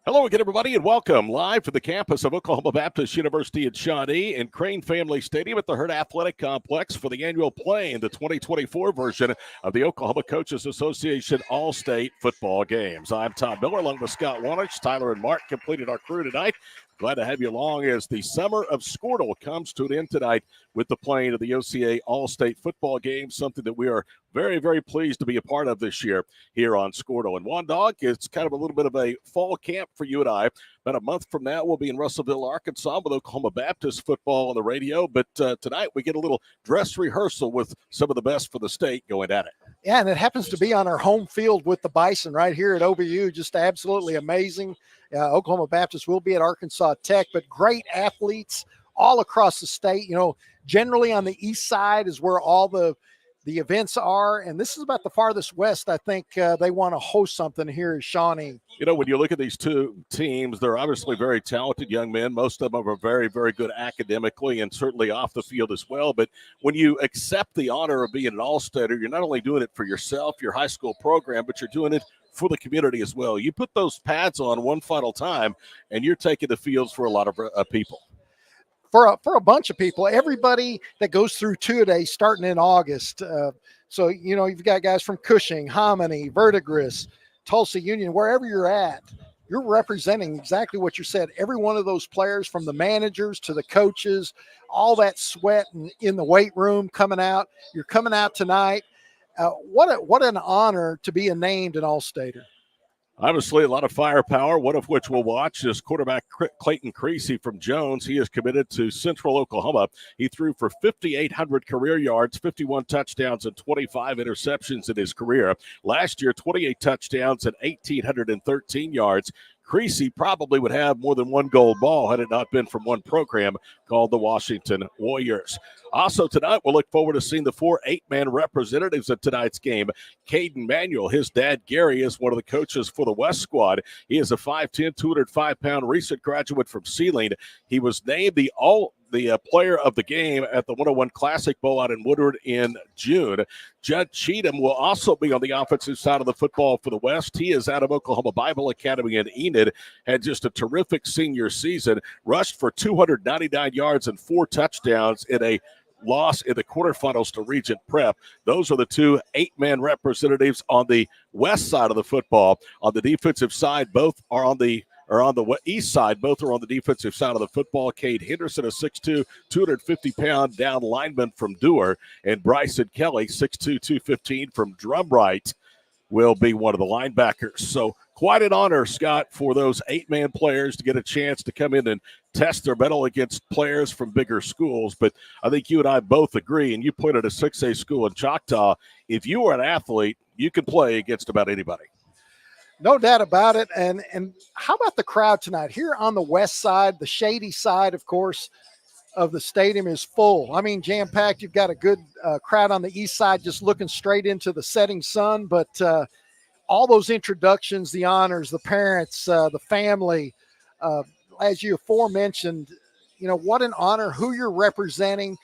Hello again, everybody, and welcome live to the campus of Oklahoma Baptist University in Shawnee and Crane Family Stadium at the Hurt Athletic Complex for the annual play in the 2024 version of the Oklahoma Coaches Association All-State Football Games. I'm Tom Miller along with Scott Wanich. Tyler and Mark completed our crew tonight. Glad to have you along as the summer of Squirtle comes to an end tonight with the playing of the OCA All-State Football Games, something that we are very, very pleased to be a part of this year here on Squirtle. And One Dog, it's kind of a little bit of a fall camp for you and I. About a month from now, we'll be in Russellville, Arkansas with Oklahoma Baptist football on the radio. But tonight, we get a little dress rehearsal with some of the best for the state going at it. Yeah, and it happens to be on our home field with the Bison right here at OBU. Just absolutely amazing. Oklahoma Baptist will be at Arkansas Tech, but great athletes all across the state. You know, generally on the east side is where all the events are, and this is about the farthest west. I think they want to host something here in Shawnee. You know, when you look at these two teams, they're obviously very talented young men. Most of them are very, very good academically and certainly off the field as well. But when you accept the honor of being an All-Stater, you're not only doing it for yourself, your high school program, but you're doing it for the community as well. You put those pads on one final time, and you're taking the fields for a lot of people. For a bunch of people, everybody that goes through two-a-day starting in August. So, you know, you've got guys from Cushing, Hominy, Verdigris, Tulsa Union, wherever you're at, you're representing exactly what you said. Every one of those players, from the managers to the coaches, all that sweat in the weight room coming out. You're coming out tonight. What an honor to be named an All-Stater. Obviously, a lot of firepower, one of which we'll watch is quarterback Clayton Creasy from Jones. He is committed to Central Oklahoma. He threw for 5,800 career yards, 51 touchdowns, and 25 interceptions in his career. Last year, 28 touchdowns and 1,813 yards. Creasy probably would have more than one gold ball had it not been from one program called the Washington Warriors. Also tonight, we'll look forward to seeing the 4 8-man representatives at tonight's game. Caden Manuel, his dad Gary, is one of the coaches for the West squad. He is a 5'10", 205-pound recent graduate from Sealing. He was named the player of the game at the 101 Classic Bowl out in Woodward in June. Judd Cheatham will also be on the offensive side of the football for the West. He is out of Oklahoma Bible Academy in Enid, had just a terrific senior season, rushed for 299 yards and 4 touchdowns in a loss in the quarterfinals to Regent Prep. Those are the 2 8-man representatives on the west side of the football. On the defensive side, both are on the east side, both are on the defensive side of the football. Cade Henderson, a 6'2", 250-pound down lineman from Dewar, and Bryson Kelly, 6'2", 215 from Drumright, will be one of the linebackers. So quite an honor, Scott, for those 8-man players to get a chance to come in and test their mettle against players from bigger schools. But I think you and I both agree, and you played at a 6A school in Choctaw, if you were an athlete, you can play against about anybody. No doubt about it. And how about the crowd tonight? Here on the west side, the shady side, of course, of the stadium is full. I mean, jam-packed. You've got a good crowd on the east side just looking straight into the setting sun. But all those introductions, the honors, the parents, the family, as you aforementioned, you know, what an honor, who you're representing.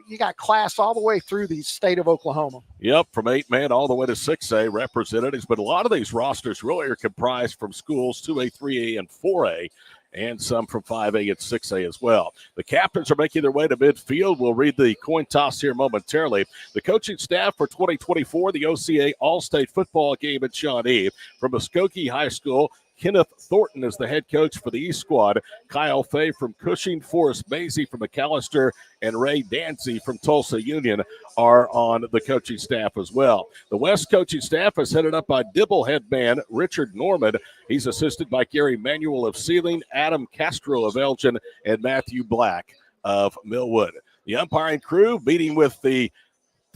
You got class all the way through the state of Oklahoma. Yep, from 8-man all the way to 6A representatives. But a lot of these rosters really are comprised from schools 2A, 3A, and 4A, and some from 5A and 6A as well. The captains are making their way to midfield. We'll read the coin toss here momentarily. The coaching staff for 2024, the OCA All-State Football Game at Shawnee. From Muskogee High School, Kenneth Thornton is the head coach for the East squad. Kyle Fay from Cushing, Forrest Mazie from McAllister, and Ray Dancy from Tulsa Union are on the coaching staff as well. The West coaching staff is headed up by Dibble head man Richard Norman. He's assisted by Gary Manuel of Sealing, Adam Castro of Elgin, and Matthew Black of Millwood. The umpiring crew meeting with the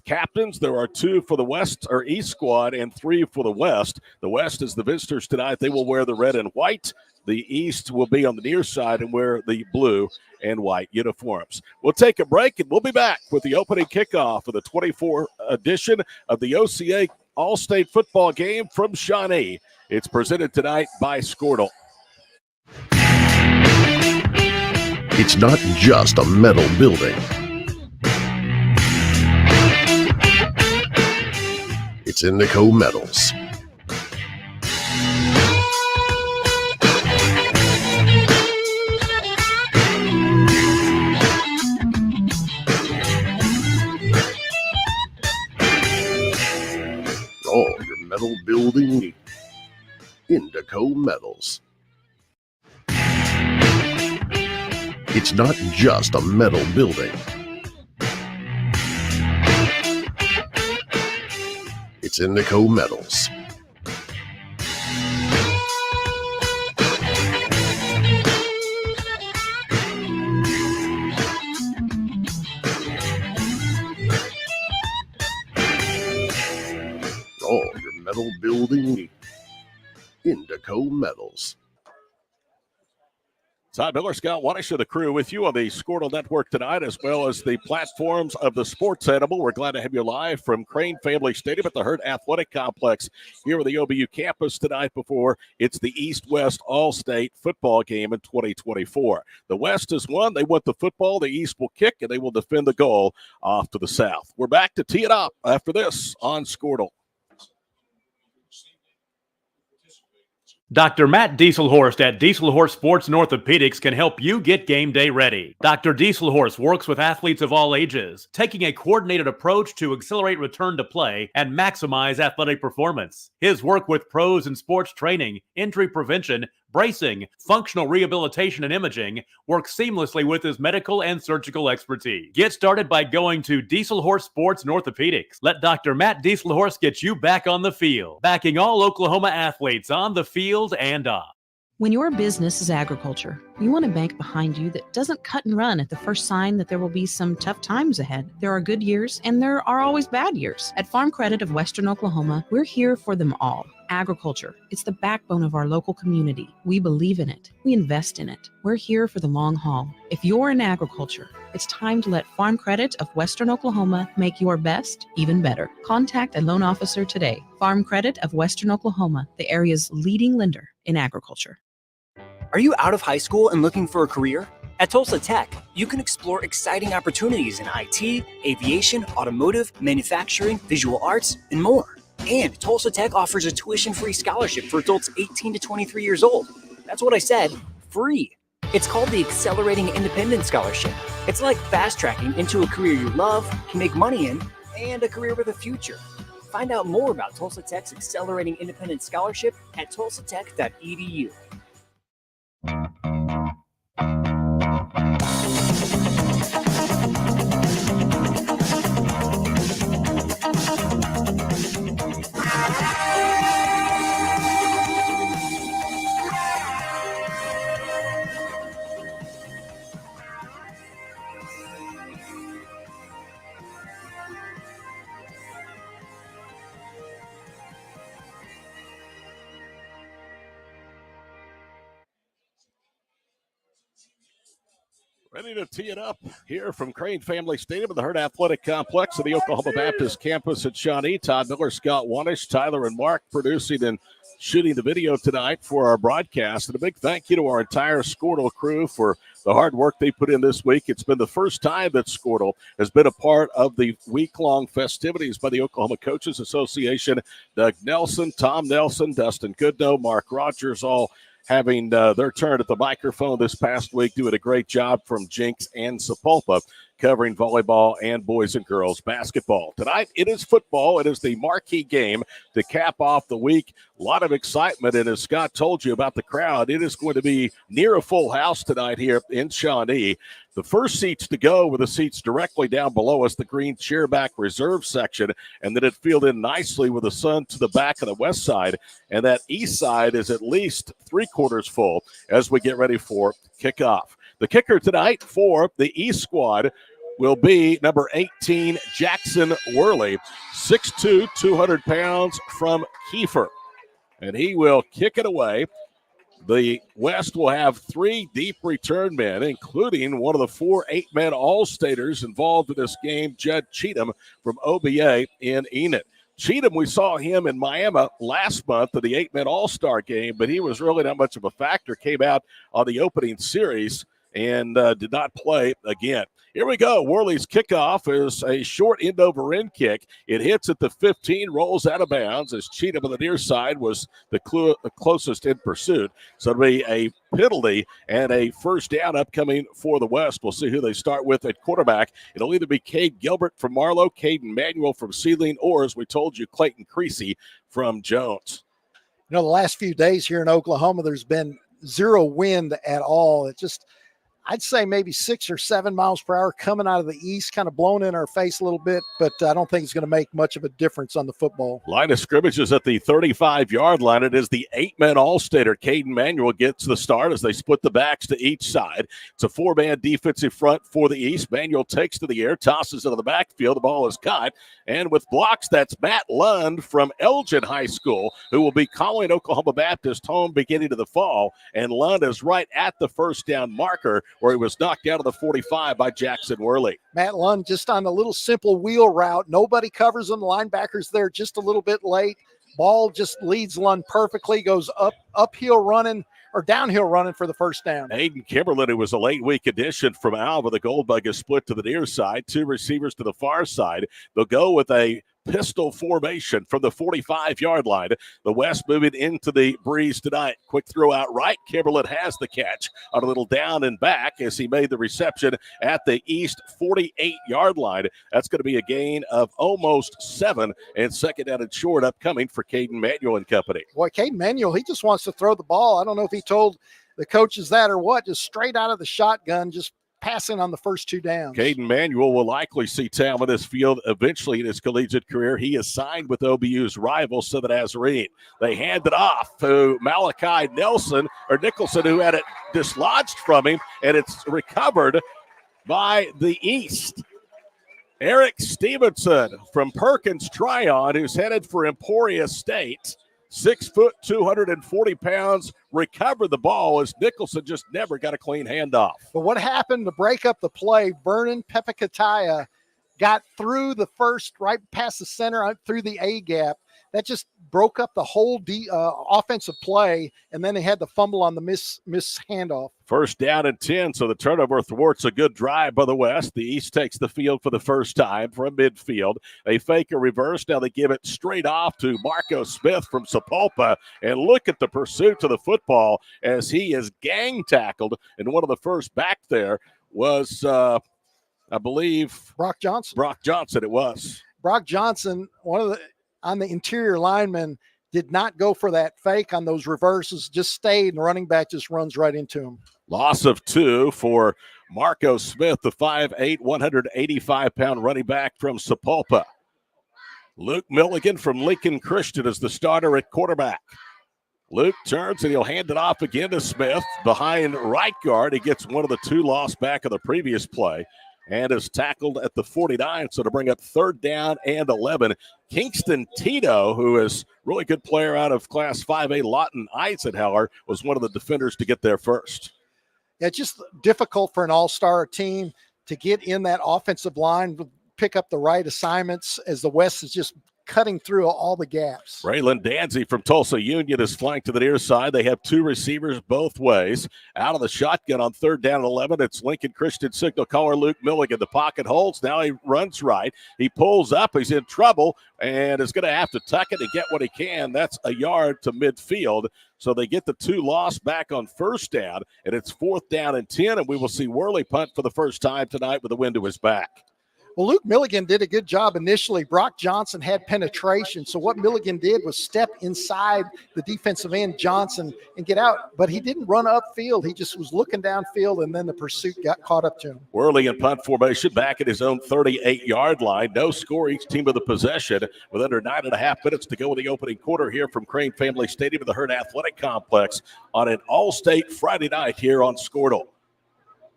captains. There are 2 for the West or East squad and 3 for the West. The West is the visitors tonight. They will wear the red and white. The East will be on the near side and wear the blue and white uniforms. We'll take a break and we'll be back with the opening kickoff of the 24 edition of the OCA All-State Football Game from Shawnee. It's presented tonight by Squirtle. It's not just a metal building. It's Indico Metals. metal building need. Indico Metals. It's not just a metal building. It's Indico Metals. All your metal building needs. Indico Metals. Todd Miller, Scott Wanish of the crew with you on the Squirtle Network tonight, as well as the platforms of the Sports Animal. We're glad to have you live from Crane Family Stadium at the Hurt Athletic Complex here at the OBU campus tonight before it's the East-West All-State football game in 2024. The West has won. They want the football. The East will kick, and they will defend the goal off to the South. We're back to tee it up after this on Squirtle. Dr. Matt Dieselhorst at Dieselhorst Sports and Orthopedics can help you get game day ready. Dr. Dieselhorst works with athletes of all ages, taking a coordinated approach to accelerate return to play and maximize athletic performance. His work with pros in sports training, injury prevention, bracing, functional rehabilitation, and imaging works seamlessly with his medical and surgical expertise. Get started by going to Dieselhorst Sports and Orthopedics. Let Dr. Matt Dieselhorst get you back on the field, backing all Oklahoma athletes on the field and off. When your business is agriculture, you want a bank behind you that doesn't cut and run at the first sign that there will be some tough times ahead. There are good years and there are always bad years. At Farm Credit of Western Oklahoma, we're here for them all. Agriculture, it's the backbone of our local community. We believe in it. We invest in it. We're here for the long haul. If you're in agriculture, it's time to let Farm Credit of Western Oklahoma make your best even better. Contact a loan officer today. Farm Credit of Western Oklahoma, the area's leading lender in agriculture. Are you out of high school and looking for a career? At Tulsa Tech, you can explore exciting opportunities in IT, aviation, automotive, manufacturing, visual arts, and more. And Tulsa Tech offers a tuition-free scholarship for adults 18 to 23 years old. That's what I said, free. It's called the Accelerating Independence Scholarship. It's like fast-tracking into a career you love, can make money in, and a career with a future. Find out more about Tulsa Tech's Accelerating Independence Scholarship at tulsatech.edu. Ready to tee it up here from Crane Family Stadium at the Hurt Athletic Complex of the Oklahoma Baptist campus at Shawnee. Todd Miller, Scott Wanish, Tyler, and Mark producing and shooting the video tonight for our broadcast. And a big thank you to our entire Squirtle crew for the hard work they put in this week. It's been the first time that Squirtle has been a part of the week-long festivities by the Oklahoma Coaches Association. Doug Nelson, Tom Nelson, Dustin Goodnow, Mark Rogers, all having their turn at the microphone this past week, doing a great job from Jinx and Sapulpa, covering volleyball and boys and girls basketball. Tonight, it is football. It is the marquee game to cap off the week. A lot of excitement, and as Scott told you about the crowd, it is going to be near a full house tonight here in Shawnee. The first seats to go were the seats directly down below us, the green chairback reserve section, and then it filled in nicely with the sun to the back of the west side, and that east side is at least three-quarters full as we get ready for kickoff. The kicker tonight for the East squad will be number 18, Jackson Worley, 6'2", 200 pounds from Kiefer. And he will kick it away. The West will have three deep return men, including one of the 4 8-man All-Staters involved in this game, Judd Cheatham from OBA in Enid. Cheatham, we saw him in Miami last month at the 8-man All-Star game, but he was really not much of a factor, came out on the opening series and did not play again. Here we go. Worley's kickoff is a short end-over-end kick. It hits at the 15, rolls out of bounds as Cheatham on the near side was the closest in pursuit. So it'll be a penalty and a first down upcoming for the West. We'll see who they start with at quarterback. It'll either be Cade Gilbert from Marlow, Caden Manuel from Sealing, or, as we told you, Clayton Creasy from Jones. You know, the last few days here in Oklahoma, there's been zero wind at all. It just, I'd say maybe 6 or 7 miles per hour coming out of the east, kind of blowing in our face a little bit, but I don't think it's going to make much of a difference on the football. Line of scrimmage is at the 35-yard line. It is the 8-man All-Stater. Caden Manuel gets the start as they split the backs to each side. It's a 4-man defensive front for the East. Manuel takes to the air, tosses into the backfield. The ball is caught. And with blocks, that's Matt Lund from Elgin High School, who will be calling Oklahoma Baptist home beginning of the fall. And Lund is right at the first down marker, where he was knocked out of the 45 by Jackson Worley. Matt Lund just on a little simple wheel route. Nobody covers him. The linebacker's there just a little bit late. Ball just leads Lund perfectly, goes uphill running or downhill running for the first down. Aiden Kimberlin, who was a late week addition from Alva, the Goldbug is split to the near side. 2 receivers to the far side. They'll go with a pistol formation from the 45-yard line. The West moving into the breeze tonight. Quick throw out right. Kimberlin has the catch on a little down and back as he made the reception at the East 48-yard line. That's going to be a gain of almost 7, and second down and short upcoming for Caden Manuel and company. Boy, Caden Manuel, he just wants to throw the ball. I don't know if he told the coaches that or what, just straight out of the shotgun, just passing on the first 2 downs. Caden Manuel will likely see time on this field eventually in his collegiate career. He is signed with OBU's rival, Southern Nazarene. They hand it off to Malachi Nicholson, who had it dislodged from him, and it's recovered by the East. Eric Stevenson from Perkins Tryon, who's headed for Emporia State. 6 foot, 240 pounds, recovered the ball as Nicholson just never got a clean handoff. But what happened to break up the play? Vernon Pepakataya got through the first, right past the center, through the A gap. That just broke up the whole offensive play, and then they had the fumble on the miss handoff. First down and 10, so the turnover thwarts a good drive by the West. The East takes the field for the first time from midfield. They fake a reverse. Now they give it straight off to Marco Smith from Sapulpa, and look at the pursuit to the football as he is gang tackled, and one of the first back there was, I believe, Brock Johnson. Brock Johnson it was. Brock Johnson, on the interior lineman, did not go for that fake on those reverses, just stayed, and the running back just runs right into him. Loss of 2 for Marco Smith, the 5'8", 185-pound running back from Sapulpa. Luke Milligan from Lincoln Christian is the starter at quarterback. Luke turns and he'll hand it off again to Smith behind right guard. He gets one of the 2 lost back of the previous play and is tackled at the 49, so to bring up third down and 11. Kingston Tito, who is a really good player out of Class 5A Lawton Eisenhower, was one of the defenders to get there first. Yeah, it's just difficult for an all-star team to get in that offensive line, pick up the right assignments as the West is just cutting through all the gaps. Raylan Danzy from Tulsa Union is flanked to the near side. They have 2 receivers both ways. Out of the shotgun on third down and 11, it's Lincoln Christian signal caller Luke Milligan. The pocket holds. Now he runs right. He pulls up. He's in trouble and is going to have to tuck it and get what he can. That's a yard to midfield. So they get the 2 lost back on first down, and it's 4th down and 10, and we will see Worley punt for the first time tonight with the wind to his back. Well, Luke Milligan did a good job initially. Brock Johnson had penetration. So what Milligan did was step inside the defensive end, Johnson, and get out. But he didn't run upfield. He just was looking downfield, and then the pursuit got caught up to him. Worley in punt formation back at his own 38-yard line. No score, each team with a possession with under 9.5 minutes to go in the opening quarter here from Crane Family Stadium at the Herd Athletic Complex on an all-state Friday night here on Squirtle.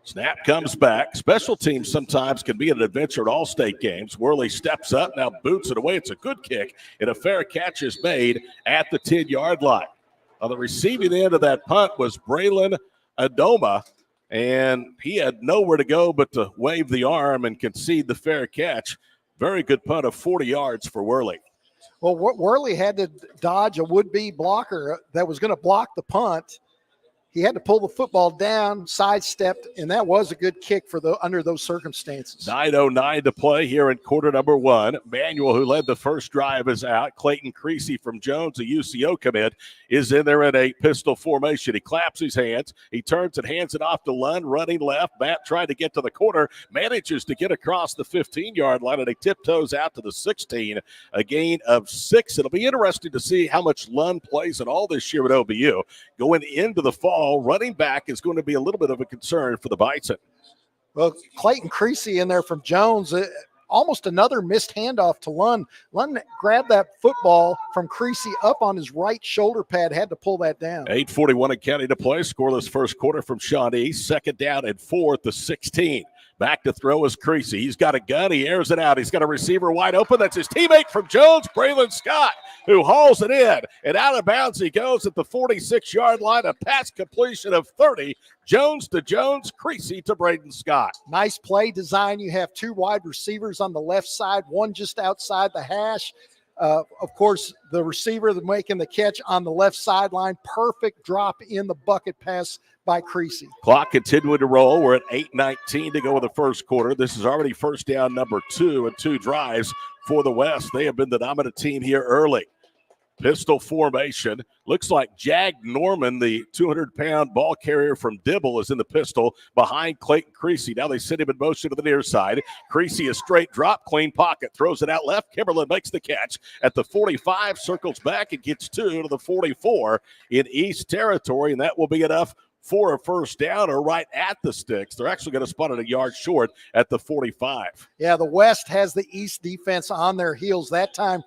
Snap comes back. Special teams sometimes can be an adventure at all-state games. Worley steps up, now boots it away. It's a good kick, and a fair catch is made at the 10-yard line. On the receiving end of that punt was Braylon Adoma, and he had nowhere to go but to wave the arm and concede the fair catch. Very good punt of 40 yards for Worley. Well, Worley had to dodge a would-be blocker that was going to block the punt. he had to pull the football down, sidestepped, and that was a good kick for under those circumstances. 9:09 to play here in quarter number one. Manuel, who led the first drive, is out. Clayton Creasy from Jones, a UCO commit, is in there in a pistol formation. He claps his hands. He turns and hands it off to Lund, running left. Matt trying to get to the corner, manages to get across the 15-yard line, and he tiptoes out to the 16, a gain of 6. It'll be interesting to see how much Lund plays in all this year at OBU. Going into the fall, running back is going to be a little bit of a concern for the Bison. Well, Clayton Creasy in there from Jones, almost another missed handoff to Lund. Lund grabbed that football from Creasy up on his right shoulder pad, had to pull that down. 8:41 in county to play. Scoreless first quarter from Shawnee. Second down and 4 at the 16. Back to throw is Creasy. He's got a gun. He airs it out. He's got a receiver wide open. That's his teammate from Jones, Braylon Scott, who hauls it in. And out of bounds he goes at the 46-yard line. A pass completion of 30. Jones to Jones, Creasy to Braden Scott. Nice play design. You have two wide receivers on the left side, one just outside the hash. Of course, the receiver making the catch on the left sideline. Perfect drop in the bucket pass by Creasy. Clock continuing to roll. We're at 8:19 to go in the first quarter. This is already first down number 2 and 2 drives for the West. They have been the dominant team here early. Pistol formation. Looks like Jag Norman, the 200-pound ball carrier from Dibble, is in the pistol behind Clayton Creasy. Now they send him in motion to the near side. Creasy, a straight drop, clean pocket, throws it out left. Kimberlin makes the catch at the 45, circles back and gets 2 to the 44 in East territory, and that will be enough for a first down or right at the sticks. They're actually going to spot it a yard short at the 45. Yeah, the West has the East defense on their heels that time.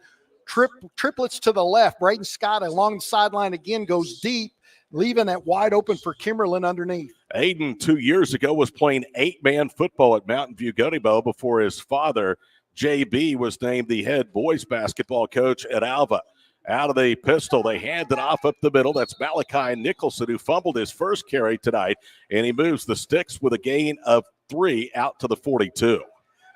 Triplets to the left. Braden Scott along the sideline again goes deep, leaving that wide open for Kimberlin underneath. Aiden 2 years ago was playing 8-man football at Mountain View Gunnybo before his father, JB, was named the head boys basketball coach at Alva. Out of the pistol, they hand it off up the middle. That's Malachi Nicholson, who fumbled his first carry tonight, and he moves the sticks with a gain of 3 out to the 42.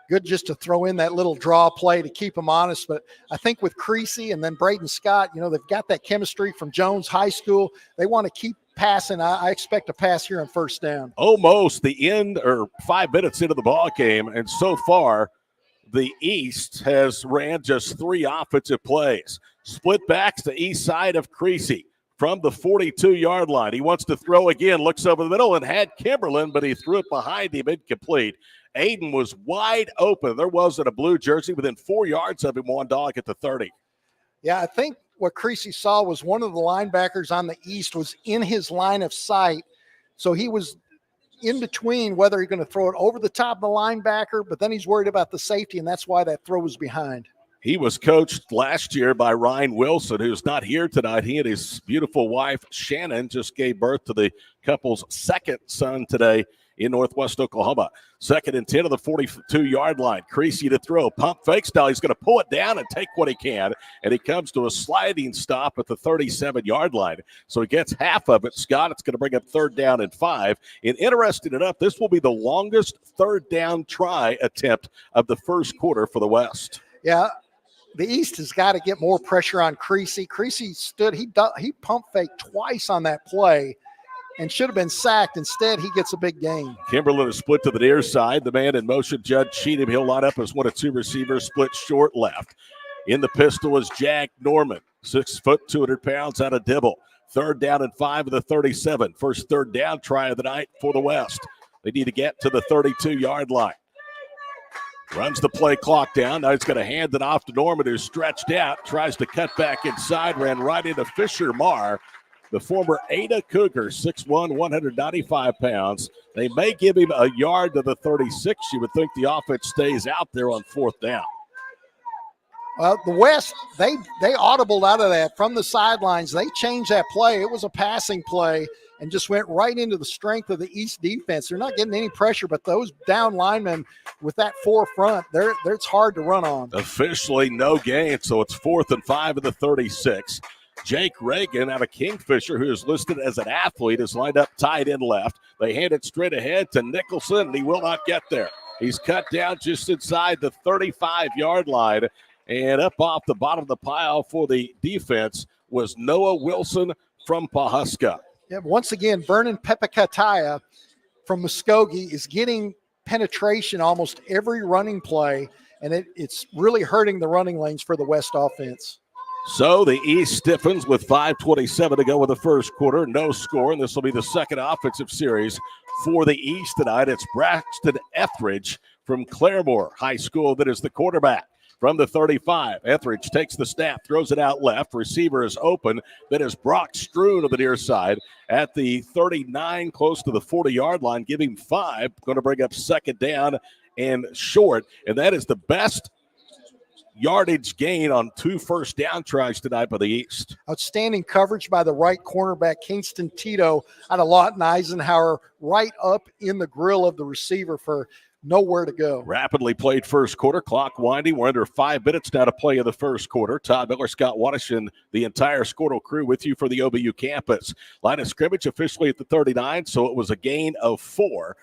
Good just to throw in that little draw play to keep them honest. But I think with Creasy and then Braden Scott, they've got that chemistry from Jones High School. They want to keep passing. I expect a pass here on first down. Almost the end or 5 minutes into the ball game, and so far the East has ran just 3 offensive plays. Split backs to east side of Creasy from the 42-yard line. He wants to throw again, looks over the middle and had Kimberlin, but he threw it behind him, incomplete. Aiden was wide open. There wasn't a blue jersey within 4 yards of him, one dog at the 30. Yeah, I think what Creasy saw was one of the linebackers on the East was in his line of sight. So he was in between whether he's going to throw it over the top of the linebacker, but then he's worried about the safety, and that's why that throw was behind. He was coached last year by Ryan Wilson, who's not here tonight. He and his beautiful wife, Shannon, just gave birth to the couple's second son today in Northwest Oklahoma. 2nd and 10 of the 42-yard line. Creasy to throw. Pump fake style. He's going to pull it down and take what he can, and he comes to a sliding stop at the 37-yard line. So he gets half of it. Scott, it's going to bring up 3rd down and 5. And interesting enough, this will be the longest 3rd down try attempt of the first quarter for the West. Yeah, the East has got to get more pressure on Creasy. Creasy stood, he pump faked twice on that play and should have been sacked. Instead, he gets a big gain. Kimberlin is split to the near side. The man in motion, Judd Cheatham. He'll line up as one of 2 receivers, split short left. In the pistol is Jag Norman, 6 foot, 200 pounds out of Dibble. 3rd down and 5 of the 37. First 3rd down try of the night for the West. They need to get to the 32-yard line. Runs the play clock down. Now he's going to hand it off to Norman, who's stretched out, tries to cut back inside, ran right into Fisher Marr, the former Ada Cougar, 6'1", 195 pounds. They may give him a yard to the 36. You would think the offense stays out there on 4th down. Well, the West, they audibled out of that from the sidelines. They changed that play. It was a passing play and just went right into the strength of the East defense. They're not getting any pressure, but those down linemen with that forefront, it's hard to run on. Officially no gain, so it's 4th and 5 of the 36. Jake Reagan out of Kingfisher, who is listed as an athlete, is lined up tight end left. They hand it straight ahead to Nicholson, and he will not get there. He's cut down just inside the 35-yard line, and up off the bottom of the pile for the defense was Noah Wilson from Pawhuska. Yeah, once again, Vernon Pepakataya from Muskogee is getting penetration almost every running play, and it's really hurting the running lanes for the West offense. So the East stiffens with 5:27 to go in the first quarter. No score, and this will be the second offensive series for the East tonight. It's Braxton Etheridge from Claremore High School that is the quarterback. From the 35, Etheridge takes the snap, throws it out left. Receiver is open. That is Brock Stroon on the near side at the 39, close to the 40-yard line. Give him 5. Going to bring up second down and short. And that is the best yardage gain on 2 first down tries tonight by the East. Outstanding coverage by the right cornerback, Kingston Tito, out of Lawton Eisenhower, right up in the grill of the receiver for nowhere to go. Rapidly played first quarter, clock winding. We're under 5 minutes now to play in the first quarter. Todd Miller, Scott Wadish, and the entire Squirtle crew with you for the OBU campus. Line of scrimmage officially at the 39, so it was a gain of 4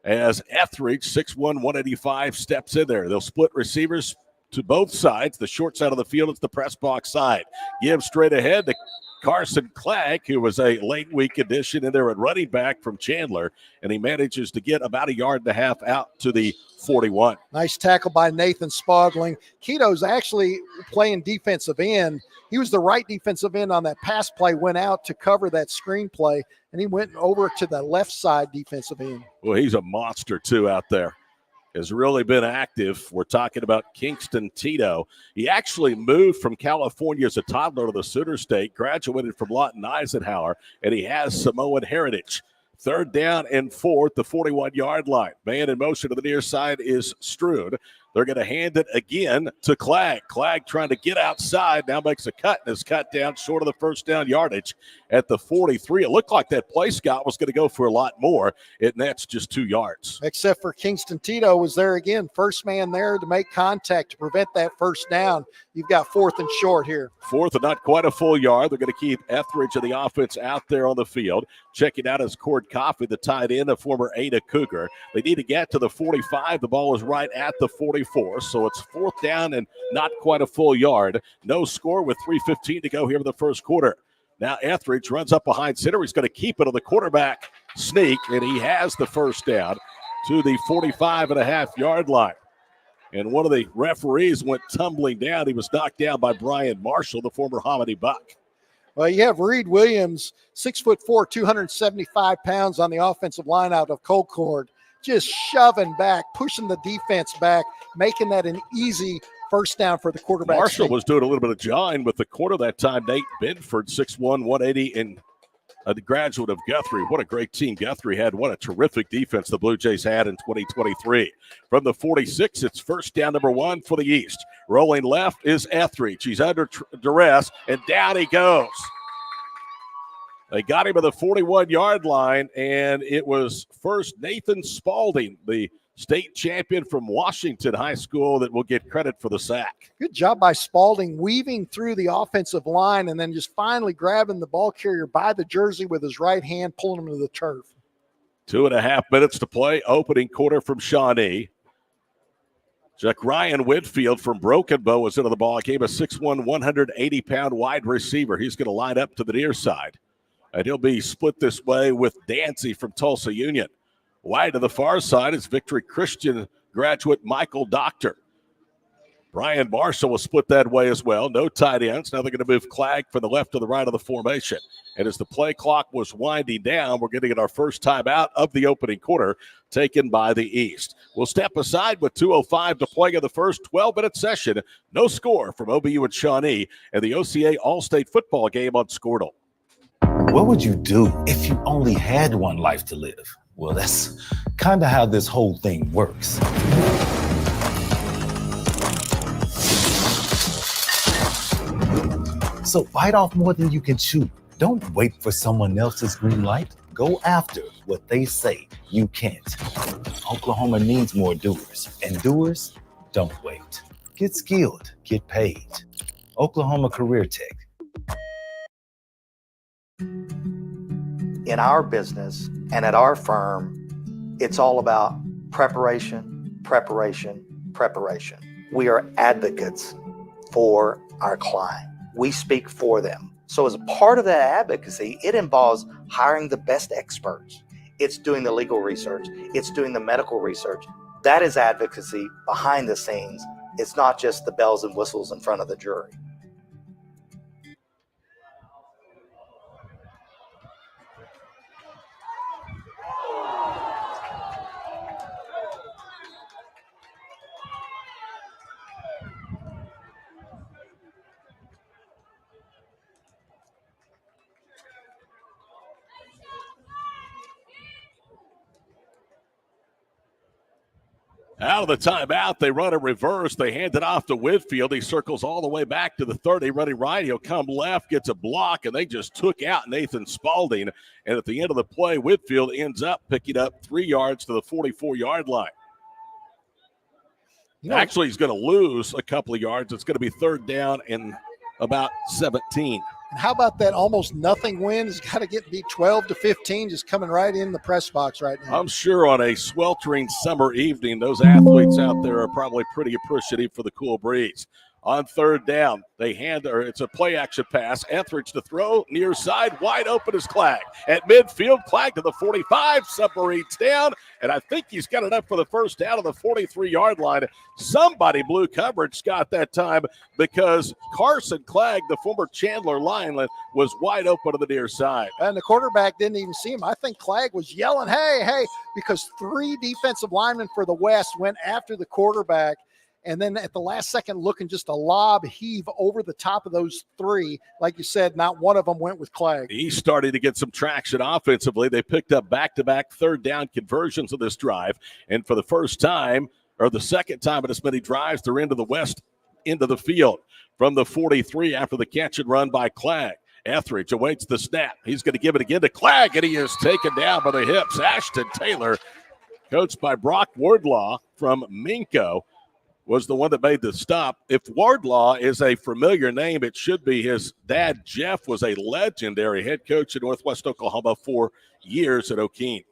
as Etheridge, 6'1", 185, steps in there. They'll split receivers to both sides. The short side of the field is the press box side. Give straight ahead to Carson Clagg, who was a late week addition in there at running back from Chandler, and he manages to get about 1.5 yards out to the 41. Nice tackle by Nathan Spogling. Keto's actually playing defensive end. He was the right defensive end on that pass play, went out to cover that screen play, and he went over to the left side defensive end. Well, he's a monster, too, out there. Has really been active. We're talking about Kingston Tito. He actually moved from California as a toddler to the Sooner State, graduated from Lawton Eisenhower, and he has Samoan heritage. Third down and 4 the 41-yard line. Man in motion to the near side is Strood. They're going to hand it again to Clagg. Clagg trying to get outside, now makes a cut, and is cut down short of the first down yardage at the 43. It looked like that play, Scott, was going to go for a lot more. It nets just 2 yards. Except for Kingston Tito was there again. First man there to make contact to prevent that first down. You've got 4th and short here. 4th and not quite a full yard. They're going to keep Etheridge of the offense out there on the field. Checking out is Cord Coffey, the tight end, a former Ada Cougar. They need to get to the 45. The ball is right at the 44, so it's 4th down and not quite a full yard. No score with 3:15 to go here in the first quarter. Now Etheridge runs up behind center. He's going to keep it on the quarterback sneak, and he has the first down to the 45.5-yard line. And one of the referees went tumbling down. He was knocked down by Brian Marshall, the former Hominy Buck. Well, you have Reed Williams, 6'4", 275 pounds on the offensive line out of Concord, just shoving back, pushing the defense back, making that an easy first down for the quarterback. Marshall was doing a little bit of jawing with the corner that time. Nate Benford, 6'1", 180, and a graduate of Guthrie. What a great team Guthrie had. What a terrific defense the Blue Jays had in 2023. From the 46, it's first down number 1 for the East. Rolling left is Etheridge. He's under duress, and down he goes. They got him at the 41-yard line, and it was first Nathan Spalding, the state champion from Washington High School, that will get credit for the sack. Good job by Spalding, weaving through the offensive line and then just finally grabbing the ball carrier by the jersey with his right hand, pulling him to the turf. 2.5 minutes to play. Opening quarter from Shawnee. Jack Ryan Whitfield from Broken Bow was into the ball game, a 6'1", 180-pound wide receiver. He's going to line up to the near side. And he'll be split this way with Dancy from Tulsa Union. Wide to the far side is Victory Christian graduate Michael Doctor. Brian Marshall will split that way as well. No tight ends. Now they're going to move Clagg from the left to the right of the formation. And as the play clock was winding down, we're getting at our first timeout of the opening quarter, taken by the East. We'll step aside with 2:05 to play in the first 12-minute session. No score from OBU and Shawnee and the OCA All-State football game on Squirtle. What would you do if you only had one life to live? Well, that's kind of how this whole thing works. So bite off more than you can chew. Don't wait for someone else's green light. Go after what they say you can't. Oklahoma needs more doers, and doers don't wait. Get skilled, get paid. Oklahoma Career Tech. In our business and at our firm, it's all about preparation, preparation, preparation. We are advocates for our client. We speak for them. So as a part of that advocacy, it involves hiring the best experts. It's doing the legal research. It's doing the medical research. That is advocacy behind the scenes. It's not just the bells and whistles in front of the jury. Out of the timeout, they run a reverse. They hand it off to Whitfield. He circles all the way back to the 30, running right. He'll come left, gets a block, and they just took out Nathan Spalding. And at the end of the play, Whitfield ends up picking up 3 yards to the 44-yard line. Actually, he's going to lose a couple of yards. It's going to be 3rd down and about 17. And how about that almost nothing win? He's got to be 12-15, just coming right in the press box right now. I'm sure on a sweltering summer evening, those athletes out there are probably pretty appreciative for the cool breeze. On 3rd down, it's a play action pass. Etheridge to throw, near side, wide open is Clegg. At midfield, Clegg to the 45, submarines down, and I think he's got it up for the first down on the 43-yard line. Somebody blew coverage, Scott, that time because Carson Clegg, the former Chandler lineman, was wide open to the near side. And the quarterback didn't even see him. I think Clegg was yelling, hey, hey, because 3 defensive linemen for the West went after the quarterback. And then at the last second, looking just a lob heave over the top of those 3. Like you said, not one of them went with Clegg. He's starting to get some traction offensively. They picked up back-to-back 3rd down conversions of this drive. And for the first time, or the second time in as many drives, they're into the West, into the field from the 43 after the catch and run by Clegg. Etheridge awaits the snap. He's going to give it again to Clegg, and he is taken down by the hips. Ashton Taylor, coached by Brock Wardlaw from Minco, was the one that made the stop. If Wardlaw is a familiar name, it should be his dad. Jeff was a legendary head coach at Northwest Oklahoma for years at O'Keene.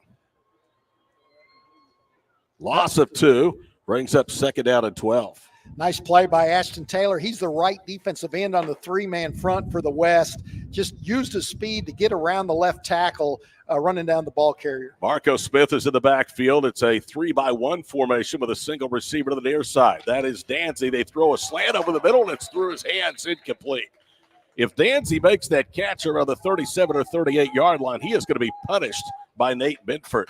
Loss of 2 brings up 2nd down and 12. Nice play by Ashton Taylor. He's the right defensive end on the 3-man front for the West. Just used his speed to get around the left tackle, running down the ball carrier. Marco Smith is in the backfield. It's a 3-by-1 formation with a single receiver to the near side. That is Danzy. They throw a slant over the middle, and it's through his hands, incomplete. If Danzy makes that catch around the 37 or 38-yard line, he is going to be punished by Nate Benford.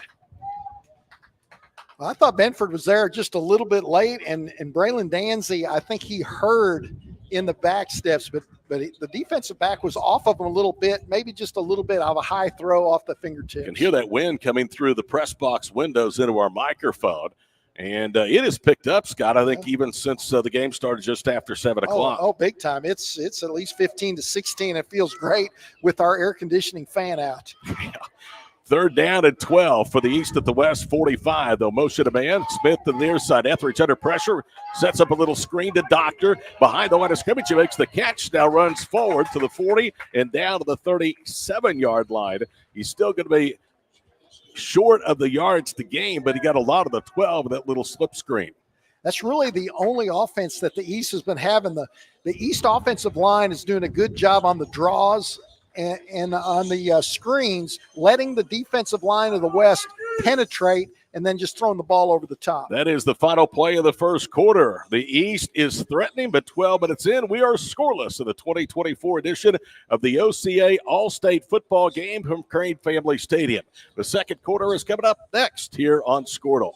I thought Benford was there just a little bit late, and Braylon Danzy, I think he heard in the back steps, but the defensive back was off of him a little bit, maybe just a little bit of a high throw off the fingertips. You can hear that wind coming through the press box windows into our microphone, and it has picked up, Scott, I think even since the game started just after 7 o'clock. Oh, big time. It's at least 15-16. It feels great with our air conditioning fan out. Yeah. 3rd down and 12 for the East at the West 45. They'll motion a man. Smith to the near side. Etheridge under pressure. Sets up a little screen to Doctor. Behind the line of scrimmage, he makes the catch. Now runs forward to the 40 and down to the 37-yard line. He's still going to be short of the yards to gain, but he got a lot of the 12 with that little slip screen. That's really the only offense that the East has been having. The East offensive line is doing a good job on the draws and on the screens, letting the defensive line of the West penetrate and then just throwing the ball over the top. That is the final play of the first quarter. The East is threatening, but 12 minutes in, we are scoreless in the 2024 edition of the OCA All-State Football Game from Crane Family Stadium. The second quarter is coming up next here on Squirtle.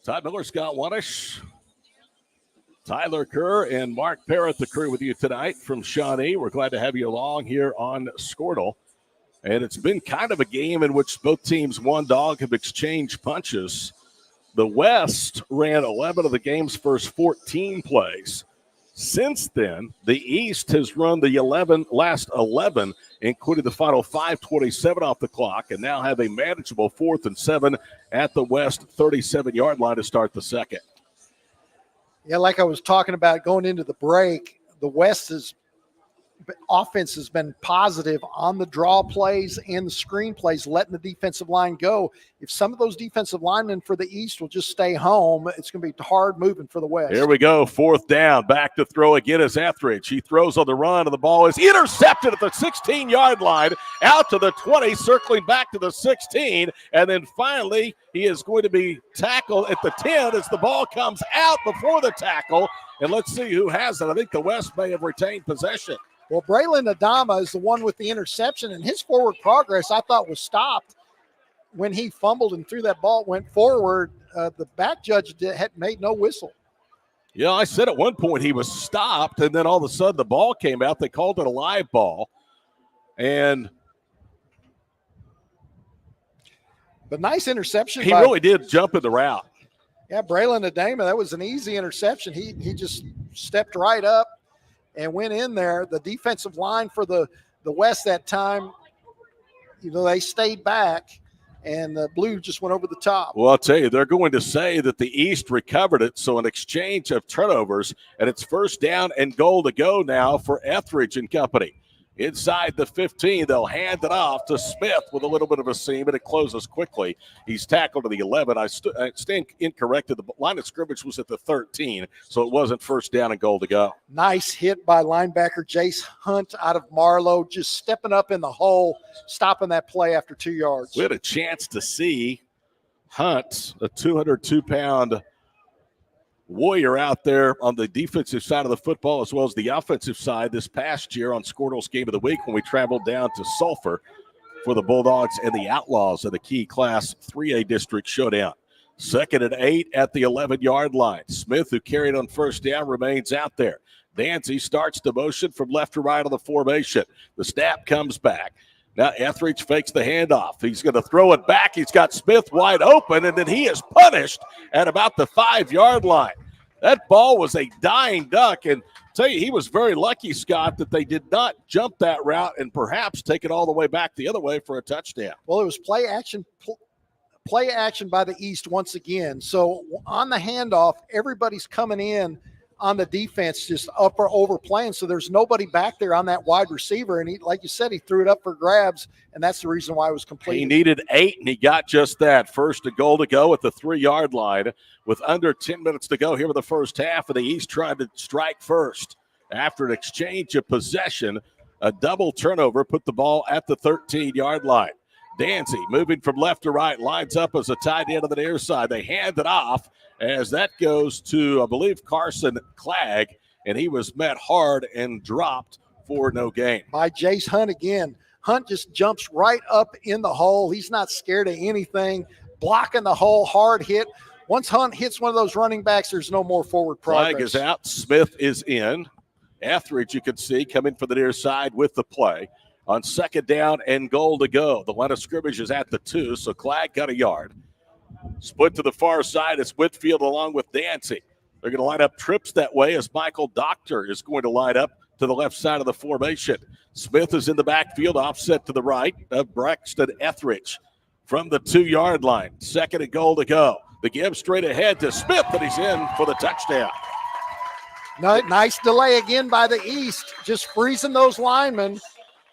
Todd Miller, Scott Wanish, Tyler Kerr, and Mark Parrott, the crew with you tonight from Shawnee. We're glad to have you along here on Squirtle. And it's been kind of a game in which both teams, one dog, have exchanged punches. The West ran 11 of the game's first 14 plays. Since then, the East has run the last 11, including the final 5:27 off the clock, and now have a manageable 4th and 7 at the West 37-yard line to start the second. Yeah, like I was talking about going into the break, the West's offense has been positive on the draw plays and the screen plays, letting the defensive line go. If some of those defensive linemen for the East will just stay home, it's going to be hard moving for the West. Here we go, 4th down. Back to throw again is Etheridge. He throws on the run, and the ball is intercepted at the 16-yard line, out to the 20, circling back to the 16, and then finally he is going to be tackled at the 10 as the ball comes out before the tackle. And let's see who has it. I think the West may have retained possession. Well, Braylon Adama is the one with the interception, and his forward progress I thought was stopped when he fumbled and threw that ball, went forward. The back judge had made no whistle. Yeah, I said at one point he was stopped, and then all of a sudden the ball came out. They called it a live ball. But nice interception. He really did jump in the route. Yeah, Braylon Adama, that was an easy interception. He just stepped right up and went in there. The defensive line for the West that time, they stayed back, and the Blue just went over the top. Well, I'll tell you, they're going to say that the East recovered it, so an exchange of turnovers, and it's 1st down and goal to go now for Etheridge and company. Inside the 15, they'll hand it off to Smith with a little bit of a seam, and it closes quickly. He's tackled to the 11. I stand incorrected. The line of scrimmage was at the 13, so it wasn't 1st down and goal to go. Nice hit by linebacker Jace Hunt out of Marlowe, just stepping up in the hole, stopping that play after 2 yards. We had a chance to see Hunt, a 202-pound warrior out there on the defensive side of the football as well as the offensive side this past year on Squirtle's Game of the Week when we traveled down to Sulphur for the Bulldogs and the Outlaws of the key Class 3A district showdown. 2nd and 8 at the 11-yard line. Smith, who carried on 1st down, remains out there. Dancy starts the motion from left to right on the formation. The snap comes back. Now Etheridge fakes the handoff. He's going to throw it back. He's got Smith wide open, and then he is punished at about the 5-yard line. That ball was a dying duck, and I'll tell you, he was very lucky, Scott, that they did not jump that route and perhaps take it all the way back the other way for a touchdown. Well, it was play action by the East once again. So on the handoff, everybody's coming in on the defense, just up or overplaying. So there's nobody back there on that wide receiver. And he, like you said, he threw it up for grabs, and that's the reason why it was completed. He needed 8, and he got just that. 1st and goal to go at the 3-yard line with under 10 minutes to go here in the first half. And the East tried to strike first. After an exchange of possession, a double turnover put the ball at the 13-yard line. Dancy moving from left to right, lines up as a tight end on the near side. They hand it off as that goes to, I believe, Carson Clagg, and he was met hard and dropped for no gain. By Jace Hunt again. Hunt just jumps right up in the hole. He's not scared of anything, blocking the hole, hard hit. Once Hunt hits one of those running backs, there's no more forward progress. Flag is out. Smith is in. Etheridge, you can see, coming from the near side with the play. On 2nd down and goal to go. The line of scrimmage is at the 2, so Clagg got a yard. Split to the far side is Whitfield along with Dancy. They're going to line up trips that way as Michael Doctor is going to line up to the left side of the formation. Smith is in the backfield, offset to the right of Braxton Etheridge from the 2-yard line. 2nd and goal to go. The give straight ahead to Smith, and he's in for the touchdown. Nice delay again by the East, just freezing those linemen.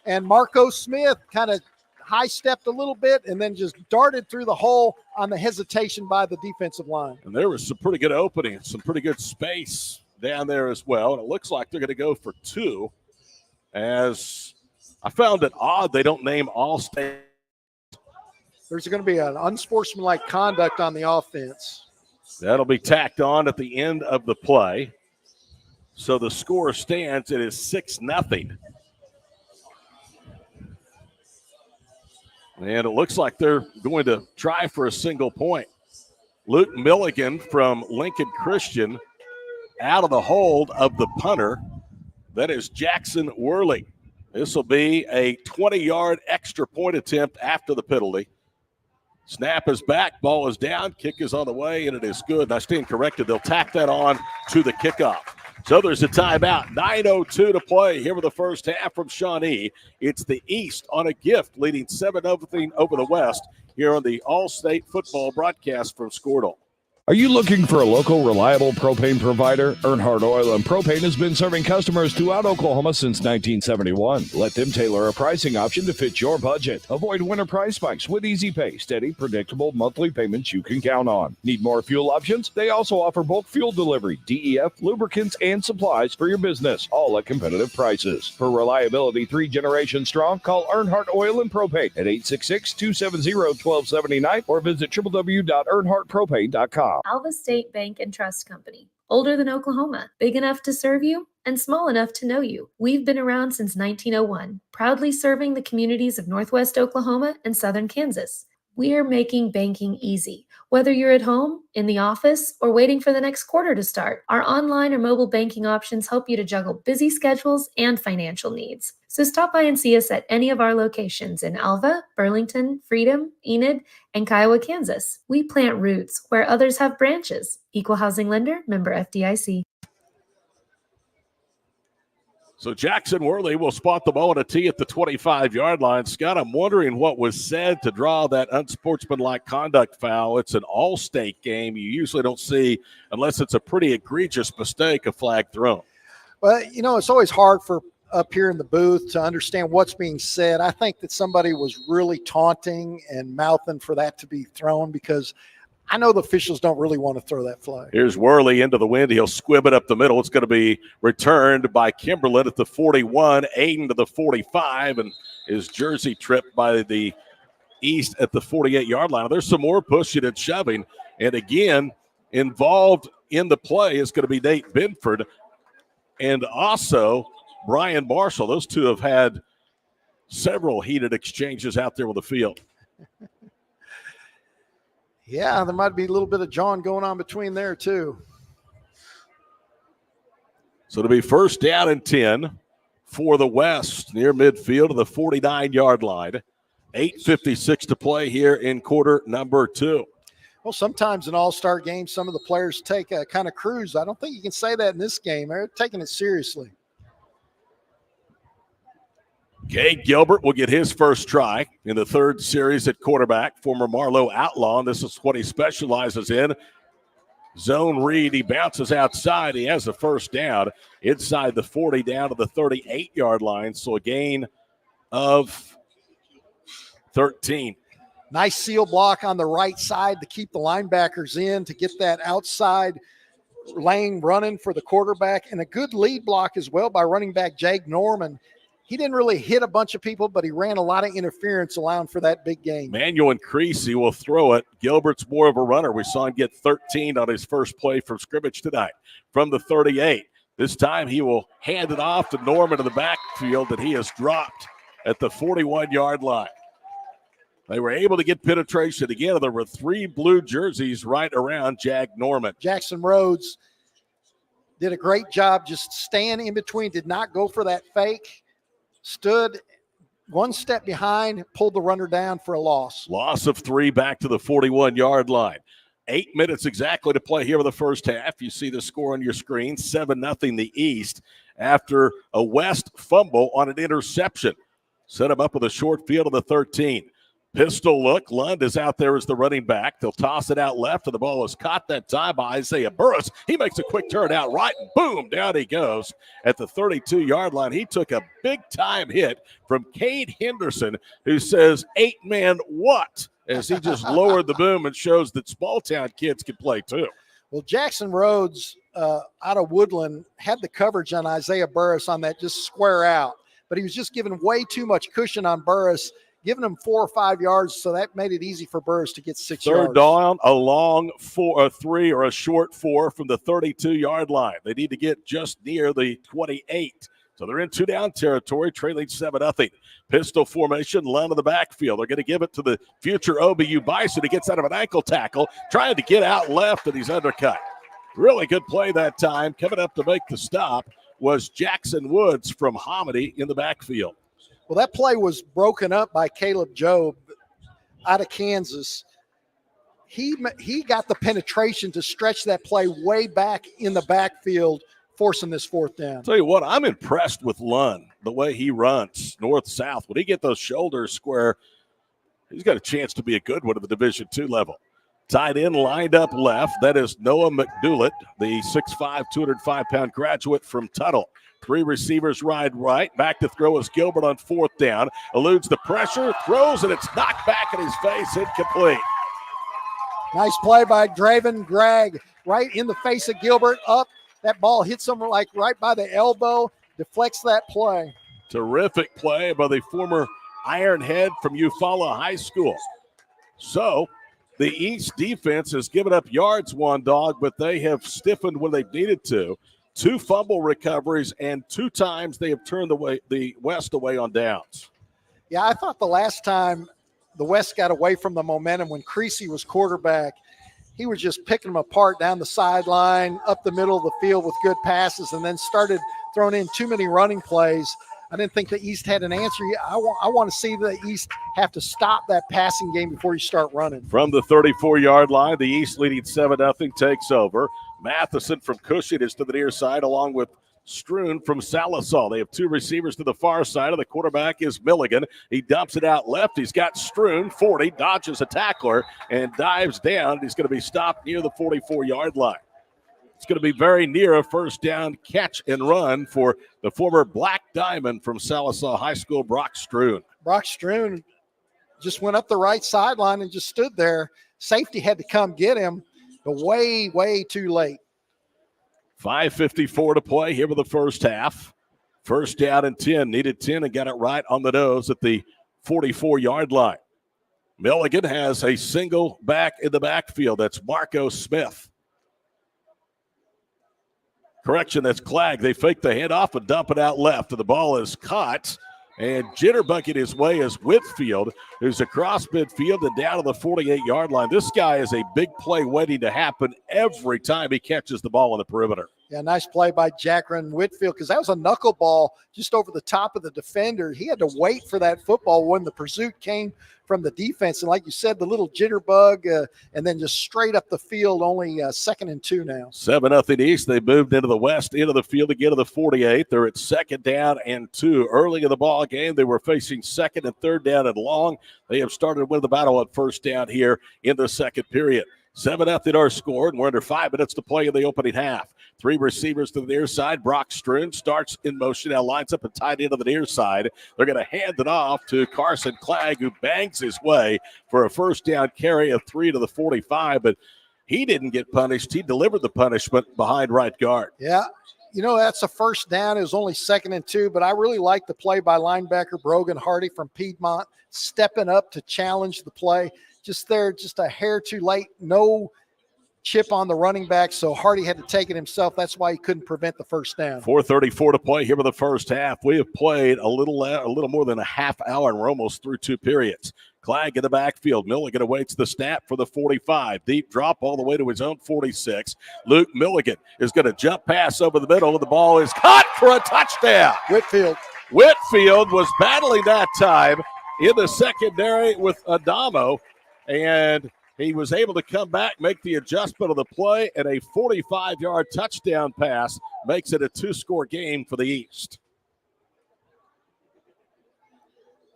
And Marco Smith kind of high-stepped a little bit and then just darted through the hole on the hesitation by the defensive line. And there was some pretty good opening, some pretty good space down there as well. And it looks like they're going to go for 2, as I found it odd they don't name all state. There's going to be an unsportsmanlike conduct on the offense. That'll be tacked on at the end of the play. So the score stands. It is 6-0. And it looks like they're going to try for a single point. Luke Milligan from Lincoln Christian out of the hold of the punter. That is Jackson Worley. This will be a 20-yard extra point attempt after the penalty. Snap is back, ball is down, kick is on the way, and it is good. And I stand corrected. They'll tack that on to the kickoff. So there's a timeout. 9:02 to play here with the first half from Shawnee. It's the East on a gift, leading 7-0 over the West here on the All-State Football broadcast from Squirtle. Are you looking for a local, reliable propane provider? Earnhardt Oil and Propane has been serving customers throughout Oklahoma since 1971. Let them tailor a pricing option to fit your budget. Avoid winter price spikes with easy pay, steady, predictable monthly payments you can count on. Need more fuel options? They also offer bulk fuel delivery, DEF, lubricants, and supplies for your business, all at competitive prices. For reliability 3 generations strong, call Earnhardt Oil and Propane at 866-270-1279 or visit www.earnhardtpropane.com. Alva State Bank and Trust Company. Older than Oklahoma, big enough to serve you, and small enough to know you. We've been around since 1901, proudly serving the communities of Northwest Oklahoma and Southern Kansas. We are making banking easy. Whether you're at home, in the office, or waiting for the next quarter to start, our online or mobile banking options help you to juggle busy schedules and financial needs. So stop by and see us at any of our locations in Alva, Burlington, Freedom, Enid, and Kiowa, Kansas. We plant roots where others have branches. Equal housing lender, member FDIC. So Jackson Worley will spot the ball on a tee at the 25-yard line. Scott, I'm wondering what was said to draw that unsportsmanlike conduct foul. It's an all-state game. You usually don't see, unless it's a pretty egregious mistake, a flag thrown. Well, you know, it's always hard for up here in the booth to understand what's being said. I think that somebody was really taunting and mouthing for that to be thrown, because I know the officials don't really want to throw that flag. Here's Worley into the wind. He'll squib it up the middle. It's going to be returned by Kimberlin at the 41, Aiden to the 45, and his jersey tripped by the East at the 48-yard line. There's some more pushing and shoving. And again, involved in the play is going to be Nate Benford and also Brian Marshall. Those two have had several heated exchanges out there with the field. Yeah, there might be a little bit of John going on between there, too. So it'll be first down and 10 for the West near midfield to the 49-yard line. 8:56 to play here in quarter number 2. Well, sometimes in all-star games, some of the players take a kind of cruise. I don't think you can say that in this game. They're taking it seriously. Cade Gilbert will get his first try in the third series at quarterback. Former Marlowe outlaw, and this is what he specializes in. Zone read. He bounces outside. He has a first down inside the 40 down to the 38-yard line. So a gain of 13. Nice seal block on the right side to keep the linebackers in, to get that outside lane running for the quarterback, and a good lead block as well by running back Jake Norman. He didn't really hit a bunch of people, but he ran a lot of interference, allowing for that big gain. Manuel and Creasy will throw it. Gilbert's more of a runner. We saw him get 13 on his first play from scrimmage tonight from the 38. This time he will hand it off to Norman in the backfield that he has dropped at the 41-yard line. They were able to get penetration again. There were 3 blue jerseys right around Jag Norman. Jackson Rhodes did a great job just staying in between, did not go for that fake. Stood one step behind, pulled the runner down for a loss. Loss of 3 back to the 41-yard line. 8 minutes exactly to play here with the first half. You see the score on your screen, 7-0 the East after a West fumble on an interception. Set him up with a short field of the 13. Pistol look. Lund is out there as the running back. They'll toss it out left, and the ball is caught that time by Isaiah Burris. He makes a quick turn out right, and boom, down he goes at the 32-yard line. He took a big-time hit from Cade Henderson, who says, 8-man what? As he just lowered the boom and shows that small-town kids can play too. Well, Jackson Rhodes out of Woodland had the coverage on Isaiah Burris on that just square out, but he was just giving way too much cushion on Burris, giving him 4 or 5 yards, so that made it easy for Burris to get 6 yards. Third down, a long 3 or a short 4 from the 32-yard line. They need to get just near the 28. So they're in 2-down territory, trailing 7-0. Pistol formation, line of the backfield. They're going to give it to the future OBU Bison. He gets out of an ankle tackle, trying to get out left, and he's undercut. Really good play that time. Coming up to make the stop was Jackson Woods from Hominy in the backfield. Well, that play was broken up by Caleb Jobe out of Kansas. He got the penetration to stretch that play way back in the backfield forcing this fourth down. Tell you what, I'm impressed with Lund, the way he runs north-south. When he get those shoulders square, he's got a chance to be a good one at the Division II level. Tight end lined up left. That is Noah McDoulet, the 6'5", 205-pound graduate from Tuttle. 3 receivers ride right. Back to throw is Gilbert on fourth down. Eludes the pressure, throws, and it's knocked back in his face, incomplete. Nice play by Draven Gregg, right in the face of Gilbert, up. That ball hits him like right by the elbow, deflects that play. Terrific play by the former Ironhead from Eufaula High School. So the East defense has given up yards, one dog, but they have stiffened when they've needed to. 2 fumble recoveries, and 2 times they have turned the West away on downs. Yeah, I thought the last time the West got away from the momentum when Creasy was quarterback, he was just picking them apart down the sideline, up the middle of the field with good passes, and then started throwing in too many running plays. I didn't think the East had an answer. I want to see the East have to stop that passing game before you start running. From the 34-yard line, the East leading 7-0 takes over. Matheson from Cushing is to the near side, along with Stroon from Salisaw. They have 2 receivers to the far side. Of the quarterback is Milligan. He dumps it out left. He's got Stroon, 40, dodges a tackler, and dives down. He's going to be stopped near the 44-yard line. It's going to be very near a first down catch and run for the former Black Diamond from Salisaw High School, Brock Stroon. Brock Stroon just went up the right sideline and just stood there. Safety had to come get him, but way, way too late. 5:54 to play here with the first half. First down and 10. Needed 10 and got it right on the nose at the 44-yard line. Milligan has a single back in the backfield. That's Marco Smith. Correction, that's Clegg. They fake the handoff and dump it out left. And the ball is caught. And jitterbugging his way is Whitfield, who's across midfield and down to the 48-yard line. This guy is a big play waiting to happen every time he catches the ball on the perimeter. Yeah, nice play by Jackron Whitfield, because that was a knuckleball just over the top of the defender. He had to wait for that football when the pursuit came from the defense. And like you said, the little jitterbug and then just straight up the field, only 2nd and 2 now. 7-0 East. They moved into the west end of the field to get to the 48. They're at 2nd down and 2. Early in the ball game, they were facing 2nd and 3rd down and long. They have started with the battle on first down here in the second period. 7-0 our score, and we're under 5 minutes to play in the opening half. 3 receivers to the near side. Brock Stroon starts in motion, now lines up and tight into the near side. They're going to hand it off to Carson Clegg, who bangs his way for a first down carry of 3 to the 45, but he didn't get punished. He delivered the punishment behind right guard. Yeah, you know, that's a first down. It was only 2nd and 2, but I really like the play by linebacker Brogan Hardy from Piedmont, stepping up to challenge the play. Just a hair too late. No chip on the running back, so Hardy had to take it himself. That's why he couldn't prevent the first down. 4:34 to play here with the first half. We have played a little more than a half hour, and we're almost through 2 periods. Clegg in the backfield. Milligan awaits the snap for the 45. Deep drop all the way to his own 46. Luke Milligan is going to jump pass over the middle, and the ball is caught for a touchdown. Whitfield was battling that time in the secondary with Adamo, and he was able to come back, make the adjustment of the play, and a 45-yard touchdown pass makes it a 2-score game for the East.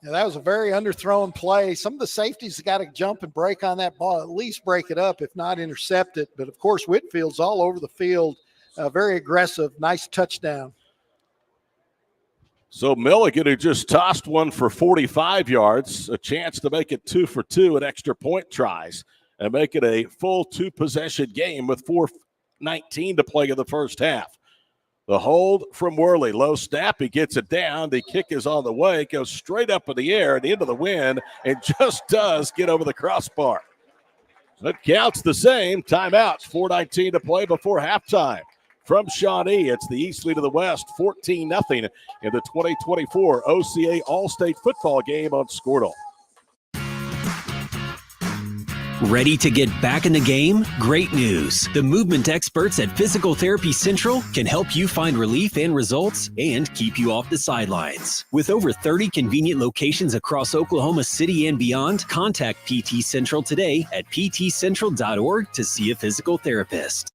Yeah, that was a very underthrown play. Some of the safeties got to jump and break on that ball, at least break it up, if not intercept it. But, of course, Whitfield's all over the field, very aggressive, nice touchdown. So Milligan, who just tossed one for 45 yards, a chance to make it 2 for 2 at extra point tries and make it a full 2-possession game with 4:19 to play in the first half. The hold from Worley, low snap, he gets it down. The kick is on the way, goes straight up in the air and into the wind, and just does get over the crossbar. That counts the same. Timeouts, 4:19 to play before halftime. From Shawnee, it's the East lead of the West, 14-0 in the 2024 OCA All-State football game on Squirtle. Ready to get back in the game? Great news. The movement experts at Physical Therapy Central can help you find relief and results and keep you off the sidelines. With over 30 convenient locations across Oklahoma City and beyond, contact PT Central today at ptcentral.org to see a physical therapist.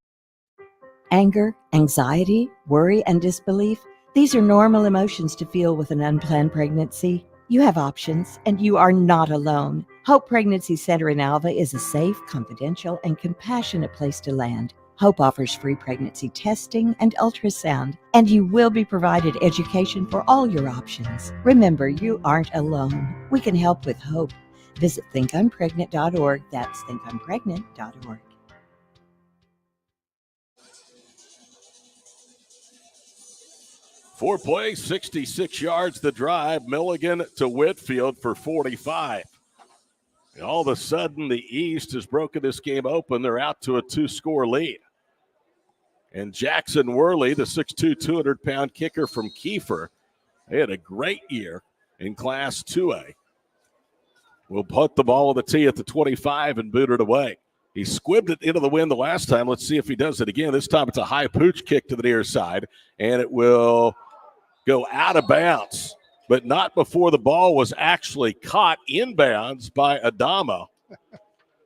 Anger, anxiety, worry, and disbelief. These are normal emotions to feel with an unplanned pregnancy. You have options, and you are not alone. Hope Pregnancy Center in Alva is a safe, confidential, and compassionate place to land. Hope offers free pregnancy testing and ultrasound, and you will be provided education for all your options. Remember, you aren't alone. We can help with hope. Visit thinkimpregnant.org. That's thinkimpregnant.org. For play, 66 yards the drive. Milligan to Whitfield for 45. And all of a sudden, the East has broken this game open. They're out to a 2-score lead. And Jackson Worley, the 6'2", 200-pound kicker from Kiefer, they had a great year in Class 2A. Will put the ball on the tee at the 25 and boot it away. He squibbed it into the wind the last time. Let's see if he does it again. This time it's a high pooch kick to the near side, and it will go out of bounds, but not before the ball was actually caught inbounds by Adama.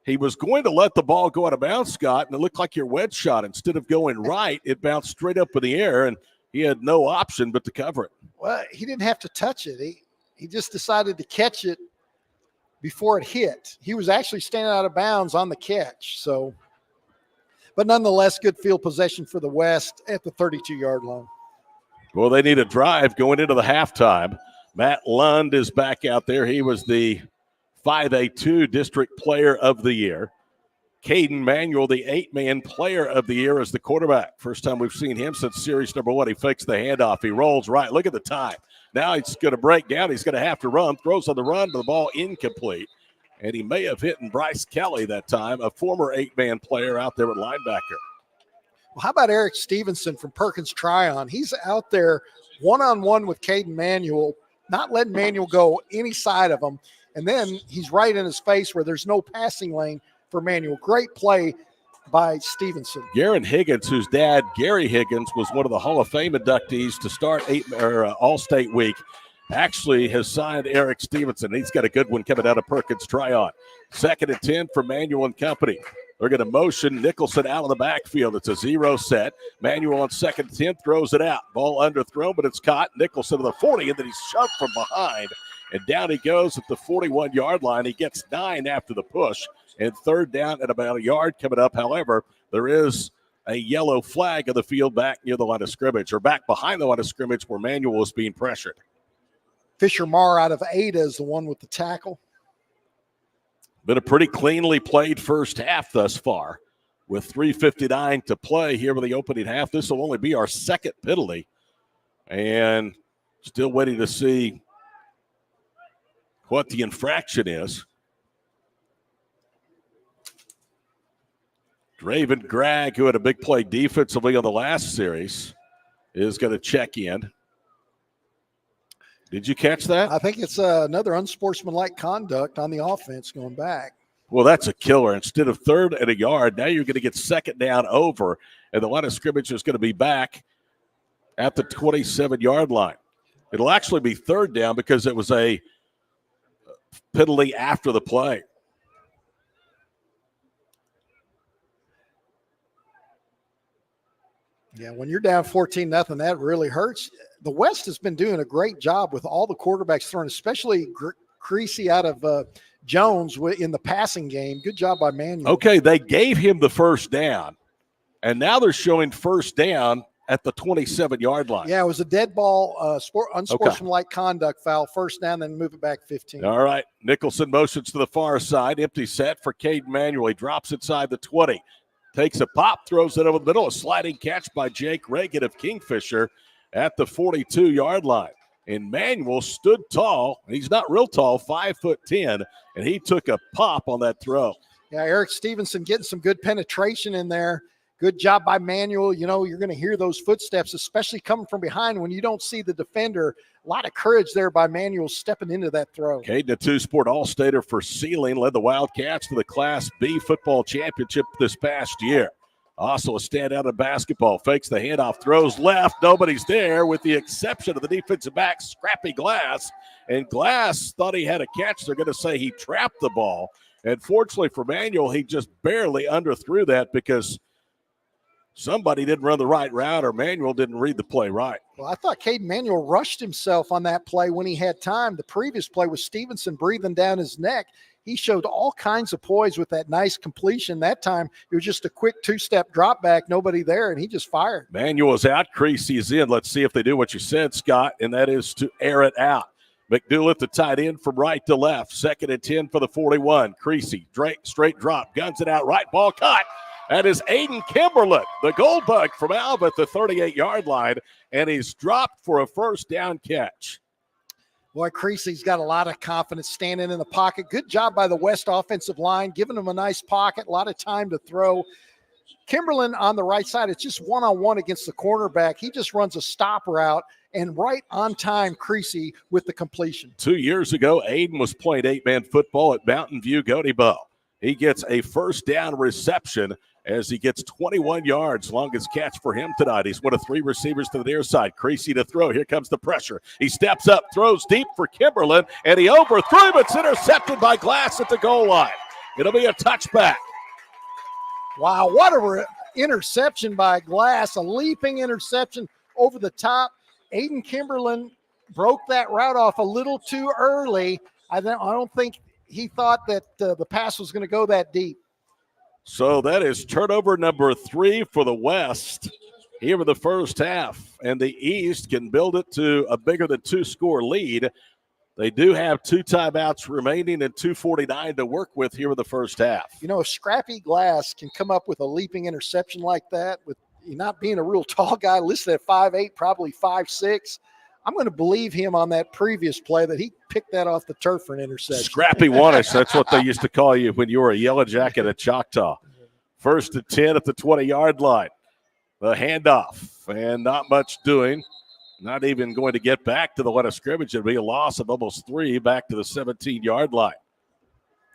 He was going to let the ball go out of bounds, Scott, and it looked like your wedge shot. Instead of going right, it bounced straight up in the air, and he had no option but to cover it. Well, he didn't have to touch it. He just decided to catch it before it hit. He was actually standing out of bounds on the catch. So, but nonetheless, good field possession for the West at the 32-yard line. Well, they need a drive going into the halftime. Matt Lund is back out there. He was the 5A2 District Player of the Year. Caden Manuel, the 8-man Player of the Year, as the quarterback. First time we've seen him since series number 1. He fakes the handoff. He rolls right. Look at the time. Now he's going to break down. He's going to have to run. Throws on the run, but the ball incomplete. And he may have hit Bryce Kelly that time, a former 8-man player out there at linebacker. Well, how about Eric Stevenson from Perkins Tryon? He's out there one-on-one with Caden Manuel, not letting Manuel go any side of him. And then he's right in his face where there's no passing lane for Manuel. Great play by Stevenson. Garen Higgins, whose dad, Gary Higgins, was one of the Hall of Fame inductees to start All-State Week, actually has signed Eric Stevenson. He's got a good one coming out of Perkins Tryon. 2nd and 10 for Manuel and company. They're going to motion Nicholson out of the backfield. It's a 0 set. Manuel on 2nd and 10 throws it out. Ball underthrown, but it's caught. Nicholson to the 40, and then he's shoved from behind. And down he goes at the 41-yard line. He gets 9 after the push. And 3rd down at about a yard coming up. However, there is a yellow flag of the field back near the line of scrimmage, or back behind the line of scrimmage where Manuel was being pressured. Fisher Marr out of Ada is the one with the tackle. Been a pretty cleanly played first half thus far. With 3:59 to play here with the opening half, this will only be our 2nd penalty. And still waiting to see what the infraction is. Draven Gregg, who had a big play defensively on the last series, is going to check in. Did you catch that? I think it's another unsportsmanlike conduct on the offense going back. Well, that's a killer. Instead of 3rd and a yard, now you're going to get 2nd down over, and the line of scrimmage is going to be back at the 27-yard line. It'll actually be 3rd down because it was a penalty after the play. Yeah, when you're down 14-0, that really hurts. The West has been doing a great job with all the quarterbacks thrown, especially Creasy out of Jones in the passing game. Good job by Manuel. Okay, they gave him the 1st down, and now they're showing 1st down at the 27-yard line. Yeah, it was a dead ball, unsportsmanlike conduct foul, 1st down, then move it back 15. All right, Nicholson motions to the far side, empty set for Caden Manuel. He drops inside the 20. Takes a pop, throws it over the middle. A sliding catch by Jake Reagan of Kingfisher at the 42-yard line. And Manuel stood tall. He's not real tall, 5'10", and he took a pop on that throw. Yeah, Eric Stevenson getting some good penetration in there. Good job by Manuel. You know, you're going to hear those footsteps, especially coming from behind when you don't see the defender. A lot of courage there by Manuel stepping into that throw. Caden, a 2-sport All-Stater for Sealing, led the Wildcats to the Class B football championship this past year. Also a standout in basketball. Fakes the handoff, throws left. Nobody's there with the exception of the defensive back, Scrappy Glass. And Glass thought he had a catch. They're going to say he trapped the ball. And fortunately for Manuel, he just barely underthrew that because somebody didn't run the right route or Manuel didn't read the play right. Well, I thought Caden Manuel rushed himself on that play when he had time. The previous play was Stevenson breathing down his neck. He showed all kinds of poise with that nice completion. That time, it was just a quick two-step drop back, nobody there, and he just fired. Manuel is out, Creasy is in. Let's see if they do what you said, Scott, and that is to air it out. McDougal, the tight end from right to left. 2nd and 10 for the 41. Creasy, straight drop, guns it out right, ball caught. That is Aiden Kimberlin, the gold bug from Alba at the 38-yard line, and he's dropped for a first down catch. Boy, Creasy's got a lot of confidence standing in the pocket. Good job by the West offensive line, giving him a nice pocket, a lot of time to throw. Kimberlin on the right side, it's just one-on-one against the cornerback. He just runs a stop route, and right on time, Creasy with the completion. 2 years ago, Aiden was playing 8-man football at Mountain View Gody Bow. He gets a first down reception as he gets 21 yards. Longest catch for him tonight. He's one of 3 receivers to the near side. Creasy to throw. Here comes the pressure. He steps up, throws deep for Kimberlin, and he overthrew him. It's intercepted by Glass at the goal line. It'll be a touchback. Wow, what a interception by Glass, a leaping interception over the top. Aiden Kimberlin broke that route off a little too early. I don't think he thought that the pass was going to go that deep. So that is turnover number 3 for the West here in the first half. And the East can build it to a bigger than 2-score lead. They do have 2 timeouts remaining and 2:49 to work with here in the first half. You know, if Scrappy Glass can come up with a leaping interception like that, with not being a real tall guy, listed at 5'8", probably 5'6", I'm going to believe him on that previous play that he picked that off the turf for an interception. Scrappy Wanish, that's what they used to call you when you were a Yellow Jacket at Choctaw. 1st and 10 at the 20-yard line. The handoff, and not much doing. Not even going to get back to the line of scrimmage. It'll be a loss of almost 3 back to the 17-yard line.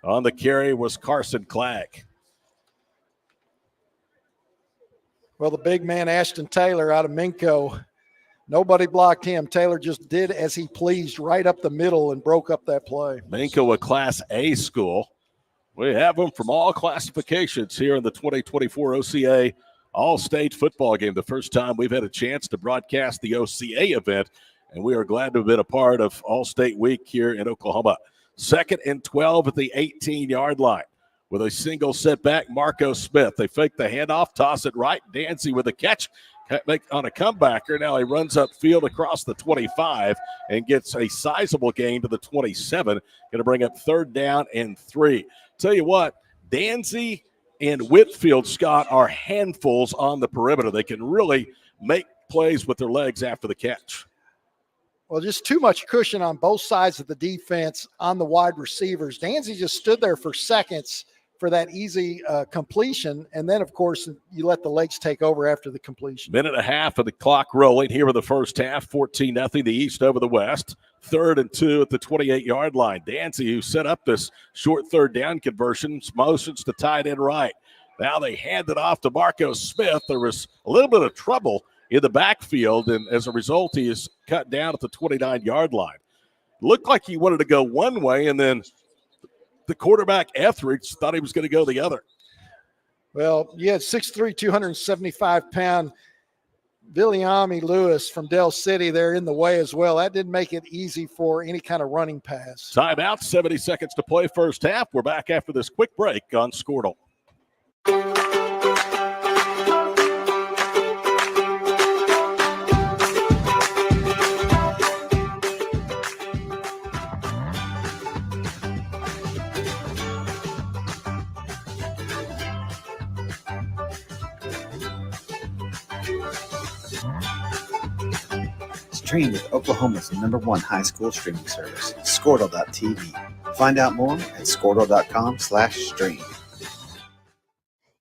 On the carry was Carson Clagg. Well, the big man, Ashton Taylor out of Minco, nobody blocked him. Taylor just did as he pleased right up the middle and broke up that play. Minco, a Class A school. We have them from all classifications here in the 2024 OCA All-State football game. The first time we've had a chance to broadcast the OCA event, and we are glad to have been a part of All-State Week here in Oklahoma. 2nd and 12 at the 18-yard line. With a single setback, Marco Smith. They fake the handoff, toss it right. Dancy with a catch on a comebacker. Now he runs upfield across the 25 and gets a sizable gain to the 27. Going to bring up 3rd down and 3. Tell you what, Dancy and Whitfield, Scott, are handfuls on the perimeter. They can really make plays with their legs after the catch. Well, just too much cushion on both sides of the defense on the wide receivers. Dancy just stood there for seconds for that easy completion. And then, of course, you let the legs take over after the completion. Minute and a half of the clock rolling here in the first half. 14-0, the East over the West. 3rd and 2 at the 28-yard line. Dancy, who set up this short 3rd down conversion, motions to tight end right. Now they hand it off to Marco Smith. There was a little bit of trouble in the backfield, and as a result, he is cut down at the 29-yard line. Looked like he wanted to go one way, and then the quarterback, Etheridge, thought he was going to go the other. Well, you had 6'3", 275-pound Viliami Lewis from Del City there in the way as well. That didn't make it easy for any kind of running pass. Timeout, 70 seconds to play first half. We're back after this quick break on Squirtle. Stream with Oklahoma's #1 high school streaming service, Squirtle.tv. Find out more at Squirtle.com/stream.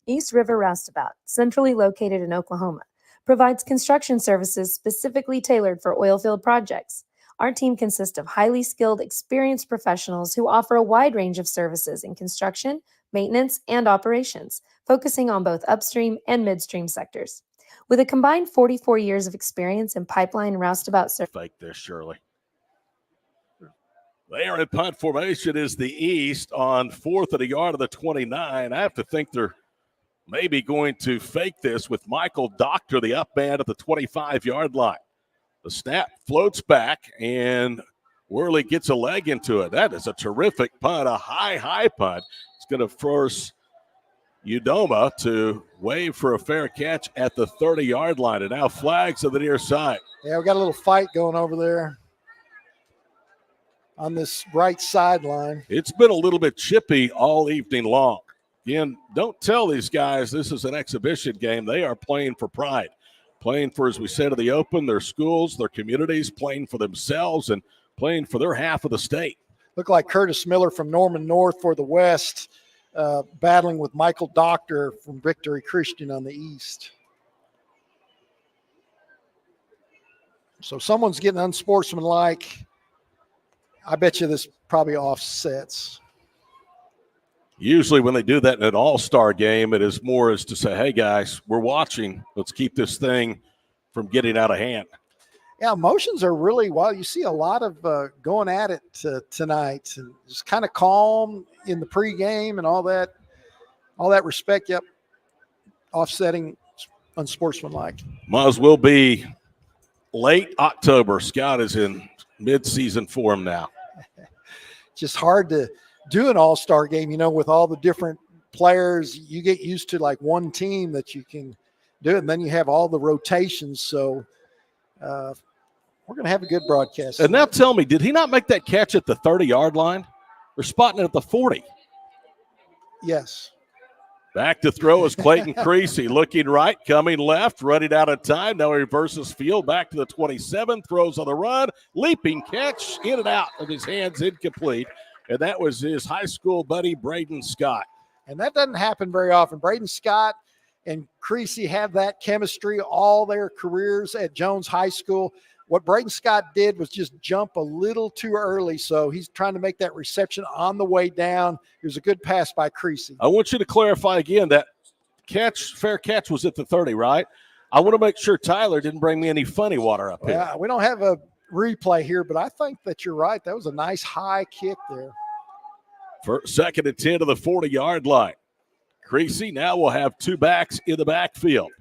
East River Roustabout, centrally located in Oklahoma, provides construction services specifically tailored for oilfield projects. Our team consists of highly skilled, experienced professionals who offer a wide range of services in construction, maintenance, and operations, focusing on both upstream and midstream sectors. With a combined 44 years of experience in pipeline and roustabout service. Fake this, Shirley. They are in punt formation is the East on 4th and a yard of the 29. I have to think they're maybe going to fake this with Michael Doctor, the up man at the 25-yard line. The snap floats back, and Worley gets a leg into it. That is a terrific punt, a high punt. It's going to force Udoma to wave for a fair catch at the 30-yard line. And now flags to the near side. Yeah, we got a little fight going over there on this right sideline. It's been a little bit chippy all evening long. Again, don't tell these guys this is an exhibition game. They are playing for pride, playing for, as we said in the open, their schools, their communities, playing for themselves, and playing for their half of the state. Looked like Curtis Miller from Norman North for the West, battling with Michael Doctor from Victory Christian on the East. So someone's getting unsportsmanlike. I bet you this probably offsets. Usually when they do that in an all-star game, it is more as to say, hey, guys, we're watching. Let's keep this thing from getting out of hand. Yeah, emotions are really wild. You see a lot of going at it tonight, and just kind of calm in the pregame and all that respect. Yep, offsetting unsportsmanlike. Might as well be late October. Scott is in mid-season form now. Just hard to do an all-star game, with all the different players. You get used to like one team that you can do it, and then you have all the rotations. So we're going to have a good broadcast. And now tell me, did he not make that catch at the 30-yard line? They're spotting it at the 40. Yes. Back to throw is Clayton Creasy, looking right, coming left, running out of time. Now he reverses field back to the 27, throws on the run, leaping catch, in and out of his hands, incomplete. And that was his high school buddy, Braden Scott. And that doesn't happen very often. Braden Scott and Creasy have that chemistry all their careers at Jones High School. What Braden Scott did was just jump a little too early, so he's trying to make that reception on the way down. It was a good pass by Creasy. I want you to clarify again that fair catch was at the 30, right? I want to make sure Tyler didn't bring me any funny water up here. Yeah, we don't have a replay here, but I think that you're right. That was a nice high kick there. For second and 10 to the 40-yard line. Creasy now will have two backs in the backfield.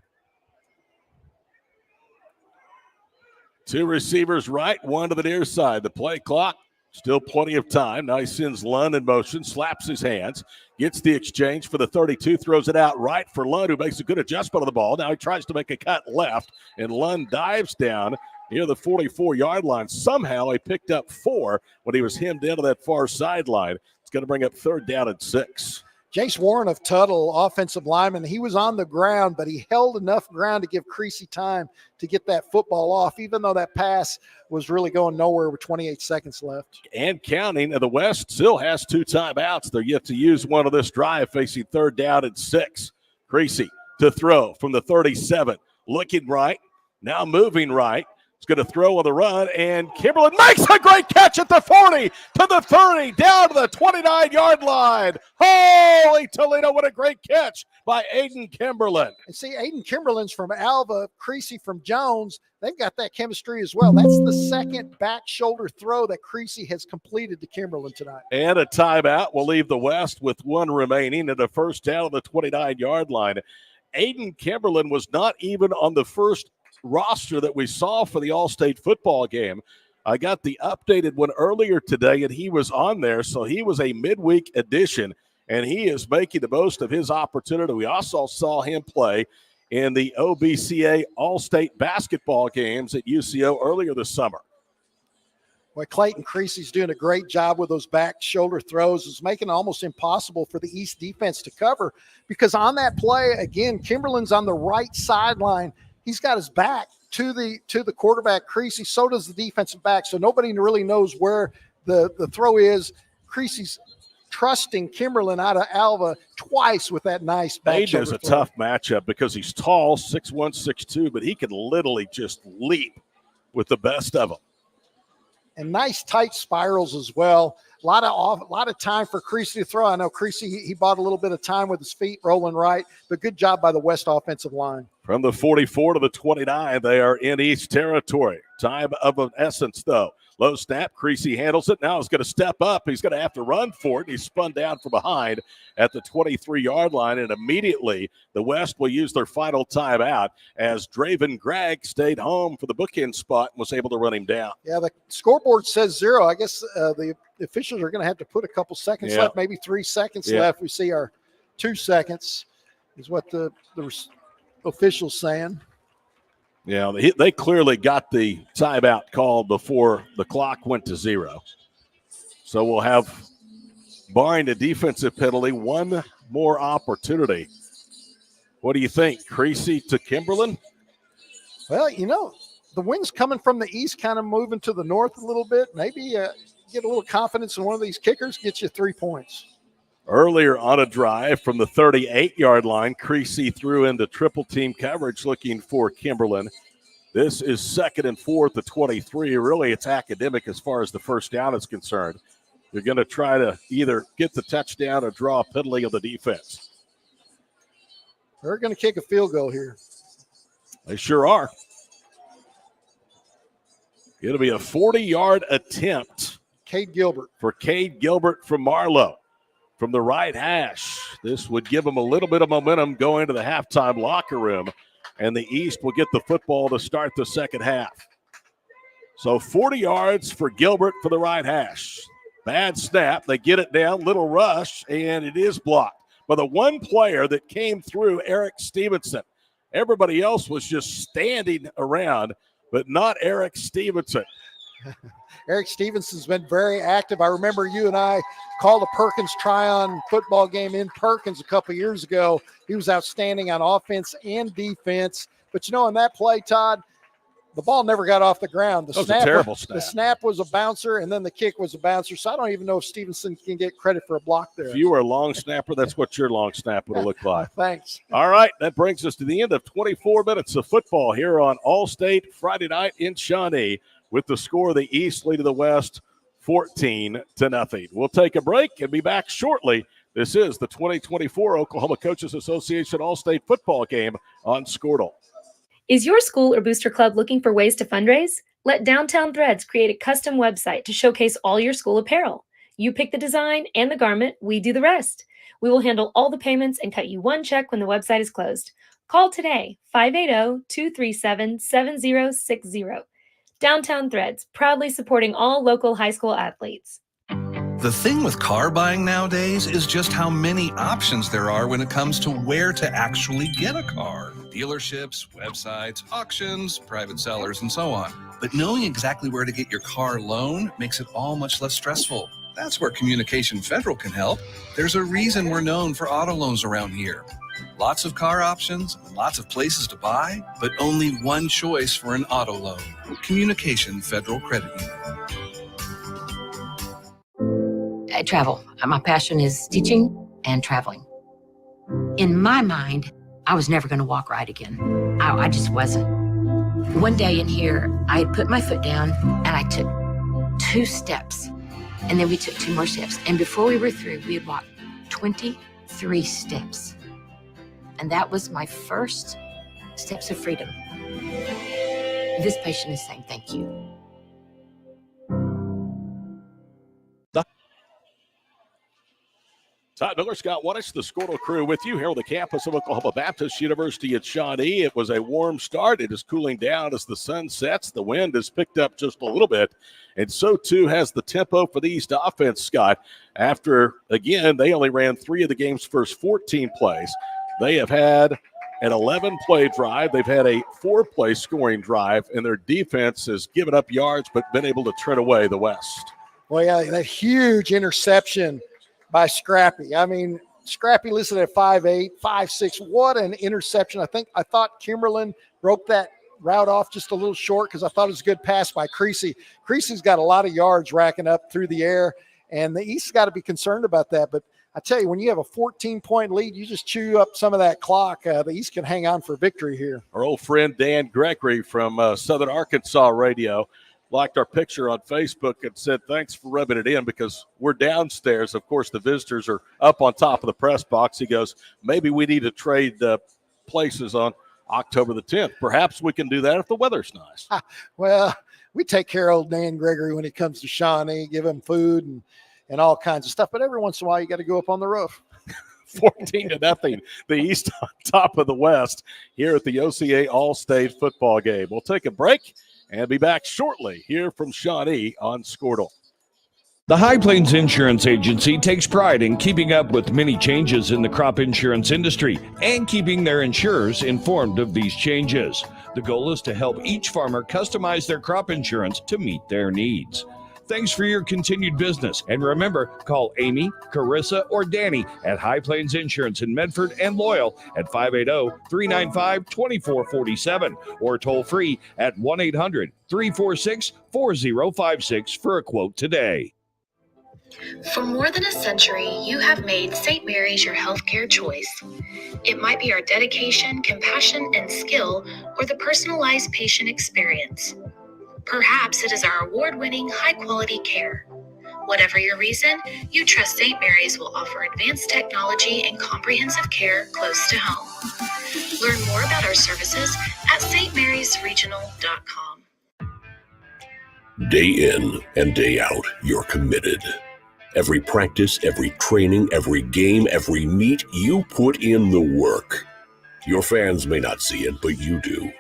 Two receivers right, one to the near side. The play clock, still plenty of time. Now he sends Lund in motion, slaps his hands, gets the exchange for the 32, throws it out right for Lund, who makes a good adjustment of the ball. Now he tries to make a cut left, and Lund dives down near the 44-yard line. Somehow he picked up 4 when he was hemmed into that far sideline. It's going to bring up 3rd down and 6. Jace Warren of Tuttle, offensive lineman, he was on the ground, but he held enough ground to give Creasy time to get that football off, even though that pass was really going nowhere with 28 seconds left. And counting, and the West still has 2 timeouts. They're yet to use one of this drive, facing 3rd down and 6. Creasy to throw from the 37, looking right, now moving right. He's going to throw on the run, and Kimberlin makes a great catch at the 40, to the 30, down to the 29-yard line. Holy Toledo, what a great catch by Aiden Kimberlin. And see, Aiden Kimberlin's from Alva, Creasy from Jones. They've got that chemistry as well. That's the second back shoulder throw that Creasy has completed to Kimberlin tonight. And a timeout will leave the West with 1 remaining and a first down on the 29-yard line. Aiden Kimberlin was not even on the first roster that we saw for the All-State football game. I got the updated one earlier today, and he was on there, so he was a midweek addition, and he is making the most of his opportunity. We also saw him play in the OBCA All-State basketball games at UCO earlier this summer. Well, Clayton Creasy's doing a great job with those back shoulder throws. It's making it almost impossible for the East defense to cover, because on that play, again, Kimberlin's on the right sideline. He's got his back to the quarterback, Creasy. So does the defensive back. So nobody really knows where the throw is. Creasy's trusting Kimberlin out of Alva twice with that nice back Aiden is a tough matchup because he's tall, 6'1", 6'2", but he can literally just leap with the best of them. And nice tight spirals as well. A lot of time for Creasy to throw. I know Creasy, he bought a little bit of time with his feet rolling right, but good job by the West offensive line. From the 44 to the 29, they are in East territory. Time of an essence, though. Low snap. Creasy handles it. Now he's going to step up. He's going to have to run for it. He's spun down from behind at the 23-yard line, and immediately the West will use their final timeout as Draven Gregg stayed home for the bookend spot and was able to run him down. Yeah, the scoreboard says 0. I guess the officials are going to have to put a couple seconds left, maybe 3 seconds left. We see our 2 seconds is what the officials saying. Yeah, they clearly got the timeout called before the clock went to 0. So we'll have, barring a defensive penalty, one more opportunity. What do you think? Creasy to Kimberlin? Well, the wind's coming from the east, kind of moving to the north a little bit. Maybe get a little confidence in one of these kickers, get you 3 points. Earlier on a drive from the 38-yard line, Creasy threw into triple team coverage looking for Kimberlin. This is 2nd and 4 to 23. Really, it's academic as far as the first down is concerned. You're going to try to either get the touchdown or draw a penalty on the defense. They're going to kick a field goal here. They sure are. It'll be a 40-yard attempt. Cade Gilbert. For Cade Gilbert from Marlowe. From the right hash, this would give them a little bit of momentum going to the halftime locker room, and the East will get the football to start the second half. So 40 yards for Gilbert for the right hash. Bad snap. They get it down, little rush, and it is blocked by the one player that came through, Eric Stevenson. Everybody else was just standing around, but not Eric Stevenson. Eric Stevenson's been very active. I remember you and I called a Perkins Tryon football game in Perkins a couple of years ago. He was outstanding on offense and defense. But, in that play, Todd, the ball never got off the ground. That was a terrible snap. The snap was a bouncer, and then the kick was a bouncer. So I don't even know if Stevenson can get credit for a block there. If you were a long snapper, that's what your long snap would have looked like. Thanks. All right, that brings us to the end of 24 minutes of football here on All-State Friday night in Shawnee, with the score of the East leading the West 14-0. We'll take a break and be back shortly. This is the 2024 Oklahoma Coaches Association All-State Football Game on Squirtle. Is your school or booster club looking for ways to fundraise? Let Downtown Threads create a custom website to showcase all your school apparel. You pick the design and the garment, we do the rest. We will handle all the payments and cut you one check when the website is closed. Call today, 580-237-7060. Downtown Threads, proudly supporting all local high school athletes. The thing with car buying nowadays is just how many options there are when it comes to where to actually get a car. Dealerships, websites, auctions, private sellers, and so on. But knowing exactly where to get your car loan makes it all much less stressful. That's where Communication Federal can help. There's a reason we're known for auto loans around here. Lots of car options, lots of places to buy, but only one choice for an auto loan. Communication Federal Credit Union. I travel. My passion is teaching and traveling. In my mind, I was never going to walk right again. I just wasn't. One day in here, I had put my foot down and I took 2 steps. And then we took 2 more steps. And before we were through, we had walked 23 steps. And that was my first steps of freedom. This patient is saying thank you. Todd Miller, Scott Wattis, the Squirtle crew with you here on the campus of Oklahoma Baptist University at Shawnee. It was a warm start. It is cooling down as the sun sets. The wind has picked up just a little bit, and so too has the tempo for the East offense, Scott. After, again, they only ran 3 of the game's first 14 plays. They have had an 11-play drive. They've had a 4-play scoring drive, and their defense has given up yards but been able to tread away the West. Well, yeah, that huge interception by Scrappy. I mean, Scrappy listed at 5'8", 5'6". What an interception. I thought Kimberlin broke that route off just a little short because I thought it was a good pass by Creasy. Creasy's got a lot of yards racking up through the air, and the East's got to be concerned about that. But I tell you, when you have a 14-point lead, you just chew up some of that clock. The East can hang on for victory here. Our old friend Dan Gregory from Southern Arkansas Radio liked our picture on Facebook and said, thanks for rubbing it in because we're downstairs. Of course, the visitors are up on top of the press box. He goes, maybe we need to trade places on October the 10th. Perhaps we can do that if the weather's nice. Well, we take care of old Dan Gregory when he comes to Shawnee, give him food and all kinds of stuff. But every once in a while, you got to go up on the roof. 14-0, the East on top of the West here at the OCA All-State football game. We'll take a break and be back shortly here from Shawnee on Squirtle. The High Plains Insurance Agency takes pride in keeping up with many changes in the crop insurance industry and keeping their insurers informed of these changes. The goal is to help each farmer customize their crop insurance to meet their needs. Thanks for your continued business. And remember, call Amy, Carissa, or Danny at High Plains Insurance in Medford and Loyal at 580-395-2447 or toll free at 1-800-346-4056 for a quote today. For more than a century, you have made St. Mary's your healthcare choice. It might be our dedication, compassion, and skill, or the personalized patient experience. Perhaps it is our award-winning, high-quality care. Whatever your reason, you trust St. Mary's will offer advanced technology and comprehensive care close to home. Learn more about our services at stmarysregional.com. Day in and day out, you're committed. Every practice, every training, every game, every meet, you put in the work. Your fans may not see it, but you do.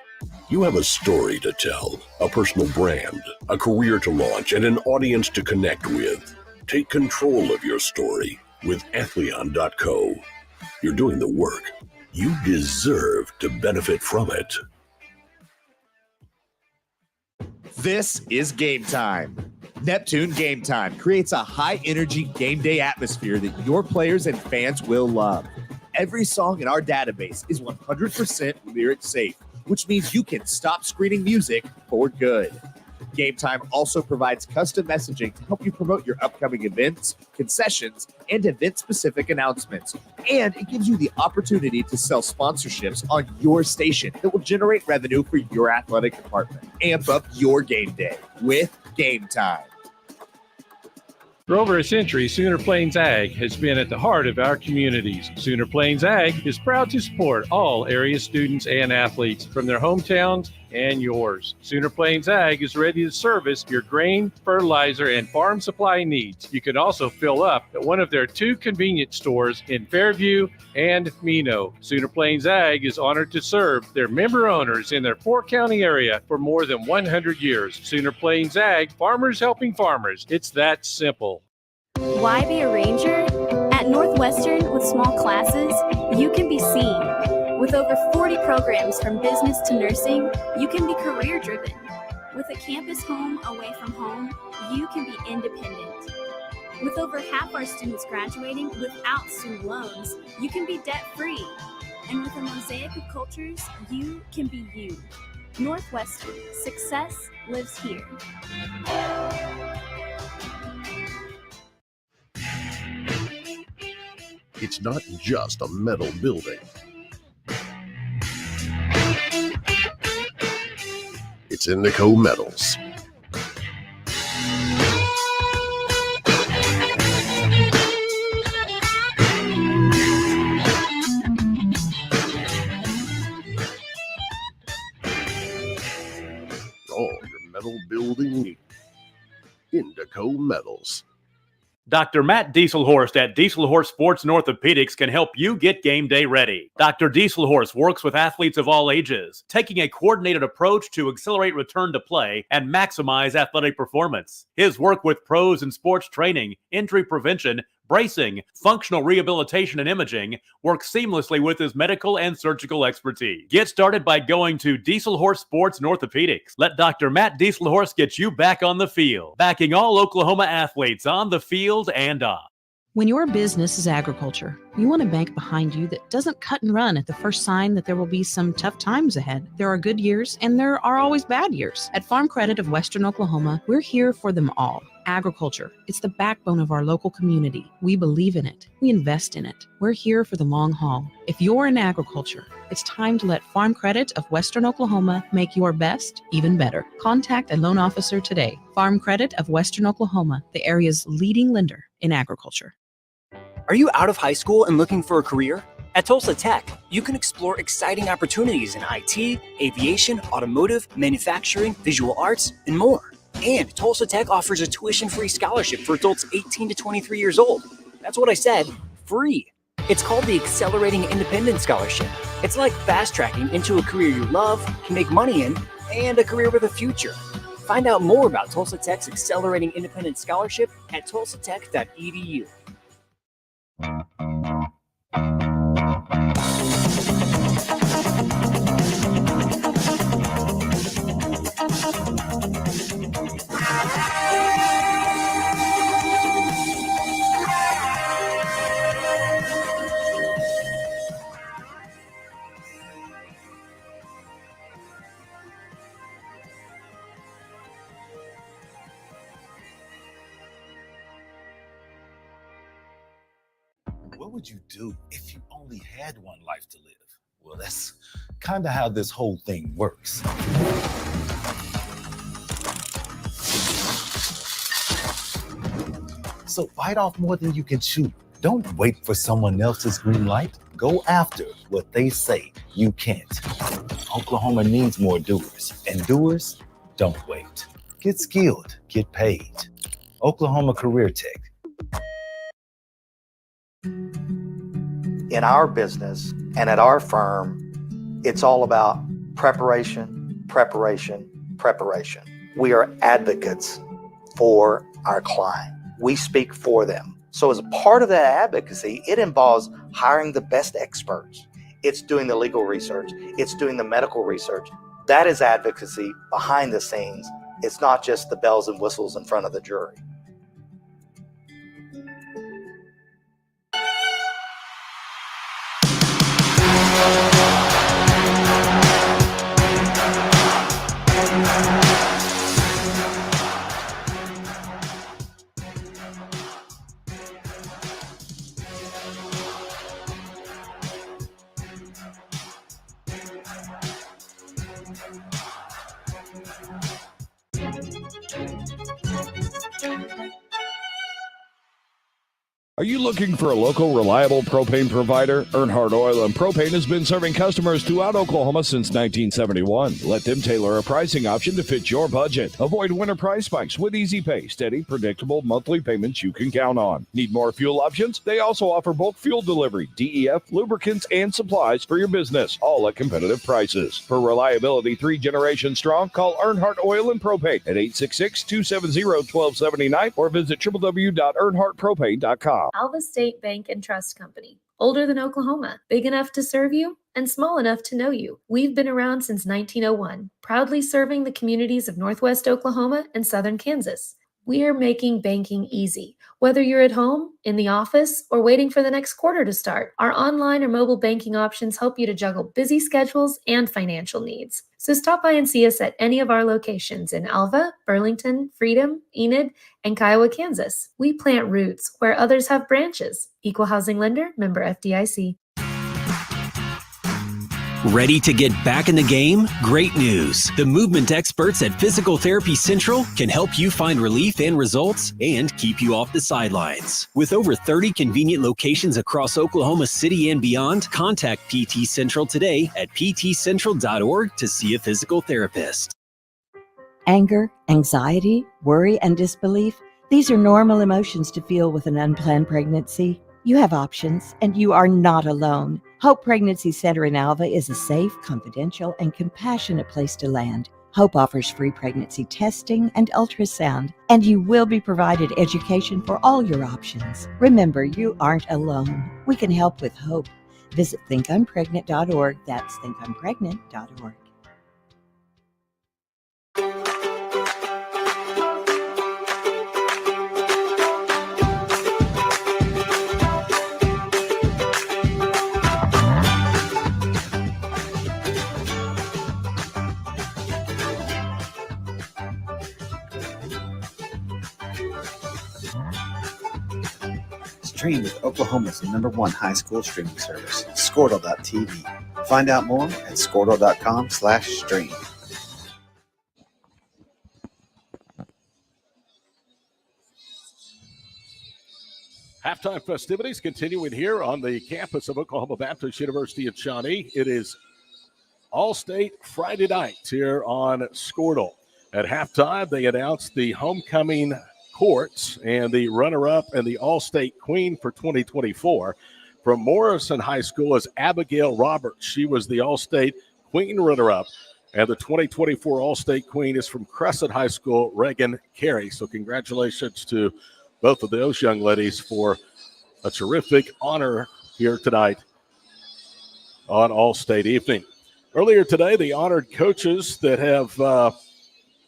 You have a story to tell, a personal brand, a career to launch, and an audience to connect with. Take control of your story with Athleon.co. You're doing the work. You deserve to benefit from it. This is Game Time. Neptune Game Time creates a high-energy game day atmosphere that your players and fans will love. Every song in our database is 100% lyric safe, which means you can stop screening music for good. Game Time also provides custom messaging to help you promote your upcoming events, concessions, and event-specific announcements. And it gives you the opportunity to sell sponsorships on your station that will generate revenue for your athletic department. Amp up your game day with Game Time. For over a century, Sooner Plains Ag has been at the heart of our communities. Sooner Plains Ag is proud to support all area students and athletes from their hometowns and yours. Sooner Plains Ag is ready to service your grain, fertilizer, and farm supply needs. You can also fill up at one of their 2 convenience stores in Fairview and Mino. Sooner Plains Ag is honored to serve their member owners in their 4-county area for more than 100 years. Sooner Plains Ag, farmers helping farmers. It's that simple. Why be a ranger? At Northwestern, with small classes, you can be seen. With over 40 programs from business to nursing, you can be career-driven. With a campus home away from home, you can be independent. With over half our students graduating without student loans, you can be debt-free. And with a mosaic of cultures, you can be you. Northwestern, success lives here. It's not just a metal building. It's Indico Metals. Oh, your metal building, Indico Metals. Dr. Matt Dieselhorst at Dieselhorst Sports and Orthopedics can help you get game day ready. Dr. Dieselhorst works with athletes of all ages, taking a coordinated approach to accelerate return to play and maximize athletic performance. His work with pros in sports training, injury prevention, bracing, functional rehabilitation, and imaging works seamlessly with his medical and surgical expertise. Get started by going to Dieselhorst Sports and Orthopedics. Let Dr. Matt Dieselhorst get you back on the field, backing all Oklahoma athletes on the field and off. When your business is agriculture, you want a bank behind you that doesn't cut and run at the first sign that there will be some tough times ahead. There are good years and there are always bad years. At Farm Credit of Western Oklahoma, we're here for them all. Agriculture, it's the backbone of our local community. We believe in it. We invest in it. We're here for the long haul. If you're in agriculture, it's time to let Farm Credit of Western Oklahoma make your best even better. Contact a loan officer today. Farm Credit of Western Oklahoma, the area's leading lender in agriculture. Are you out of high school and looking for a career? At Tulsa Tech, you can explore exciting opportunities in IT, aviation, automotive, manufacturing, visual arts, and more. And Tulsa Tech offers a tuition-free scholarship for adults 18 to 23 years old. That's what I said, free. It's called the Accelerating Independence Scholarship. It's like fast-tracking into a career you love, can make money in, and a career with a future. Find out more about Tulsa Tech's Accelerating Independence Scholarship at tulsatech.edu. What would you do if you only had one life to live? Well, that's kind of how this whole thing works. So bite off more than you can chew. Don't wait for someone else's green light. Go after what they say you can't. Oklahoma needs more doers, and doers don't wait. Get skilled, get paid. Oklahoma Career Tech. In our business and at our firm, it's all about preparation, preparation, preparation. We are advocates for our client. We speak for them. So as a part of that advocacy, it involves hiring the best experts. It's doing the legal research. It's doing the medical research. That is advocacy behind the scenes. It's not just the bells and whistles in front of the jury. Are you looking for a local, reliable propane provider? Earnhardt Oil and Propane has been serving customers throughout Oklahoma since 1971. Let them tailor a pricing option to fit your budget. Avoid winter price spikes with easy pay, steady, predictable monthly payments you can count on. Need more fuel options? They also offer bulk fuel delivery, DEF, lubricants, and supplies for your business, all at competitive prices. For reliability 3 generations strong, call Earnhardt Oil and Propane at 866-270-1279 or visit www.earnhardtpropane.com. Alva State Bank and Trust Company. Older than Oklahoma, big enough to serve you, and small enough to know you. We've been around since 1901, proudly serving the communities of Northwest Oklahoma and Southern Kansas. We are making banking easy. Whether you're at home, in the office, or waiting for the next quarter to start, our online or mobile banking options help you to juggle busy schedules and financial needs. So stop by and see us at any of our locations in Alva, Burlington, Freedom, Enid, and Kiowa, Kansas. We plant roots where others have branches. Equal Housing Lender, member FDIC. Ready to get back in the game? Great news. The movement experts at Physical Therapy Central can help you find relief and results and keep you off the sidelines. With over 30 convenient locations across Oklahoma City and beyond, contact PT Central today at ptcentral.org to see a physical therapist. Anger, anxiety, worry, and disbelief, these are normal emotions to feel with an unplanned pregnancy. You have options, and you are not alone. Hope Pregnancy Center in Alva is a safe, confidential, and compassionate place to land. Hope offers free pregnancy testing and ultrasound, and you will be provided education for all your options. Remember, you aren't alone. We can help with hope. Visit thinkunpregnant.org. That's thinkunpregnant.org. Stream with Oklahoma's #1 high school streaming service, Squirtle.tv. Find out more at Squirtle.com/stream. Halftime festivities continuing here on the campus of Oklahoma Baptist University at Shawnee. It is All-State Friday night here on Squirtle. At halftime, they announced the homecoming courts and the runner-up and the All-State Queen for 2024. From Morrison High School is Abigail Roberts. She was the All-State Queen runner-up. And the 2024 All-State Queen is from Crescent High School, Reagan Carey. So congratulations to both of those young ladies for a terrific honor here tonight on All-State Evening. Earlier today, they honored coaches that have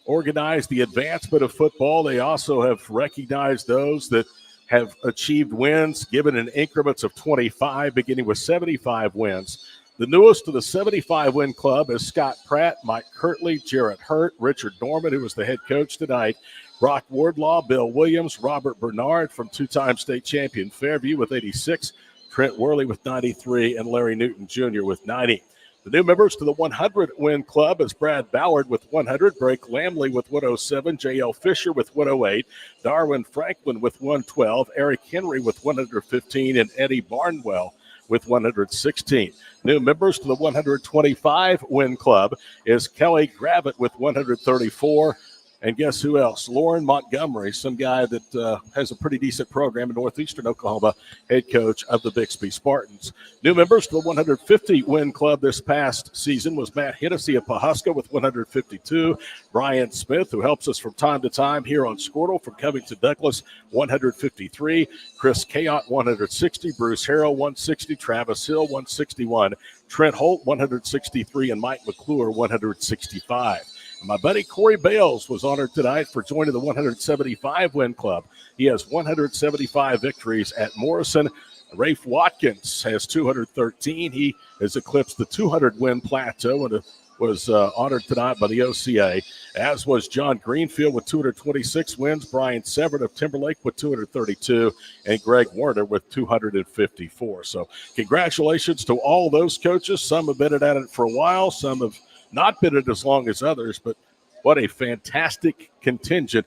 organized the advancement of football. They also have recognized those that have achieved wins given in increments of 25, beginning with 75 wins. The newest of the 75-win club is Scott Pratt, Mike Kirtley, Jarrett Hurt, Richard Norman, who was the head coach tonight, Brock Wardlaw, Bill Williams, Robert Bernard from two-time state champion Fairview with 86, Trent Worley with 93, and Larry Newton Jr. with 90. The new members to the 100-win club is Brad Ballard with 100, Drake Lamley with 107, J.L. Fisher with 108, Darwin Franklin with 112, Eric Henry with 115, and Eddie Barnwell with 116. New members to the 125-win club is Kelly Gravitt with 134. And guess who else? Lauren Montgomery, some guy that has a pretty decent program in northeastern Oklahoma, head coach of the Bixby Spartans. New members to the 150-win club this past season was Matt Hennessy of Pawhuska with 152. Brian Smith, who helps us from time to time here on Squirtle from Covington Douglas, 153. Chris Kayotte, 160. Bruce Harrell, 160. Travis Hill, 161. Trent Holt, 163. And Mike McClure, 165. My buddy Corey Bales was honored tonight for joining the 175-win club. He has 175 victories at Morrison. Rafe Watkins has 213. He has eclipsed the 200-win plateau and was honored tonight by the OCA, as was John Greenfield with 226 wins, Brian Severn of Timberlake with 232, and Greg Warner with 254. So congratulations to all those coaches. Some have been at it for a while. Some have not been it as long as others, but what a fantastic contingent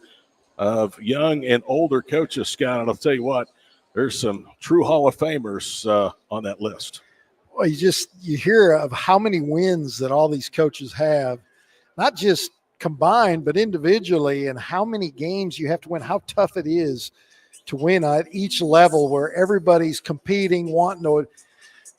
of young and older coaches, Scott. And I'll tell you what, there's some true Hall of Famers on that list. Well, you hear of how many wins that all these coaches have, not just combined, but individually, and how many games you have to win, how tough it is to win at each level where everybody's competing, wanting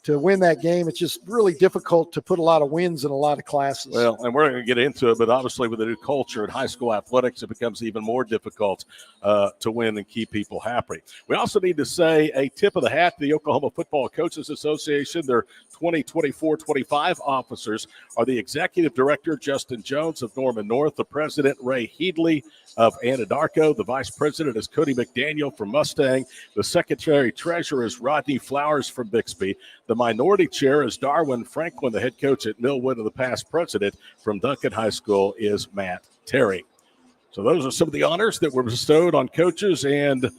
to win that game. It's just really difficult to put a lot of wins in a lot of classes. Well, and we're going to get into it, but obviously with the new culture in high school athletics, it becomes even more difficult to win and keep people happy. We also need to say a tip of the hat to the Oklahoma Football Coaches Association. Their 2024-25 officers are the Executive Director, Justin Jones of Norman North, the President, Ray Headley of Anadarko, the Vice President is Cody McDaniel from Mustang, the Secretary Treasurer is Rodney Flowers from Bixby, the Minority Chair is Darwin Franklin, the head coach at Millwood, and the past president from Duncan High School is Matt Terry. So those are some of the honors that were bestowed on coaches and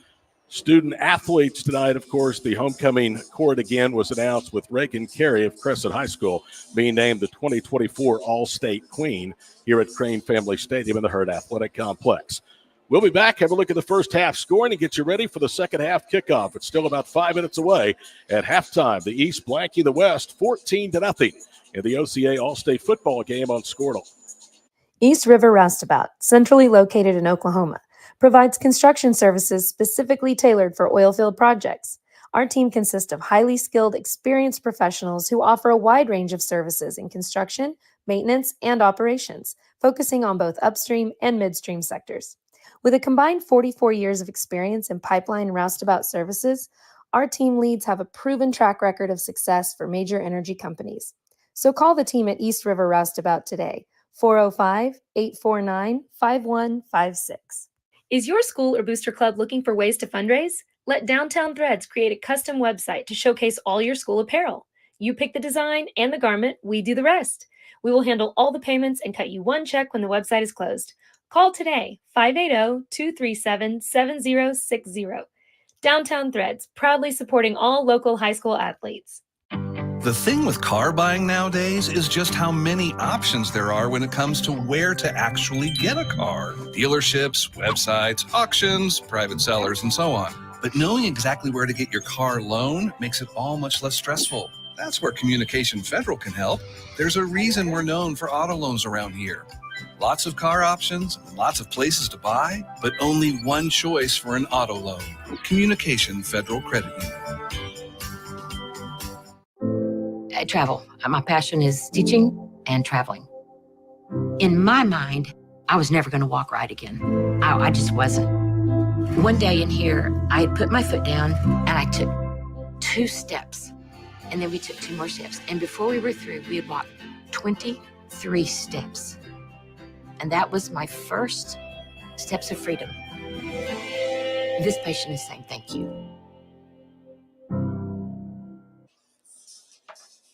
student athletes tonight. Of course, the homecoming court again was announced with Reagan Carey of Crescent High School being named the 2024 All-State Queen here at Crane Family Stadium in the Herd Athletic Complex. We'll be back, have a look at the first half scoring, and get you ready for the second half kickoff. It's still about 5 minutes away at halftime. The East blanking the West 14-0 in the OCA All-State football game on Squirtle. East River Roustabout, centrally located in Oklahoma, provides construction services specifically tailored for oilfield projects. Our team consists of highly skilled, experienced professionals who offer a wide range of services in construction, maintenance, and operations, focusing on both upstream and midstream sectors. With a combined 44 years of experience in pipeline and roustabout services, our team leads have a proven track record of success for major energy companies. So call the team at East River Roustabout today, 405-849-5156. Is your school or booster club looking for ways to fundraise? Let Downtown Threads create a custom website to showcase all your school apparel. You pick the design and the garment, we do the rest. We will handle all the payments and cut you one check when the website is closed. Call today, 580-237-7060. Downtown Threads, proudly supporting all local high school athletes. The thing with car buying nowadays is just how many options there are when it comes to where to actually get a car. Dealerships, websites, auctions, private sellers, and so on. But knowing exactly where to get your car loan makes it all much less stressful. That's where Communication Federal can help. There's a reason we're known for auto loans around here. Lots of car options, lots of places to buy, but only one choice for an auto loan. Communication Federal Credit Union. Travel. My passion is teaching and traveling. In my mind, I was never going to walk right again. I just wasn't. One day in here, I had put my foot down and I took 2 steps. And then we took 2 more steps. And before we were through, we had walked 23 steps. And that was my first steps of freedom. This patient is saying thank you.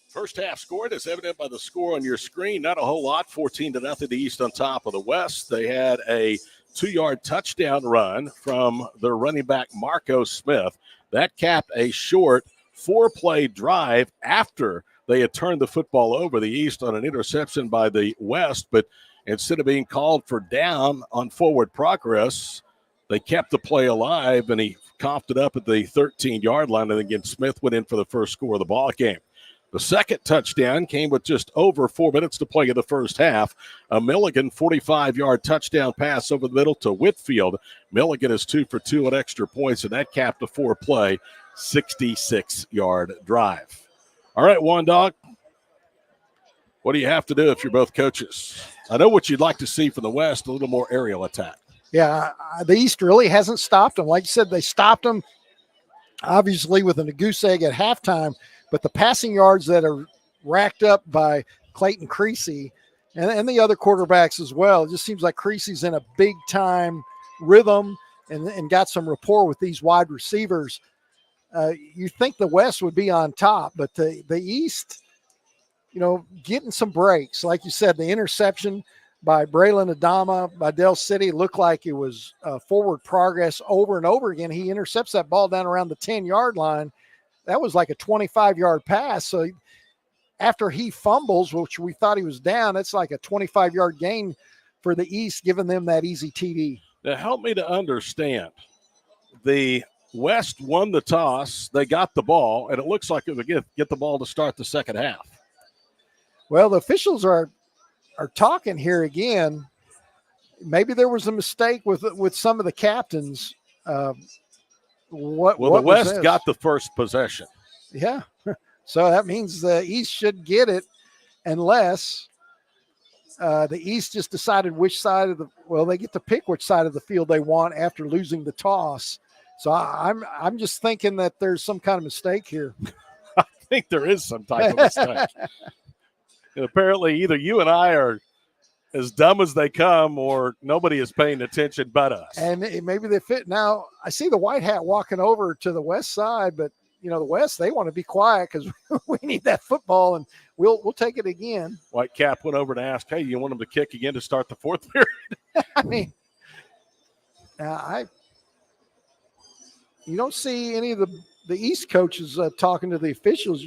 First half scored as evident by the score on your screen. Not a whole lot, 14-0 the East on top of the West. They had a 2-yard touchdown run from their running back, Marco Smith. That capped a short 4-play drive after they had turned the football over. The East on an interception by the West, but instead of being called for down on forward progress, they kept the play alive, and he coughed it up at the 13-yard line, and again, Smith went in for the first score of the ball game. The second touchdown came with just over 4 minutes to play in the first half. A Milligan 45-yard touchdown pass over the middle to Whitfield. Milligan is 2 for 2 on extra points, and that capped a 4-play, 66-yard drive. All right, Juan Dog, what do you have to do if you're both coaches? I know what you'd like to see from the West, a little more aerial attack. Yeah, the East really hasn't stopped them. Like you said, they stopped them, obviously, with a goose egg at halftime. But the passing yards that are racked up by Clayton Creasy and the other quarterbacks as well, it just seems like Creasy's in a big-time rhythm and got some rapport with these wide receivers. You think the West would be on top, but the East, getting some breaks. Like you said, the interception by Braylon Adama by Del City looked like it was forward progress over and over again. He intercepts that ball down around the 10-yard line. That was like a 25-yard pass. So after he fumbles, which we thought he was down, it's like a 25-yard gain for the East, giving them that easy TD. Now, help me to understand. The West won the toss. They got the ball, and it looks like it would get the ball to start the second half. Well, the officials are talking here again. Maybe there was a mistake with some of the captains. The West got the first possession. Yeah. So that means the East should get it unless the East just decided which side of they get to pick which side of the field they want after losing the toss. So I'm just thinking that there's some kind of mistake here. I think there is some type of mistake. And apparently either you and I are as dumb as they come, or nobody is paying attention but us. And maybe they fit. Now, I see the white hat walking over to the West side, but, the West, they want to be quiet because we need that football, and we'll take it again. White cap went over and asked, hey, you want them to kick again to start the fourth period? I mean, you don't see any of the East coaches talking to the officials.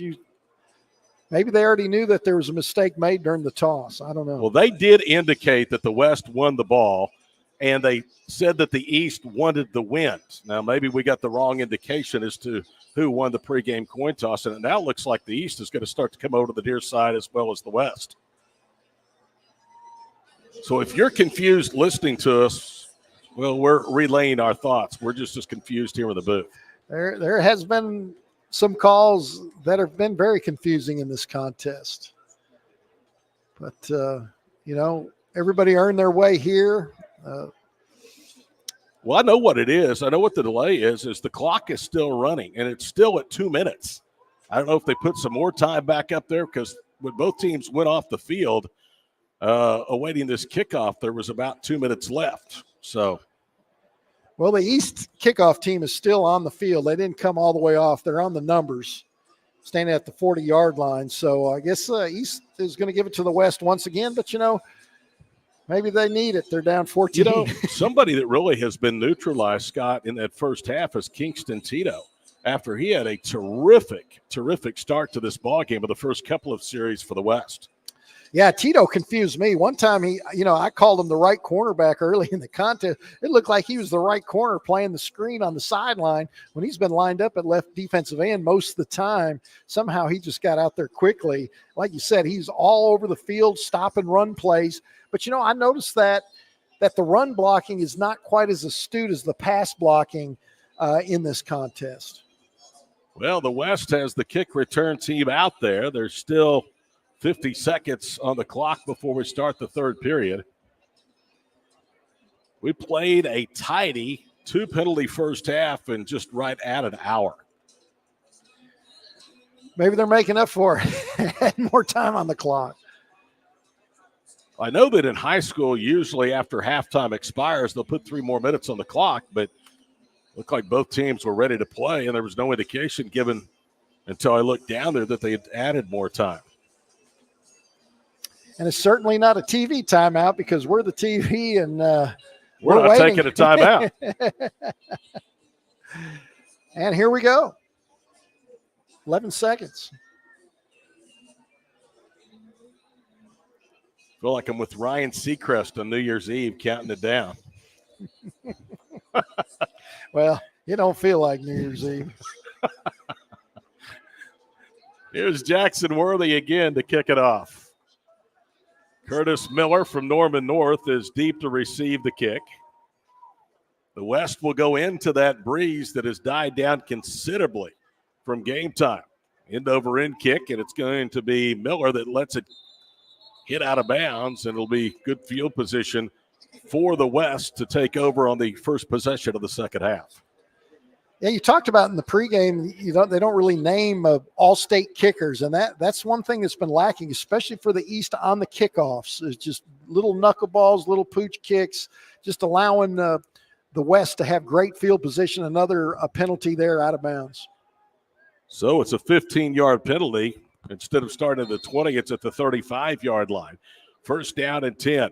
Maybe they already knew that there was a mistake made during the toss. I don't know. Well, they did indicate that the West won the ball, and they said that the East wanted the win. Now, maybe we got the wrong indication as to who won the pregame coin toss, and it now looks like the East is going to start to come over to the Deer side as well as the West. So if you're confused listening to us, well, we're relaying our thoughts. We're just as confused here in the booth. There has been some calls that have been very confusing in this contest. But, everybody earned their way here. Well, I know what it is. I know what the delay is the clock is still running, and it's still at 2 minutes. I don't know if they put some more time back up there because when both teams went off the field awaiting this kickoff, there was about 2 minutes left. So, well, the East kickoff team is still on the field. They didn't come all the way off. They're on the numbers, standing at the 40-yard line. So I guess East is going to give it to the West once again. But, maybe they need it. They're down 14. Somebody that really has been neutralized, Scott, in that first half is Kingston Tito. After he had a terrific start to this ball game of the first couple of series for the West. Yeah, Tito confused me. One time I called him the right cornerback early in the contest. It looked like he was the right corner playing the screen on the sideline when he's been lined up at left defensive end most of the time. Somehow he just got out there quickly. Like you said, he's all over the field, stop and run plays. But, I noticed that the run blocking is not quite as astute as the pass blocking in this contest. Well, the West has the kick return team out there. There's still 50 seconds on the clock before we start the third period. We played a tidy 2-penalty first half and just right at an hour. Maybe they're making up for it. Had more time on the clock. I know that in high school, usually after halftime expires, they'll put 3 more minutes on the clock, but it looked like both teams were ready to play, and there was no indication given until I looked down there that they had added more time. And it's certainly not a TV timeout because we're the TV and we're not waiting. taking a timeout. And here we go. 11 seconds. Feel like I'm with Ryan Seacrest on New Year's Eve counting it down. Well, you don't feel like New Year's Eve. Here's Jackson Worthy again to kick it off. Curtis Miller from Norman North is deep to receive the kick. The West will go into that breeze that has died down considerably from game time. End-over-end kick, and it's going to be Miller that lets it hit out of bounds, and it'll be good field position for the West to take over on the first possession of the second half. Yeah, you talked about in the pregame, they don't really name all-state kickers, and that's one thing that's been lacking, especially for the East on the kickoffs. Is just little knuckleballs, little pooch kicks, just allowing the West to have great field position. Another penalty there out of bounds. So it's a 15-yard penalty. Instead of starting at the 20, it's at the 35-yard line. First down and 10.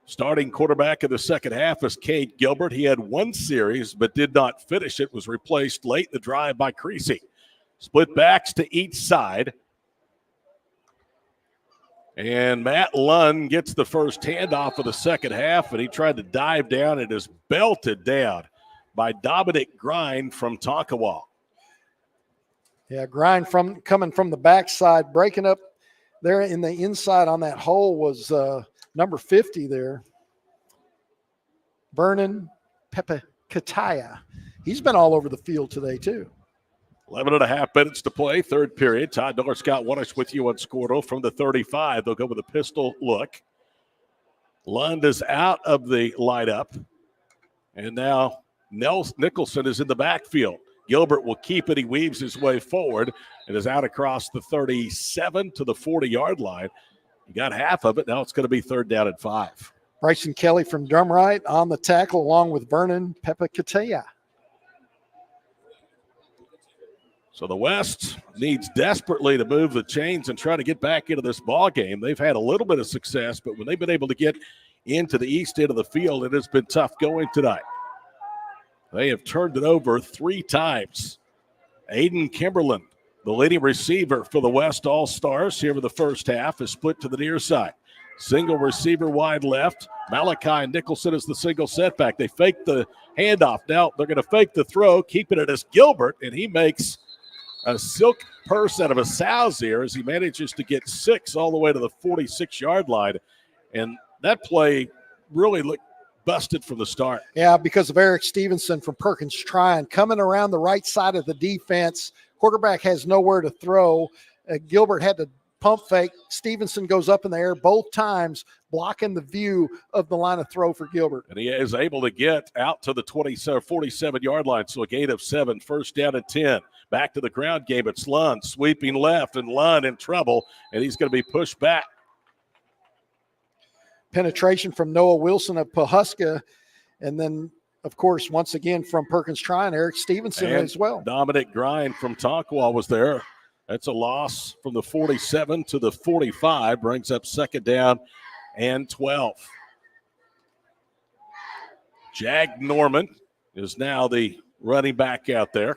Starting quarterback of the second half is Cade Gilbert. He had 1 series but did not finish it. Was replaced late in the drive by Creasy. Split backs to each side. And Matt Lund gets the first handoff of the second half, and he tried to dive down and is belted down by Dominic Grind from Tonkawa. Yeah, Grind coming from the backside, breaking up there in the inside on that hole was number 50 there. Vernon Pepekataya. He's been all over the field today, too. 11 and a half minutes to play, third period. Todd Miller, Scott Wanish with you on Squirtle from the 35. They'll go with a pistol look. Lund is out of the lineup. And now Nicholson is in the backfield. Gilbert will keep it. He weaves his way forward and is out across the 37 to the 40-yard line. He got half of it. Now it's going to be third down and 5. Bryson Kelly from Drumright on the tackle along with Vernon Pepekataya. So the West needs desperately to move the chains and try to get back into this ball game. They've had a little bit of success, but when they've been able to get into the east end of the field, it has been tough going tonight. They have turned it over 3 times. Aiden Kimberlin, the leading receiver for the West All-Stars here in the first half, is split to the near side. Single receiver wide left. Malachi Nicholson is the single setback. They fake the handoff. Now they're going to fake the throw, keeping it as Gilbert, and he makes a silk purse out of a sow's ear as he manages to get 6 all the way to the 46-yard line. And that play really looked busted from the start. Yeah, because of Eric Stevenson from Perkins Tryon coming around the right side of the defense. Quarterback has nowhere to throw. Gilbert had to pump fake. Stevenson goes up in the air both times, blocking the view of the line of throw for Gilbert. And he is able to get out to the 47-yard line, so a gain of 7, first down and 10. Back to the ground game. It's Lund sweeping left, and Lund in trouble, and he's going to be pushed back. Penetration from Noah Wilson of Pawhuska, and then, of course, once again from Perkins Tryon, Eric Stevenson and as well. Dominic Grind from Tonkawa was there. That's a loss from the 47 to the 45, brings up second down and 12. Jag Norman is now the running back out there.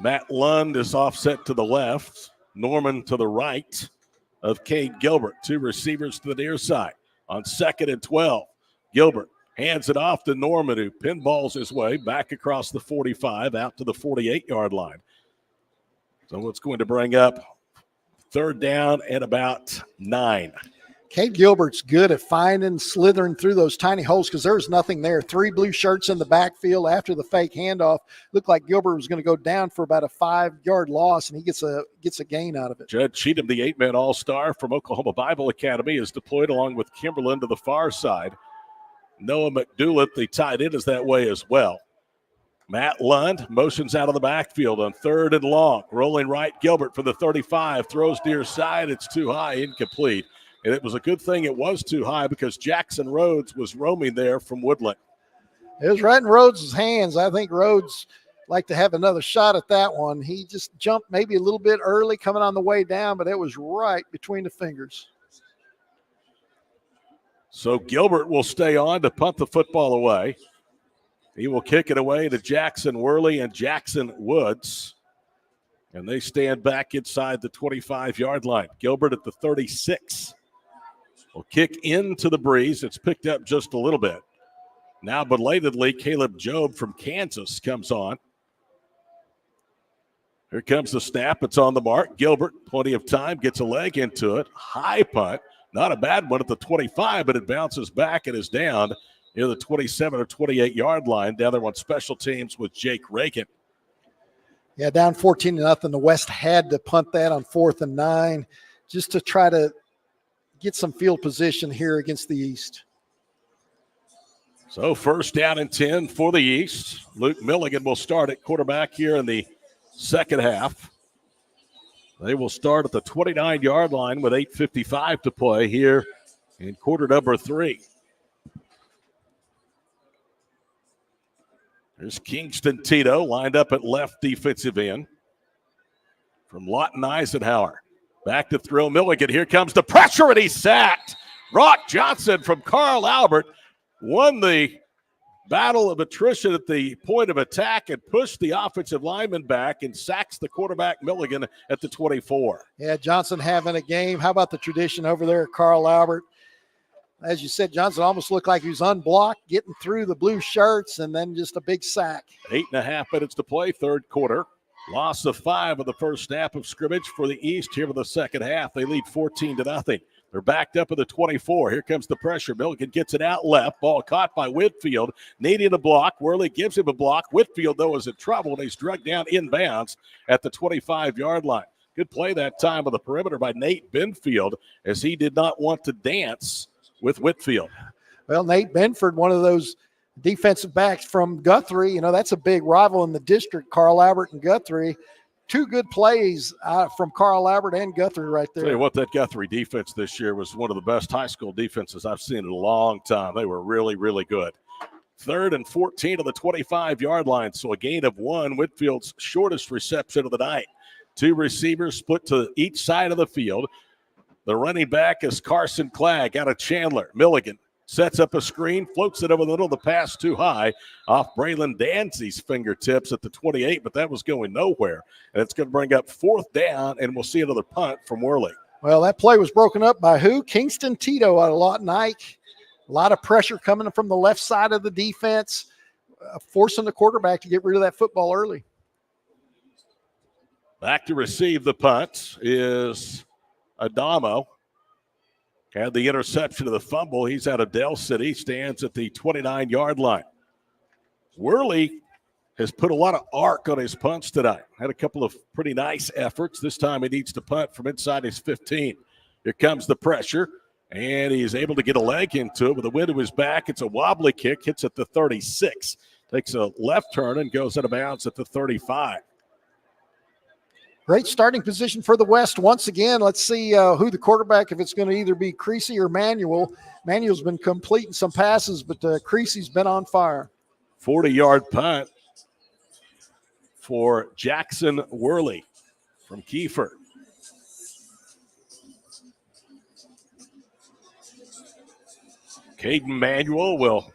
Matt Lund is offset to the left, Norman to the right. of Cade Gilbert. 2 receivers to the near side. On 2nd and 12, Gilbert hands it off to Norman, who pinballs his way back across the 45 out to the 48-yard line. So it's going to bring up 3rd down and about 9. Cade Gilbert's good at finding, slithering through those tiny holes because there's nothing there. 3 blue shirts in the backfield after the fake handoff. Looked like Gilbert was going to go down for about a 5-yard loss, and he gets a gain out of it. Judd Cheatham, the 8-man all-star from Oklahoma Bible Academy, is deployed along with Kimberlin to the far side. Noah McDoulet, the tight end, is that way as well. Matt Lund motions out of the backfield on 3rd and long. Rolling right, Gilbert for the 35. Throws near side. It's too high, incomplete. And it was a good thing it was too high because Jackson Rhodes was roaming there from Woodland. It was right in Rhodes' hands. I think Rhodes like to have another shot at that one. He just jumped maybe a little bit early coming on the way down, but it was right between the fingers. So Gilbert will stay on to punt the football away. He will kick it away to Jackson Worley and Jackson Woods. And they stand back inside the 25-yard line. Gilbert at the 36. Will kick into the breeze. It's picked up just a little bit. Now belatedly, Caleb Jobe from Kansas comes on. Here comes the snap. It's on the mark. Gilbert, plenty of time, gets a leg into it. High punt. Not a bad one at the 25, but it bounces back and is down near the 27 or 28-yard line. Down there on special teams with Jake Reagan. Yeah, down 14-0. The West had to punt that on 4th and 9 just to try to get some field position here against the East. So 1st down and 10 for the East. Luke Milligan will start at quarterback here in the second half. They will start at the 29-yard line with 8:55 to play here in quarter number 3. There's Kingston Tito lined up at left defensive end from Lawton Eisenhower. Back to throw Milligan. Here comes the pressure, and he's sacked. Rock Johnson from Carl Albert won the battle of attrition at the point of attack and pushed the offensive lineman back and sacks the quarterback Milligan at the 24. Yeah, Johnson having a game. How about the tradition over there at Carl Albert? As you said, Johnson almost looked like he was unblocked, getting through the blue shirts, and then just a big sack. 8.5 minutes to play, 3rd quarter. Loss of 5 of the first snap of scrimmage for the East here for the second half. They lead 14-0. They're backed up at the 24. Here comes the pressure. Milligan gets it out left. Ball caught by Whitfield. Needing a block. Worley gives him a block. Whitfield, though, is in trouble, and he's drugged down inbounds at the 25-yard line. Good play that time on the perimeter by Nate Benfield, as he did not want to dance with Whitfield. Well, Nate Benford, one of those defensive backs from Guthrie. You know, that's a big rival in the district, Carl Albert and Guthrie. 2 good plays from Carl Albert and Guthrie right there. Tell you what, that Guthrie defense this year was one of the best high school defenses I've seen in a long time. They were really, really good. 3rd and 14 to the 25-yard line, so a gain of 1. Whitfield's shortest reception of the night. 2 receivers split to each side of the field. The running back is Carson Clagg out of Chandler. Milligan sets up a screen, floats it over the middle of the pass too high off Braylon Danzy's fingertips at the 28, but that was going nowhere. And it's going to bring up 4th down, and we'll see another punt from Worley. Well, that play was broken up by who? Kingston Tito out of Lawton Ike. A lot of pressure coming from the left side of the defense, forcing the quarterback to get rid of that football early. Back to receive the punt is Adamo. Had the interception of the fumble. He's out of Del City, stands at the 29-yard line. Worley has put a lot of arc on his punts tonight. Had a couple of pretty nice efforts. This time he needs to punt from inside his 15. Here comes the pressure, and he's able to get a leg into it with the wind to his back. It's a wobbly kick, hits at the 36. Takes a left turn and goes out of bounds at the 35. Great starting position for the West. Once again, let's see who the quarterback, if it's going to either be Creasy or Manuel. Manuel's been completing some passes, but Creasy's been on fire. 40-yard punt for Jackson Worley from Kiefer. Caden Manuel will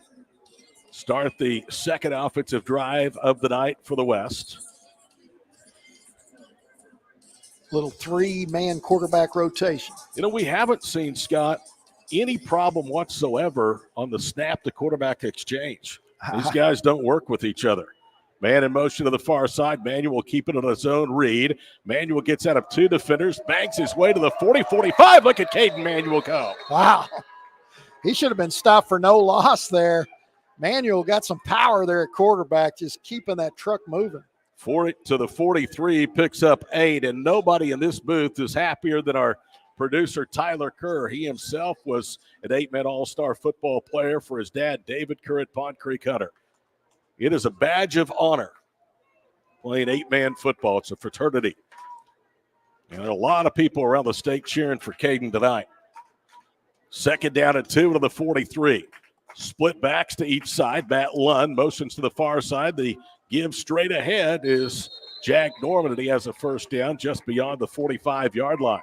start the second offensive drive of the night for the West. little 3-man quarterback rotation. You know, we haven't seen, Scott, any problem whatsoever on the snap to quarterback exchange. These guys don't work with each other. Man in motion to the far side. Manuel keeping it on his own read. Manuel gets out of 2 defenders, banks his way to the 40-45. Look at Caden Manuel go. Wow. He should have been stopped for no loss there. Manuel got some power there at quarterback, just keeping that truck moving. For it to the 43, picks up 8, and nobody in this booth is happier than our producer, Tyler Kerr. He himself was an 8-man all-star football player for his dad, David Kerr at Pond Creek Hunter. It is a badge of honor playing 8-man football. It's a fraternity. And there are a lot of people around the state cheering for Caden tonight. 2nd down and 2 to the 43. Split backs to each side. Matt Lund motions to the far side. The give straight ahead is Jack Norman, and he has a 1st down just beyond the 45-yard line.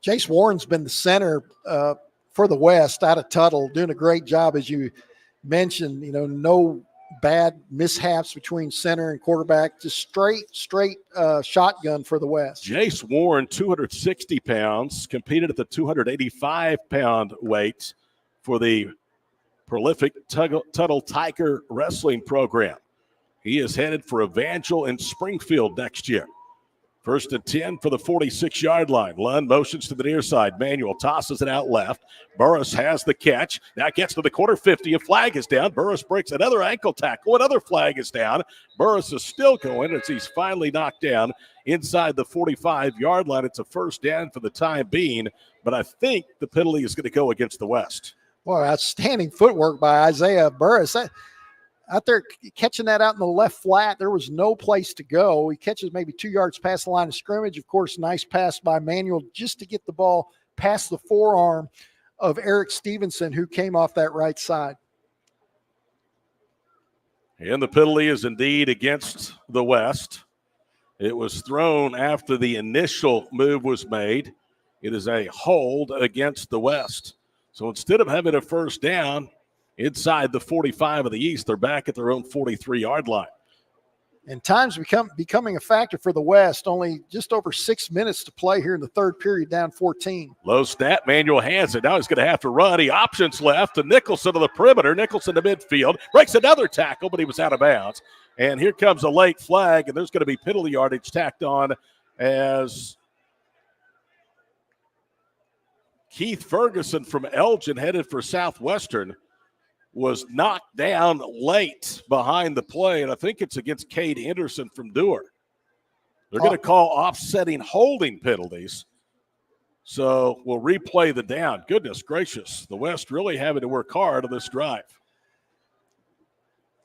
Jace Warren's been the center for the West out of Tuttle, doing a great job, as you mentioned. You know, no bad mishaps between center and quarterback, just straight shotgun for the West. Jace Warren, 260 pounds, competed at the 285-pound weight for the prolific Tuttle Tiger Wrestling program. He is headed for Evangel in Springfield next year. 1st and 10 for the 46-yard line. Lund motions to the near side. Manuel tosses it out left. Burris has the catch. Now gets to the quarter 50. A flag is down. Burris breaks another ankle tackle. Another flag is down. Burris is still going as he's finally knocked down inside the 45-yard line. It's a 1st down for the time being, but I think the penalty is going to go against the West. Boy, outstanding footwork by Isaiah Burris. Out there catching that out in the left flat, there was no place to go. He catches maybe 2 yards past the line of scrimmage. Of course, nice pass by Manuel just to get the ball past the forearm of Eric Stevenson, who came off that right side. And the penalty is indeed against the West. It was thrown after the initial move was made. It is a hold against the West. So instead of having a 1st down inside the 45 of the East, they're back at their own 43-yard line. And time's becoming a factor for the West. Only just over 6 minutes to play here in the 3rd period, down 14. Low snap, Manuel hands it. Now he's going to have to run. He options left to Nicholson to the perimeter. Nicholson to midfield. Breaks another tackle, but he was out of bounds. And here comes a late flag, and there's going to be penalty yardage tacked on as Keith Ferguson from Elgin, headed for Southwestern, was knocked down late behind the play, and I think it's against Cade Henderson from Dewar. They're going to call offsetting holding penalties, so we'll replay the down. Goodness gracious, the West really having to work hard on this drive.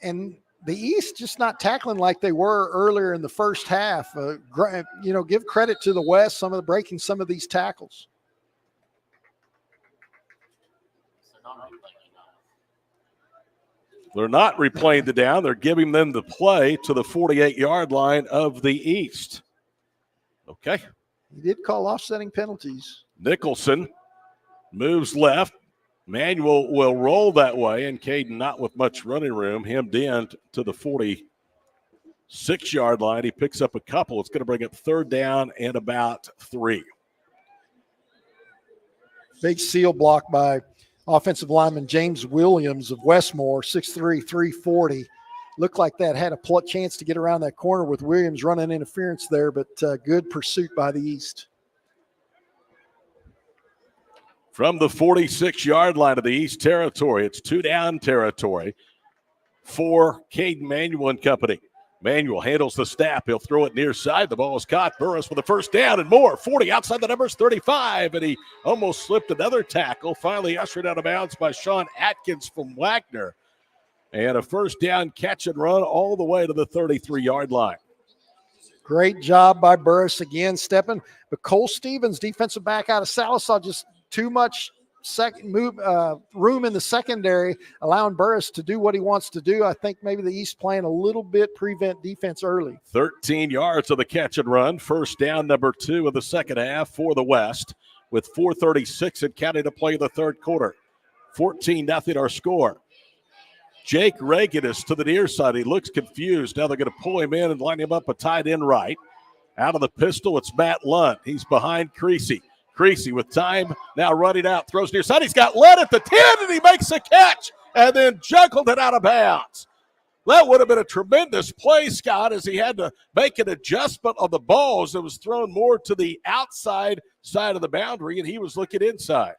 And the East just not tackling like they were earlier in the first half. Give credit to the West, breaking some of these tackles. They're not replaying the down. They're giving them the play to the 48-yard line of the East. Okay. He did call offsetting penalties. Nicholson moves left. Manuel will roll that way, and Caden not with much running room, hemmed in to the 46-yard line. He picks up a couple. It's going to bring up 3rd down and about 3. Big seal block by offensive lineman James Williams of Westmore, 6'3", 340. Looked like that had a chance to get around that corner with Williams running interference there, but good pursuit by the East. From the 46-yard line of the East territory, it's 2-down territory for Caden Manuel and company. Manuel handles the snap. He'll throw it near side. The ball is caught. Burris with a 1st down and more. 40 outside the numbers, 35, and he almost slipped another tackle. Finally ushered out of bounds by Sean Atkins from Wagner. And a 1st down catch and run all the way to the 33-yard line. Great job by Burris again stepping. But Cole Stevens, defensive back out of Sallisaw, just too much room in the secondary, allowing Burris to do what he wants to do. I think maybe the East playing a little bit prevent defense early. 13 yards of the catch and run. 1st down, number 2 of the second half for the West, with 4:36 and counting to play the 3rd quarter. 14-0 our score. Jake Reagan is to the near side. He looks confused. Now they're going to pull him in and line him up a tight end right. Out of the pistol, it's Matt Lunt. He's behind Creasy. Creasy with time now running out, throws near side. He's got Lunt at the 10, and he makes a catch and then juggled it out of bounds. That would have been a tremendous play, Scott, as he had to make an adjustment on the ball as it was thrown more to the outside side of the boundary, and he was looking inside.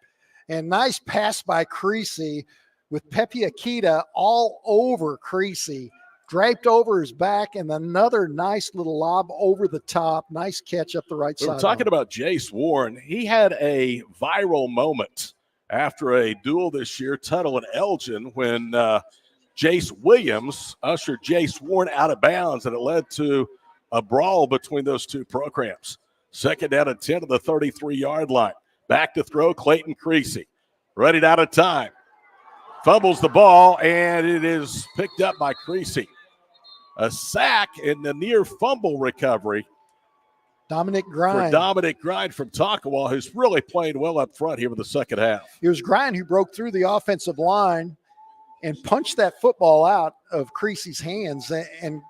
And nice pass by Creasy with Pepe Akita all over Creasy, draped over his back, and another nice little lob over the top. Nice catch up the right side. We're talking about Jace Warren. He had a viral moment after a duel this year, Tuttle and Elgin, when Jace Williams ushered Jace Warren out of bounds, and it led to a brawl between those two programs. Second down and 10 to the 33-yard line. Back to throw, Clayton Creasy. Running out of time. Fumbles the ball, and it is picked up by Creasy. A sack in the near fumble recovery. Dominic Grind. For Dominic Grind from Takawa, who's really playing well up front here in the second half. It was Grind who broke through the offensive line and punched that football out of Creasy's hands. And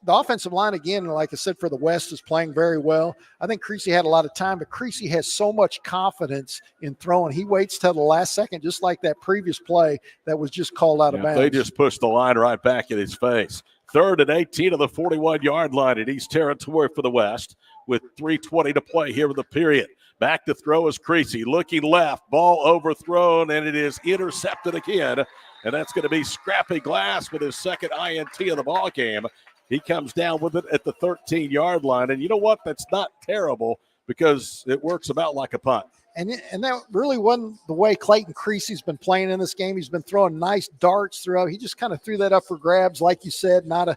the offensive line, again, like I said, for the West is playing very well. I think Creasy had a lot of time, but Creasy has so much confidence in throwing. He waits till the last second, just like that previous play that was just called out of bounds. They just pushed the line right back in his face. 3rd and 18 of the 41-yard line in East Territory for the West with 3:20 to play here in the period. Back to throw is Creasy, looking left, ball overthrown, and it is intercepted again. And that's going to be Scrappy Glass with his second INT of the ball game. He comes down with it at the 13-yard line. And you know what? That's not terrible because it works about like a punt. And that really wasn't the way Clayton Creasy's been playing in this game. He's been throwing nice darts throughout. He just kind of threw that up for grabs, like you said, not a,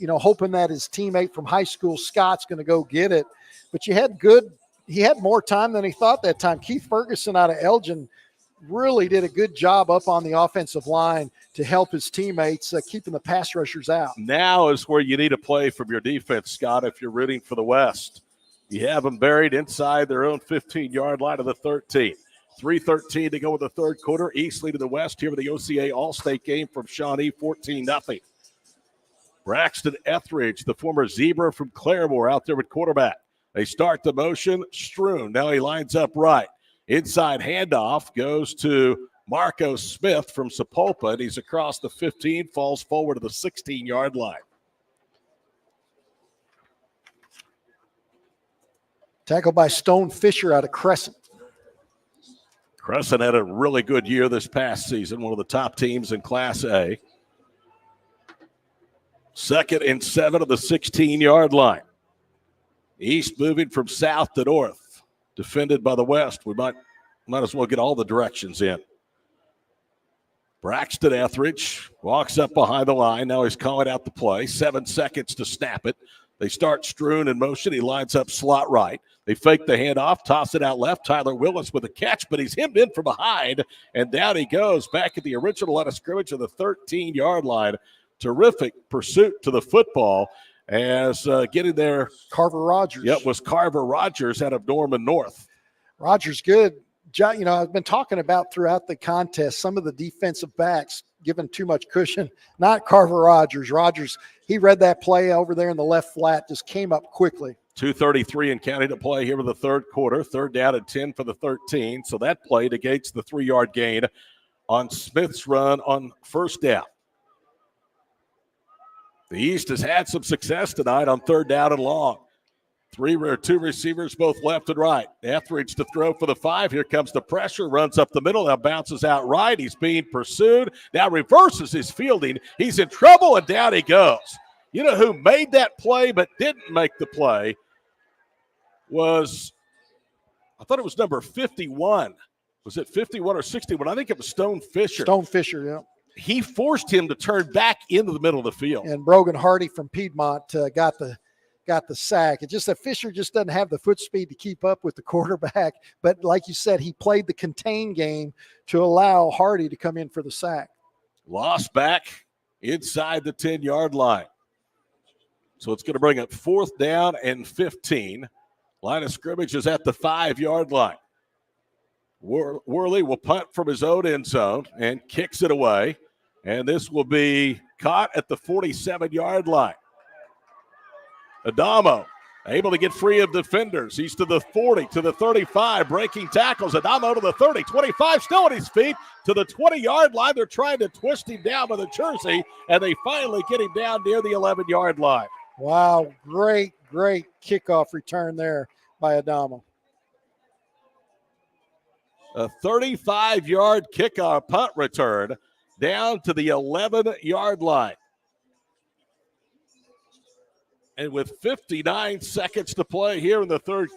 hoping that his teammate from high school, Scott's going to go get it. But he had more time than he thought that time. Keith Ferguson out of Elgin really did a good job up on the offensive line to help his teammates, keeping the pass rushers out. Now is where you need a play from your defense, Scott, if you're rooting for the West. You have them buried inside their own 15-yard line of the 13. 3:13 to go in the third quarter. East lead to the West here with the OCA All-State game from Shawnee, 14-0. Braxton Etheridge, the former Zebra from Claremore, out there with quarterback. They start the motion. Stroon, now he lines up right. Inside handoff goes to Marco Smith from Sapulpa, and he's across the 15, falls forward to the 16-yard line. Tackled by Stone Fisher out of Crescent. Crescent had a really good year this past season, one of the top teams in Class A. 2nd and 7 of the 16-yard line. East moving from south to north. Defended by the West. We might as well get all the directions in. Braxton Etheridge walks up behind the line. Now he's calling out the play. 7 seconds to snap it. They start Stroon in motion. He lines up slot right. They fake the handoff, toss it out left. Tyler Willis with a catch, but he's hemmed in from behind, and down he goes back at the original line of scrimmage of the 13-yard line. Terrific pursuit to the football as getting there. Carver Rogers. Yep, was Carver Rogers out of Norman North. Rogers good. I've been talking about throughout the contest some of the defensive backs given too much cushion. Not Carver Rogers. Rogers, he read that play over there in the left flat, just came up quickly. 2:33 and counting to play here in the third quarter. 3rd down and 10 for the 13. So that play negates the 3-yard gain on Smith's run on first down. The East has had some success tonight on 3rd down and long. 2 receivers, both left and right. Etheridge to throw for the 5. Here comes the pressure. Runs up the middle. Now bounces out right. He's being pursued. Now reverses his fielding. He's in trouble, and down he goes. You know who made that play but didn't make the play was, I thought it was number 51. Was it 51 or 61? I think it was Stone Fisher. Stone Fisher, yeah. He forced him to turn back into the middle of the field. And Brogan Hardy from Piedmont got the sack. It's just that Fisher just doesn't have the foot speed to keep up with the quarterback. But like you said, he played the contain game to allow Hardy to come in for the sack. Lost back inside the 10-yard line. So it's going to bring up 4th down and 15. Line of scrimmage is at the 5-yard line. Worley will punt from his own end zone and kicks it away. And this will be caught at the 47-yard line. Adamo Able to get free of defenders. He's to the 40, to the 35, breaking tackles. Adamo to the 30, 25, still on his feet, to the 20-yard line. They're trying to twist him down with a jersey, and they finally get him down near the 11-yard line. Wow, great kickoff return there by Adamo. A 35-yard kickoff punt return down to the 11-yard line. And with 59 seconds to play here in the third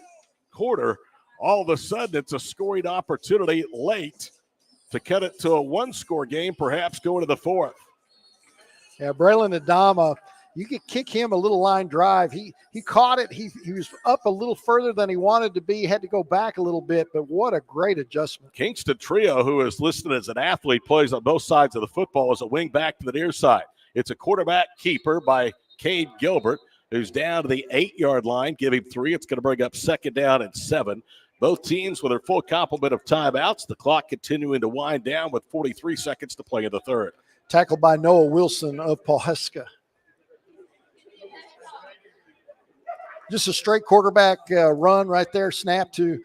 quarter, all of a sudden it's a scoring opportunity late to cut it to a one-score game, perhaps going to the fourth. Yeah, Braylon Adama, you could kick him a little line drive. He caught it. He was up a little further than he wanted to be, had to go back a little bit, but what a great adjustment. Kingston Trio, who is listed as an athlete, plays on both sides of the football as a wing back to the near side. It's a quarterback keeper by Cade Gilbert, who's down to the 8-yard line. Give him 3. It's going to bring up 2nd down and 7. Both teams with their full complement of timeouts. The clock continuing to wind down with 43 seconds to play in the third. Tackled by Noah Wilson of Pawhuska. Just a straight quarterback run right there. Snap to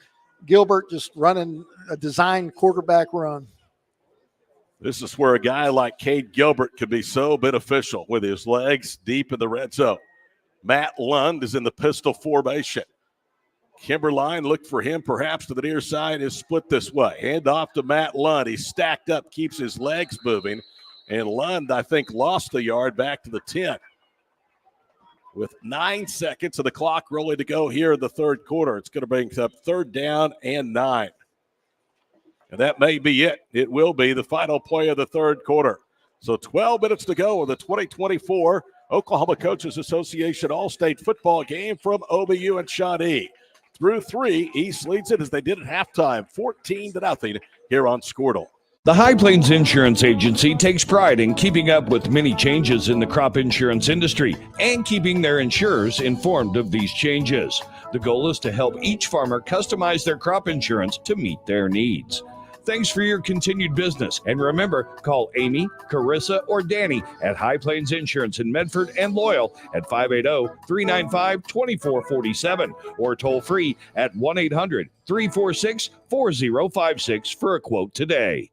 Gilbert, just running a designed quarterback run. This is where a guy like Cade Gilbert could be so beneficial with his legs deep in the red zone. Matt Lund is in the pistol formation. Kimberline looked for him perhaps to the near side, is split this way. Hand off to Matt Lund. He's stacked up, keeps his legs moving. And Lund, I think, lost the yard back to the 10. With 9 seconds of the clock rolling to go here in the third quarter, it's going to bring up 3rd down and 9. And that may be it. It will be the final play of the third quarter. So 12 minutes to go in the 2024 Oklahoma Coaches Association All-State football game from OBU and Shawnee. Through 3, East leads it as they did at halftime, 14-0 here on Squirtle. The High Plains Insurance Agency takes pride in keeping up with many changes in the crop insurance industry and keeping their insurers informed of these changes. The goal is to help each farmer customize their crop insurance to meet their needs. Thanks for your continued business. And remember, call Amy, Carissa, or Danny at High Plains Insurance in Medford and Loyal at 580-395-2447 or toll free at 1-800-346-4056 for a quote today.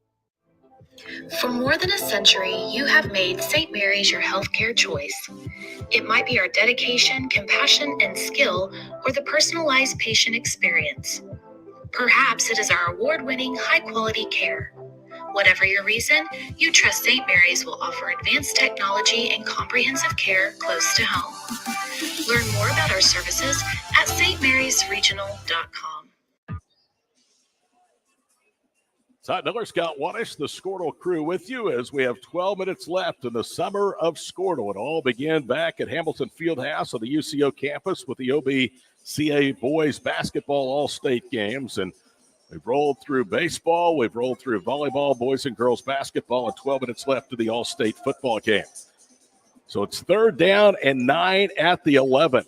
For more than a century, you have made St. Mary's your healthcare choice. It might be our dedication, compassion, and skill, or the personalized patient experience. Perhaps it is our award-winning, high-quality care. Whatever your reason, you trust St. Mary's will offer advanced technology and comprehensive care close to home. Learn more about our services at stmarysregional.com. Todd Miller, Scott Wanish, the Squirtle crew with you as we have 12 minutes left in the summer of Squirtle. It all began back at Hamilton Fieldhouse on the UCO campus with the OBCA boys basketball all-state games. And we've rolled through baseball, we've rolled through volleyball, boys and girls basketball, and 12 minutes left to the all-state football game. So it's 3rd down and 9 at the 11.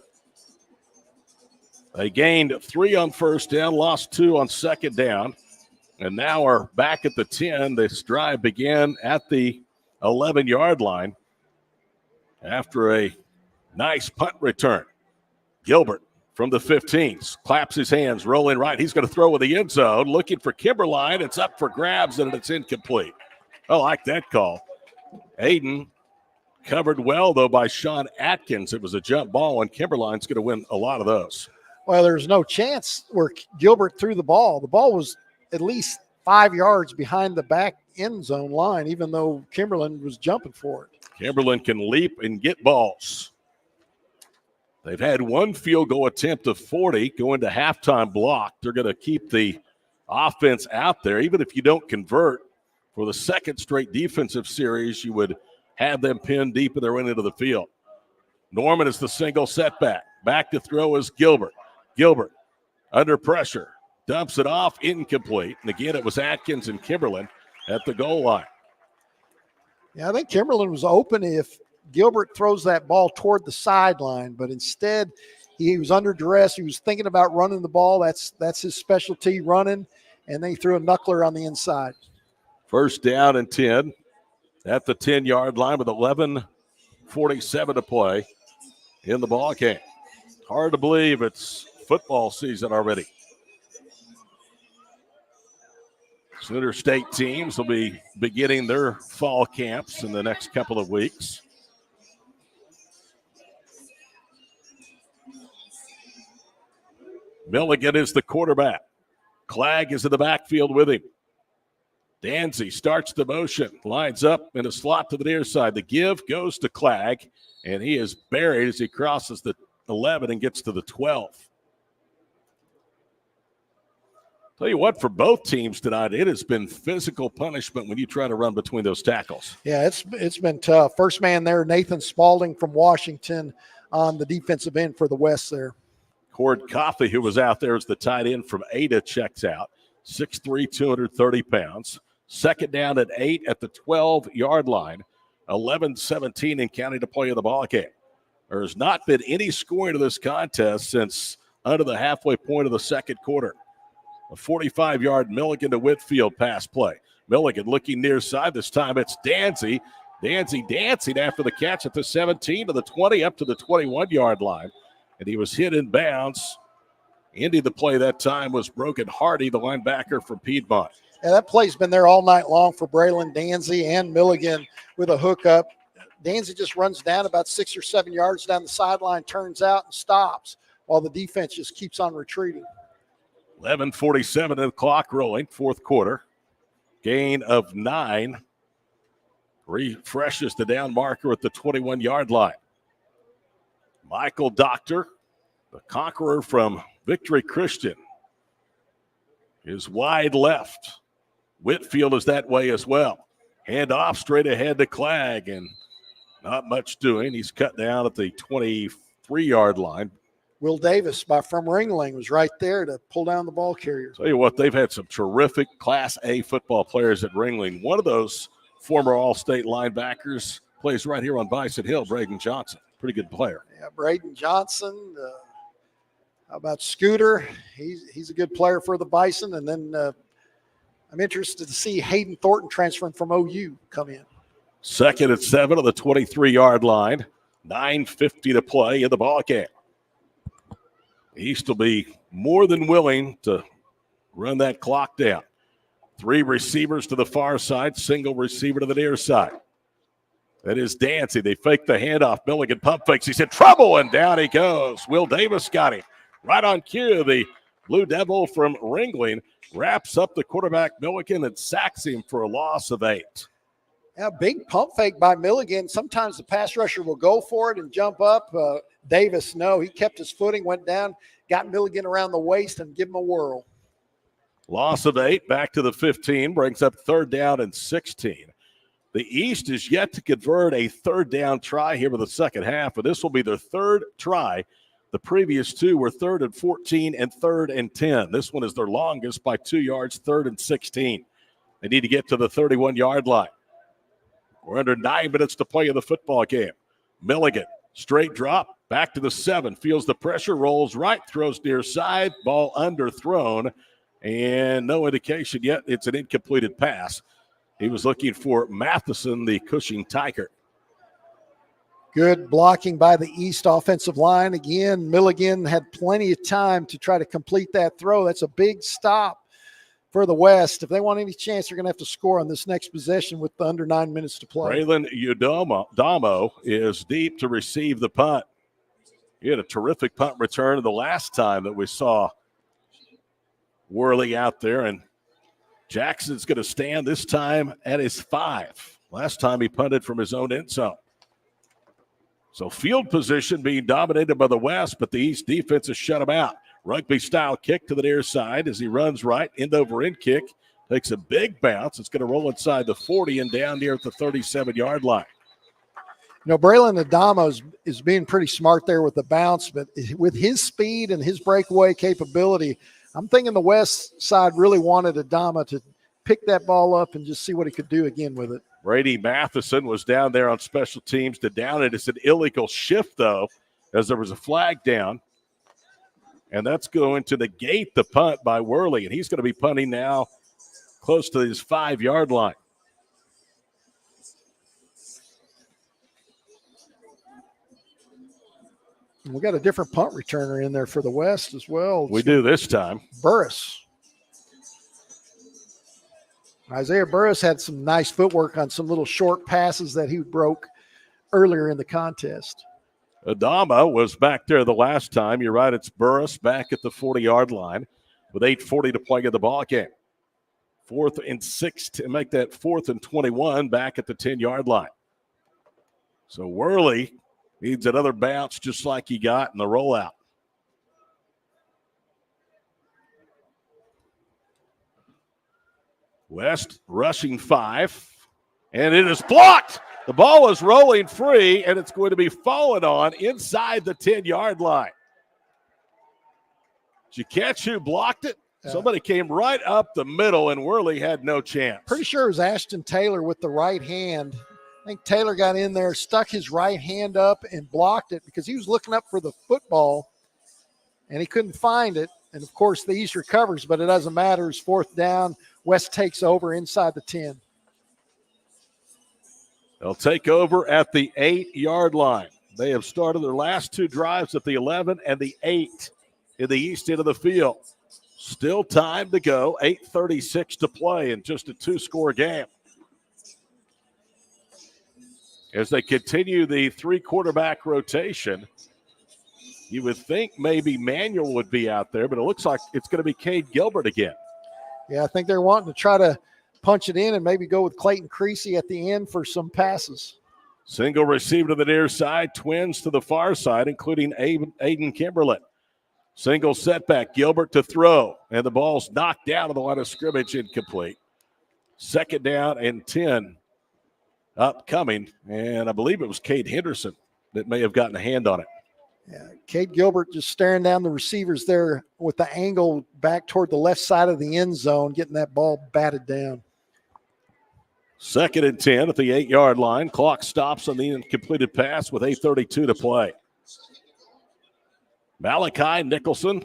They gained 3 on 1st down, lost 2 on 2nd down. And now are back at the 10. This drive began at the 11-yard line after a nice punt return. Gilbert from the 15, claps his hands, rolling right. He's going to throw in the end zone, looking for Kimberline. It's up for grabs, and it's incomplete. I like that call. Aiden covered well, though, by Sean Atkins. It was a jump ball, and Kimberline's going to win a lot of those. Well, there's no chance where Gilbert threw the ball. The ball was at least 5 yards behind the back end zone line, even though Kimberlin was jumping for it. Kimberlin can leap and get balls. They've had 1 field goal attempt of 40 going to halftime block. They're going to keep the offense out there. Even if you don't convert for the 2nd straight defensive series, you would have them pinned deep in their end of the field. Norman is the single setback. Back to throw is Gilbert. Gilbert under pressure. Dumps it off, incomplete. And again, it was Atkins and Kimberlin at the goal line. Yeah, I think Kimberlin was open if Gilbert throws that ball toward the sideline, but instead he was under duress. He was thinking about running the ball. That's his specialty, running, and then he threw a knuckler on the inside. 1st down and 10 at the 10-yard line with 11:47 to play in the ball game. Hard to believe it's football season already. Sooner State teams will be beginning their fall camps in the next couple of weeks. Milligan is the quarterback. Clegg is in the backfield with him. Danzy starts the motion, lines up in a slot to the near side. The give goes to Clegg, and he is buried as he crosses the 11 and gets to the 12. Tell you what, for both teams tonight, it has been physical punishment when you try to run between those tackles. Yeah, it's been tough. First man there, Nathan Spalding from Washington on the defensive end for the West there. Cord Coffey, who was out there as the tight end from Ada, checks out. 6'3", 230 pounds. Second down at 8 at the 12-yard line. 11-17 in counting to play in the ball game. There has not been any scoring to this contest since under the halfway point of the second quarter. A 45-yard Milligan to Whitfield pass play. Milligan looking near side. This time it's Danzy. Danzy dancing after the catch at the 17 to the 20 up to the 21-yard line. And he was hit in bounds. Ending the play that time was Brogan Hardy, the linebacker from Piedmont. Yeah, that play's been there all night long for Braylon Danzy and Milligan with a hookup. Danzy just runs down about 6 or 7 yards down the sideline, turns out and stops while the defense just keeps on retreating. 11:47 in the clock rolling, fourth quarter. Gain of 9. Refreshes the down marker at the 21-yard line. Michael Doctor, the Conqueror from Victory Christian, is wide left. Whitfield is that way as well. Hand off straight ahead to Clegg, and not much doing. He's cut down at the 23-yard line. Will Davis from Ringling was right there to pull down the ball carrier. Tell you what, they've had some terrific Class A football players at Ringling. One of those former All-State linebackers plays right here on Bison Hill, Braden Johnson. Pretty good player. Yeah, Braden Johnson. How about Scooter? He's a good player for the Bison. And then I'm interested to see Hayden Thornton transferring from OU come in. Second and 7 on the 23-yard line. 9:50 to play in the ball game. East will be more than willing to run that clock down. 3 receivers to the far side, single receiver to the near side. That is Dancy. They fake the handoff. Milligan pump fakes. He's in trouble, and down he goes. Will Davis got him. Right on cue, the Blue Devil from Ringling wraps up the quarterback Milligan and sacks him for a loss of 8. Yeah, big pump fake by Milligan. Sometimes the pass rusher will go for it and jump up. Davis, no, he kept his footing, went down, got Milligan around the waist and give him a whirl. Loss of 8, back to the 15, brings up third down and 16. The East is yet to convert a third down try here in the second half, but this will be their third try. The previous 2 were 3rd and 14 and 3rd and 10. This one is their longest by 2 yards, 3rd and 16. They need to get to the 31-yard line. We're under 9 minutes to play in the football game. Milligan, straight drop, back to the 7, feels the pressure, rolls right, throws near side, ball underthrown, and no indication yet it's an incompleted pass. He was looking for Matheson, the Cushing Tiger. Good blocking by the East offensive line. Again, Milligan had plenty of time to try to complete that throw. That's a big stop for the West. If they want any chance, they're going to have to score on this next possession with under 9 minutes to play. Braylon Udamo is deep to receive the punt. He had a terrific punt return the last time that we saw Worley out there, and Jackson's going to stand this time at his 5. Last time he punted from his own end zone. So field position being dominated by the West, but the East defense has shut him out. Rugby-style kick to the near side as he runs right, end-over-end kick. Takes a big bounce. It's going to roll inside the 40 and down near at the 37-yard line. You know, Braylon Adamo is being pretty smart there with the bounce, but with his speed and his breakaway capability, I'm thinking the West side really wanted Adamo to pick that ball up and just see what he could do again with it. Brady Matheson was down there on special teams to down it. It's an illegal shift, though, as there was a flag down. And that's going to negate the punt by Worley. And he's going to be punting now close to his 5-yard line. We got a different punt returner in there for the West as well. We do this time. Burris. Isaiah Burris had some nice footwork on some little short passes that he broke earlier in the contest. Adama was back there the last time. You're right, it's Burris back at the 40-yard line with 8:40 to play in the ball game. 4th and 6 to make that 4th and 21 back at the 10-yard line. So Worley needs another bounce just like he got in the rollout. West rushing 5, and it is blocked. The ball is rolling free, and it's going to be fallen on inside the 10-yard line. Did you catch who blocked it? Somebody came right up the middle, and Worley had no chance. Pretty sure it was Ashton Taylor with the right hand. I think Taylor got in there, stuck his right hand up, and blocked it because he was looking up for the football, and he couldn't find it. And, of course, the East recovers, but it doesn't matter. It's 4th down. West takes over inside the 10. They'll take over at the 8-yard line. They have started their last 2 drives at the 11 and the 8 in the east end of the field. Still time to go, 8:36 to play in just a 2-score game. As they continue the 3-quarterback rotation, you would think maybe Manuel would be out there, but it looks like it's going to be Cade Gilbert again. Yeah, I think they're wanting to try to punch it in and maybe go with Clayton Creasy at the end for some passes. Single receiver to the near side, twins to the far side, including Aiden Kimberlin. Single setback, Gilbert to throw, and the ball's knocked down to the line of scrimmage, incomplete. 2nd down and 10 upcoming, and I believe it was Cade Henderson that may have gotten a hand on it. Yeah, Cade Gilbert just staring down the receivers there with the angle back toward the left side of the end zone, getting that ball batted down. 2nd and 10 at the 8-yard line. Clock stops on the incompleted pass with 8:32 to play. Malachi Nicholson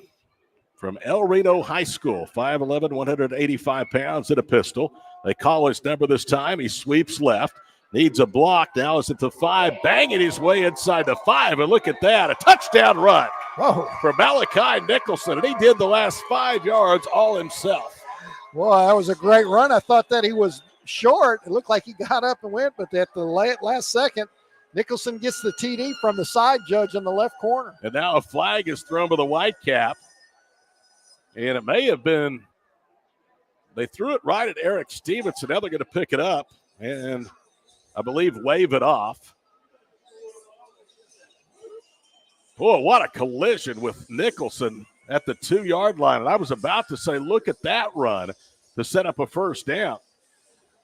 from El Reno High School, 5'11", 185 pounds, and a pistol. They call his number this time. He sweeps left, needs a block. Now is at the 5, banging his way inside the 5. And look at that, a touchdown run for Malachi Nicholson. And he did the last 5 yards all himself. Well, that was a great run. I thought that he was short. It looked like he got up and went, but at the last second, Nicholson gets the TD from the side judge in the left corner. And now a flag is thrown to the Whitecap. And it may have been, they threw it right at Eric Stevenson. Now they're going to pick it up and I believe wave it off. Oh, what a collision with Nicholson at the 2-yard line. And I was about to say, look at that run to set up a 1st down.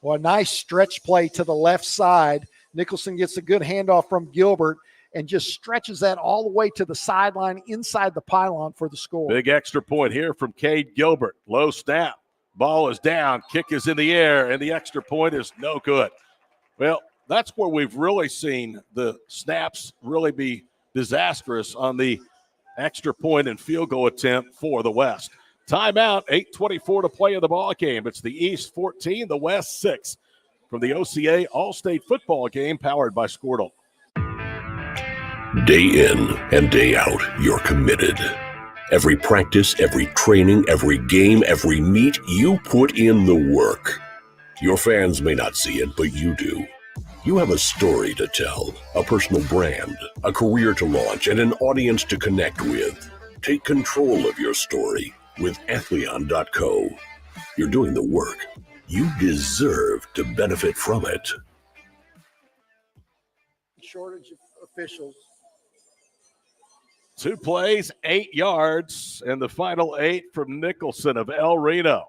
Well, a nice stretch play to the left side. Nicholson gets a good handoff from Gilbert and just stretches that all the way to the sideline inside the pylon for the score. Big extra point here from Cade Gilbert. Low snap. Ball is down. Kick is in the air, and the extra point is no good. Well, that's where we've really seen the snaps really be disastrous on the extra point and field goal attempt for the West. Timeout, 8:24 to play in the ball game. It's the East 14, the West 6 from the OCA All-State football game powered by Squirtle. Day in and day out, you're committed. Every practice, every training, every game, every meet, you put in the work. Your fans may not see it, but you do. You have a story to tell, a personal brand, a career to launch, and an audience to connect with. Take control of your story with Athleon.co. You're doing the work. You deserve to benefit from it. Shortage of officials. 2 plays, 8 yards, and the final 8 from Nicholson of El Reno.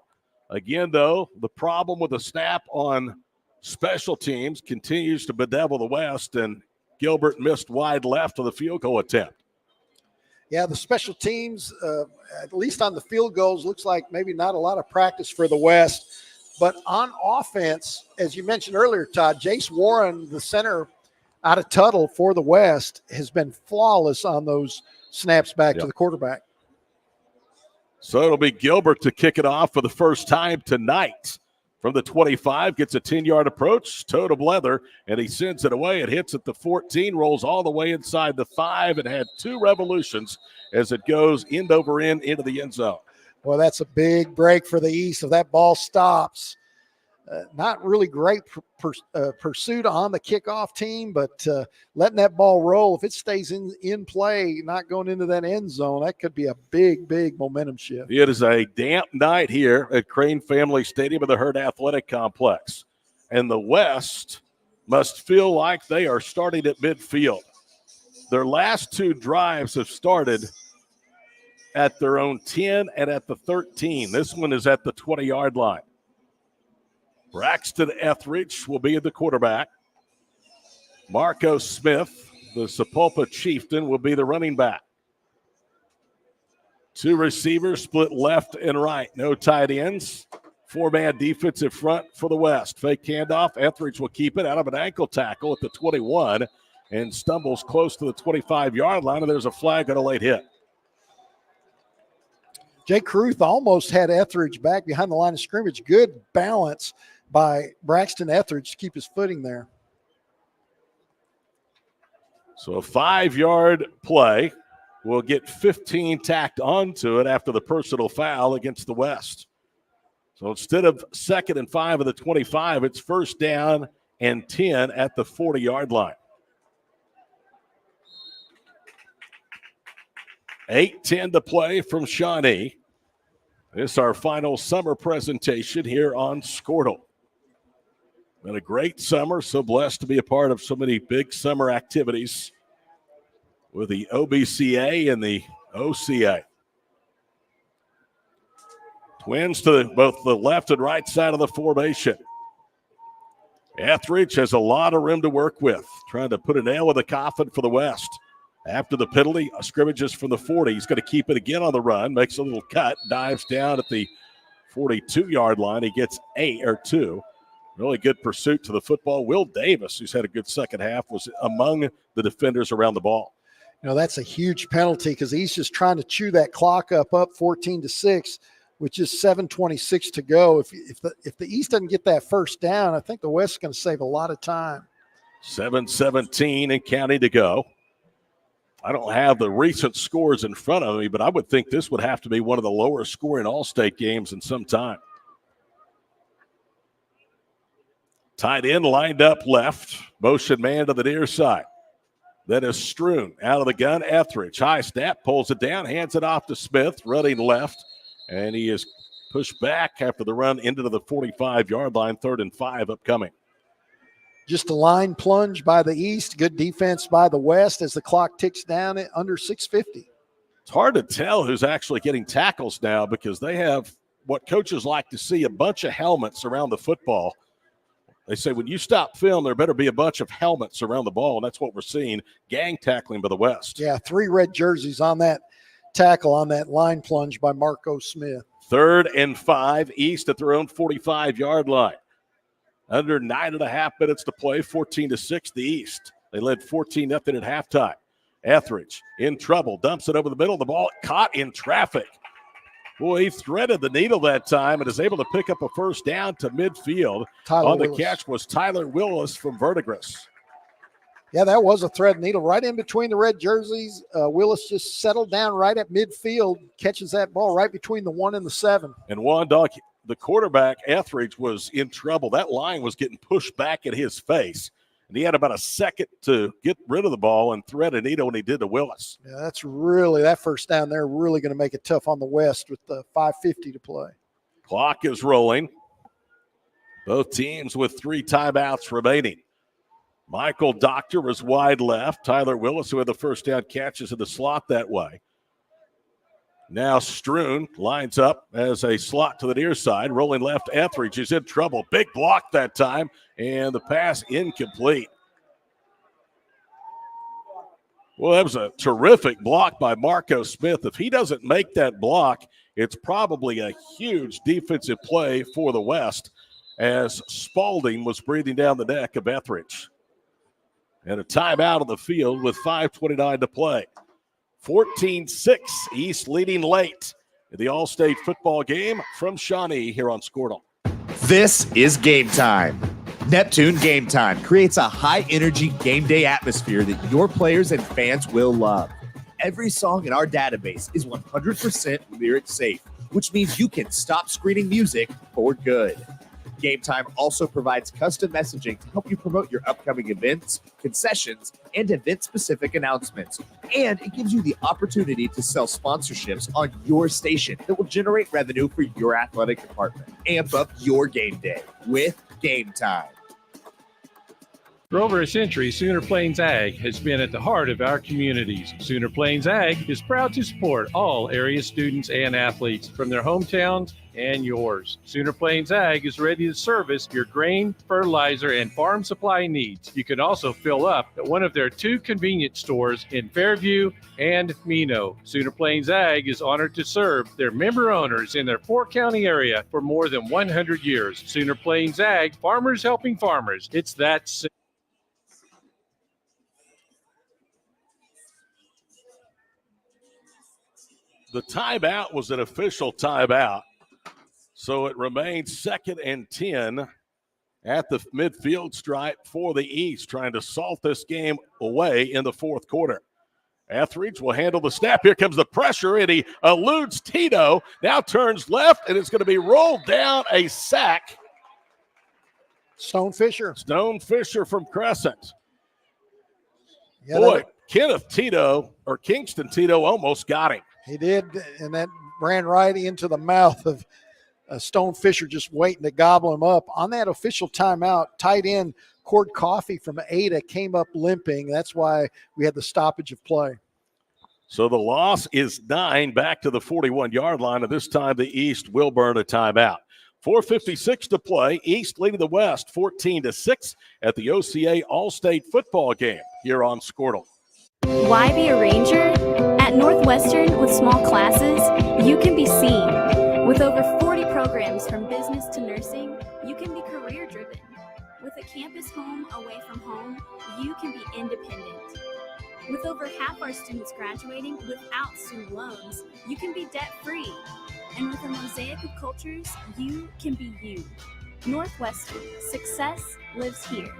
Again, though, the problem with the snap on special teams continues to bedevil the West, and Gilbert missed wide left of the field goal attempt. Yeah, the special teams, at least on the field goals, looks like maybe not a lot of practice for the West. But on offense, as you mentioned earlier, Todd, Jace Warren, the center out of Tuttle for the West, has been flawless on those snaps back to the quarterback. So it'll be Gilbert to kick it off for the first time tonight From the 25, gets a 10-yard approach, toe to Blether, and he sends it away. It hits at the 14, rolls all the way inside the 5, and had 2 revolutions as it goes end over end into the end zone. Well, that's a big break for the East. If that ball stops, not really great pursuit on the kickoff team, but letting that ball roll, if it stays in play, not going into that end zone, that could be a big, big momentum shift. It is a damp night here at Crane Family Stadium of the Herd Athletic Complex, and the West must feel like they are starting at midfield. Their last 2 drives have started at their own 10 and at the 13. This one is at the 20-yard line. Braxton Etheridge will be the quarterback. Marco Smith, the Sapulpa Chieftain, will be the running back. 2 receivers split left and right. No tight ends. 4-man defensive front for the West. Fake handoff. Etheridge will keep it out of an ankle tackle at the 21 and stumbles close to the 25-yard line, and there's a flag on a late hit. Jake Caruth almost had Etheridge back behind the line of scrimmage. Good balance by Braxton Etheridge to keep his footing there. So a 5-yard play will get 15 tacked onto it after the personal foul against the West. So instead of 2nd and 5 of the 25, it's 1st down and 10 at the 40-yard line. 8:10 to play from Shawnee. This is our final summer presentation here on Squirtle. Been a great summer, so blessed to be a part of so many big summer activities with the OBCA and the OCA. Twins to both the left and right side of the formation. Etheridge has a lot of room to work with, trying to put a nail in the coffin for the West. After the penalty, scrimmages from the 40. He's going to keep it again on the run, makes a little cut, dives down at the 42-yard line. He gets 2. Really good pursuit to the football. Will Davis, who's had a good second half, was among the defenders around the ball. You know, that's a huge penalty because he's just trying to chew that clock up 14-6, with just 7:26 to go. If the East doesn't get that 1st down, I think the West is going to save a lot of time. 7:17 and counting to go. I don't have the recent scores in front of me, but I would think this would have to be one of the lower scoring All-State games in some time. Tight end lined up left. Motion man to the near side. That is Stroon. Out of the gun, Etheridge. High snap, pulls it down, hands it off to Smith, running left. And he is pushed back after the run into the 45-yard line, 3rd and 5 upcoming. Just a line plunge by the East. Good defense by the West as the clock ticks down at under 6:50. It's hard to tell who's actually getting tackles now because they have what coaches like to see, a bunch of helmets around the football. They say when you stop film, there better be a bunch of helmets around the ball, and that's what we're seeing, gang tackling by the West. Yeah, 3 red jerseys on that tackle on that line plunge by Marco Smith. 3rd and 5, East at their own 45-yard line. Under 9.5 minutes to play, 14-6 the East. They led 14-0 at halftime. Etheridge in trouble, dumps it over the middle. The ball caught in traffic. Boy, he threaded the needle that time and is able to pick up a 1st down to midfield. On the catch was Tyler Willis from Verdigris. Yeah, that was a thread needle right in between the red jerseys. Willis just settled down right at midfield, catches that ball right between the 1 and the 7. And Wandog, the quarterback, Etheridge, was in trouble. That line was getting pushed back at his face. And he had about a second to get rid of the ball and thread a needle when he did to Willis. Yeah, that's really, that 1st down there really going to make it tough on the West with the 5:50 to play. Clock is rolling. Both teams with 3 timeouts remaining. Michael Doctor was wide left. Tyler Willis, who had the 1st down, catches in the slot that way. Now Stroon lines up as a slot to the near side. Rolling left, Etheridge is in trouble. Big block that time, and the pass incomplete. Well, that was a terrific block by Marco Smith. If he doesn't make that block, it's probably a huge defensive play for the West as Spalding was breathing down the neck of Etheridge. And a timeout on the field with 5:29 to play. 14-6, East leading late in the All-State football game from Shawnee here on Squirtle. This is Game Time. Neptune Game Time creates a high-energy game day atmosphere that your players and fans will love. Every song in our database is 100% lyric safe, which means you can stop screening music for good. Game Time also provides custom messaging to help you promote your upcoming events, concessions, and event-specific announcements. And it gives you the opportunity to sell sponsorships on your station that will generate revenue for your athletic department. Amp up your game day with Game Time. For over a century, Sooner Plains Ag has been at the heart of our communities. Sooner Plains Ag is proud to support all area students and athletes from their hometowns and yours. Sooner Plains Ag is ready to service your grain, fertilizer, and farm supply needs. You can also fill up at one of their 2 convenience stores in Fairview and Mino. Sooner Plains Ag is honored to serve their member owners in their 4-county area for more than 100 years. Sooner Plains Ag, farmers helping farmers. It's that simple. The timeout was an official timeout. So it remains 2nd and 10 at the midfield stripe for the East, trying to salt this game away in the 4th quarter. Etheridge will handle the snap. Here comes the pressure, and he eludes Tito. Now turns left, and it's going to be rolled down, a sack. Stone Fisher from Crescent. Yeah, Boy, Kenneth Tito, or Kingston Tito, almost got him. He did, and that ran right into the mouth of Stone Fisher, just waiting to gobble him up. On that official timeout, tight end Cord Coffey from Ada came up limping. That's why we had the stoppage of play. So the loss is 9 back to the 41-yard line, and this time the East will burn a timeout. 4:56 to play. East leading the West 14-6 at the OCA All-State football game here on Squirtle. Why be a Ranger? At Northwestern, with small classes, you can be seen. With over 40 programs from business to nursing, you can be career-driven. With a campus home away from home, you can be independent. With over half our students graduating without student loans, you can be debt-free. And with a mosaic of cultures, you can be you. Northwestern, success lives here.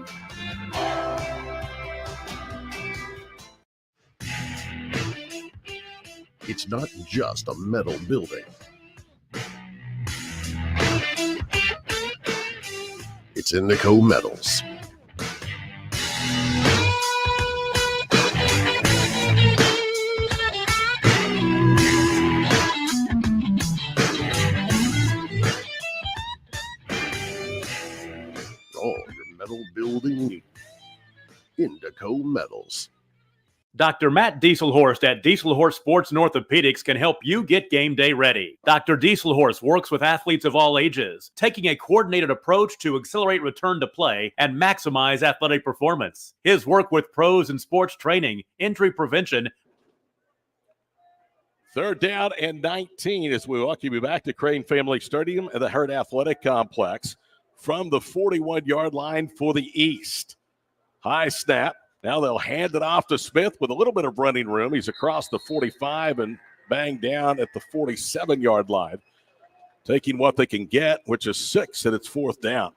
It's not just a metal building. It's Indico Metals. Oh, your metal building, Indico Metals. Dr. Matt Dieselhorst at Dieselhorst Sports and Orthopedics can help you get game day ready. Dr. Dieselhorst works with athletes of all ages, taking a coordinated approach to accelerate return to play and maximize athletic performance. His work with pros in sports training, injury prevention. 3rd down and 19 as we welcome you back to Crane Family Stadium at the Hurt Athletic Complex from the 41-yard line for the East. High snap. Now they'll hand it off to Smith with a little bit of running room. He's across the 45 and banged down at the 47-yard line, taking what they can get, which is 6, and it's 4th down.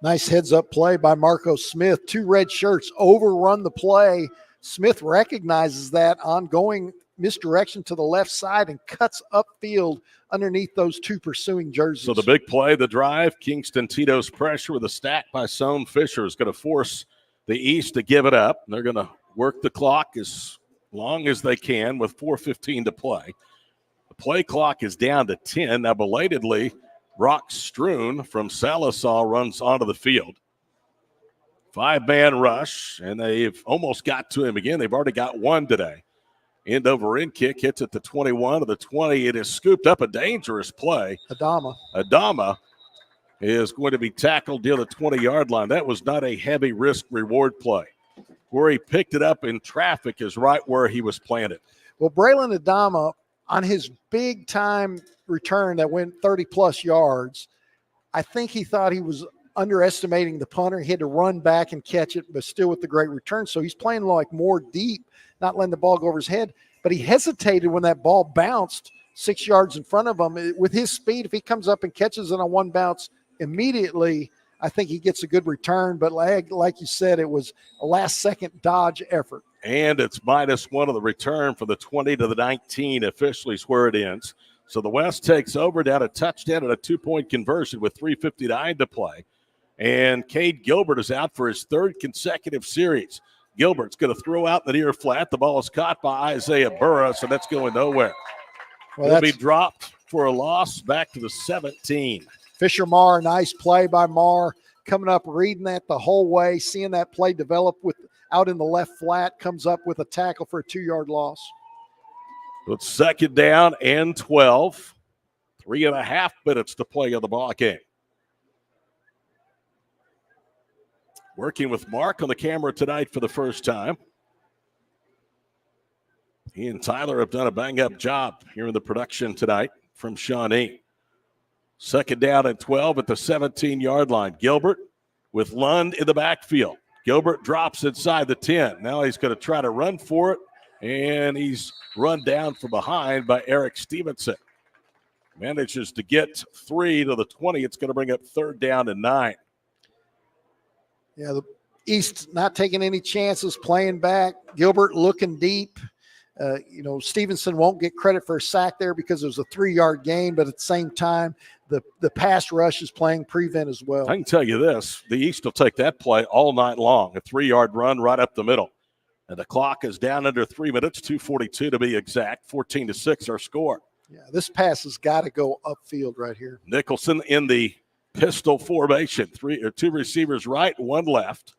Nice heads-up play by Marco Smith. 2 red shirts overrun the play. Smith recognizes that ongoing misdirection to the left side and cuts upfield underneath those 2 pursuing jerseys. So the big play, the drive, Kingston Tito's pressure with a stack by Stone Fisher is going to force the East to give it up. They're going to work the clock as long as they can with 4:15 to play. The play clock is down to 10. Now, belatedly, Brock Stroon from Sallisaw runs onto the field. 5-man rush, and they've almost got to him again. They've already got one today. End-over-end kick hits at the 21 of the 20. It is scooped up, a dangerous play. Adama is going to be tackled near the 20-yard line. That was not a heavy risk-reward play. Where he picked it up in traffic is right where he was planted. Well, Braylon Adama, on his big-time return that went 30-plus yards, I think he thought he was underestimating the punter. He had to run back and catch it, but still with the great return. So he's playing like more deep, not letting the ball go over his head. But he hesitated when that ball bounced 6 yards in front of him. With his speed, if he comes up and catches it on one bounce, immediately, I think he gets a good return. But like you said, it was a last-second dodge effort. And it's -1 of the return from the 20 to the 19 officially is where it ends. So the West takes over down a touchdown and a 2-point conversion with 3:59 to play. And Cade Gilbert is out for his third consecutive series. Gilbert's going to throw out the near flat. The ball is caught by Isaiah Burris, and that's going nowhere. Well, Will be dropped for a loss back to the 17. Fisher Marr, nice play by Marr, coming up, reading that the whole way, seeing that play develop out in the left flat, comes up with a tackle for a 2-yard loss. It's second down and 12. 3.5 minutes to play in the ball game. Working with Mark on the camera tonight for the first time. He and Tyler have done a bang-up job here in the production tonight from Shawnee. Second down and 12 at the 17-yard line. Gilbert with Lund in the backfield. Gilbert drops inside the 10. Now he's going to try to run for it, and he's run down from behind by Eric Stevenson. Manages to get 3 to the 20. It's going to bring up third down and 9. Yeah, the East not taking any chances, playing back. Gilbert looking deep. Stevenson won't get credit for a sack there because it was a 3-yard gain, but at the same time, the pass rush is playing prevent as well. I can tell you this, the East will take that play all night long, a 3-yard run right up the middle. And the clock is down under 3 minutes, 2:42 to be exact, 14-6 our score. Yeah, this pass has got to go upfield right here. Nicholson in the pistol formation, 2 receivers right, 1 left.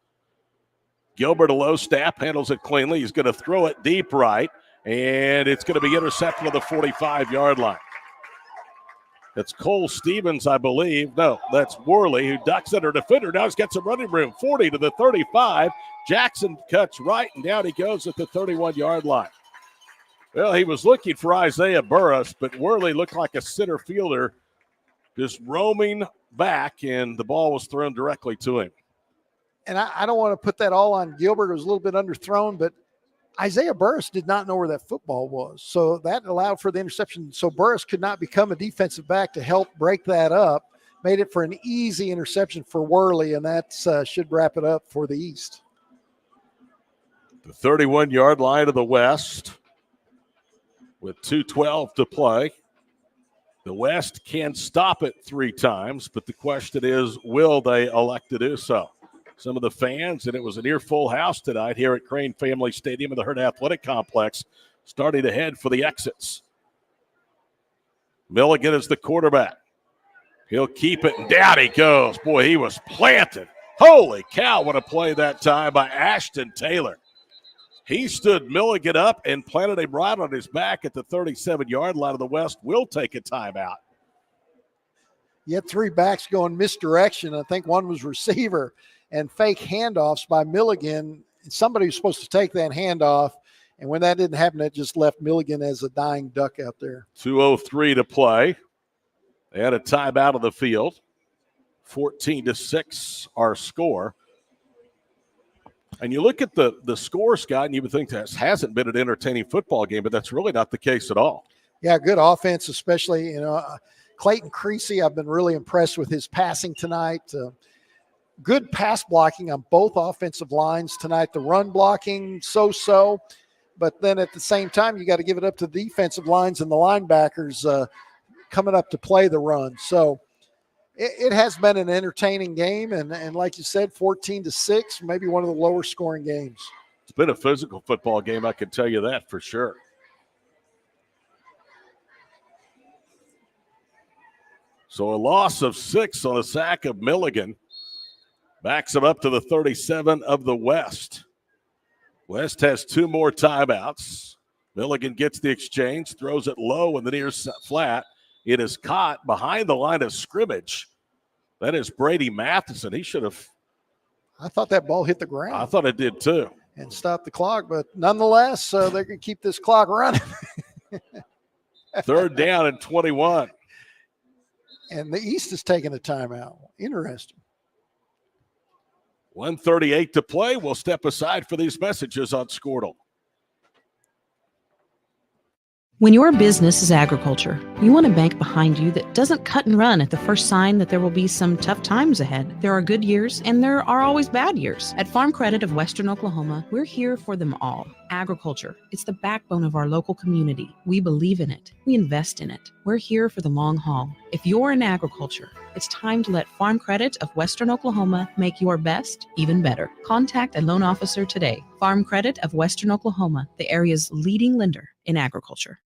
Gilbert, a low snap, handles it cleanly. He's going to throw it deep right, and it's going to be intercepted on the 45-yard line. That's Cole Stevens, I believe. No, that's Worley, who ducks under defender. Now he's got some running room, 40 to the 35. Jackson cuts right, and down he goes at the 31-yard line. Well, he was looking for Isaiah Burris, but Worley looked like a center fielder just roaming back, and the ball was thrown directly to him. And I don't want to put that all on Gilbert. It was a little bit underthrown, but Isaiah Burris did not know where that football was. So that allowed for the interception. So Burris could not become a defensive back to help break that up. Made it for an easy interception for Worley, and that should wrap it up for the East. The 31-yard line of the West with 2:12 to play. The West can stop it 3 times, but the question is, will they elect to do so? Some of the fans, and it was a near full house tonight here at Crane Family Stadium in the Hurt Athletic Complex, starting to head for the exits. Milligan is the quarterback. He'll keep it, and down he goes. Boy, he was planted. Holy cow, what a play that time by Ashton Taylor. He stood Milligan up and planted him right on his back at the 37-yard line of the West. Will take a timeout. You had 3 backs going misdirection. I think one was receiver, and fake handoffs by Milligan. Somebody was supposed to take that handoff, and when that didn't happen, it just left Milligan as a dying duck out there. 2:03 to play. They had a timeout of the field. 14-6 our score. And you look at the score, Scott, and you would think that hasn't been an entertaining football game, but that's really not the case at all. Yeah, good offense, especially, Clayton Creasy, I've been really impressed with his passing tonight. Good pass blocking on both offensive lines tonight. The run blocking, so-so. But then at the same time, you got to give it up to the defensive lines and the linebackers coming up to play the run. So it has been an entertaining game. And like you said, 14-6, maybe one of the lower scoring games. It's been a physical football game, I can tell you that for sure. So a loss of 6 on a sack of Milligan. Backs him up to the 37 of the West. West has 2 more timeouts. Milligan gets the exchange, throws it low in the near flat. It is caught behind the line of scrimmage. That is Brady Matheson. He should have. I thought that ball hit the ground. I thought it did too. And stopped the clock, but nonetheless, they're going to keep this clock running. Third down and 21. And the East is taking a timeout. Interesting. 1:38 to play. We'll step aside for these messages on Squirtle. When your business is agriculture, You want a bank behind you that doesn't cut and run at the first sign that there will be some tough times ahead. There are good years and there are always bad years. At Farm Credit of Western Oklahoma, we're here for them all. Agriculture, it's the backbone of our local community. We believe in it. We invest in it. We're here for the long haul. If you're in agriculture, it's time to let Farm Credit of Western Oklahoma make your best even better. Contact a loan officer today. Farm Credit of Western Oklahoma, the area's leading lender in agriculture.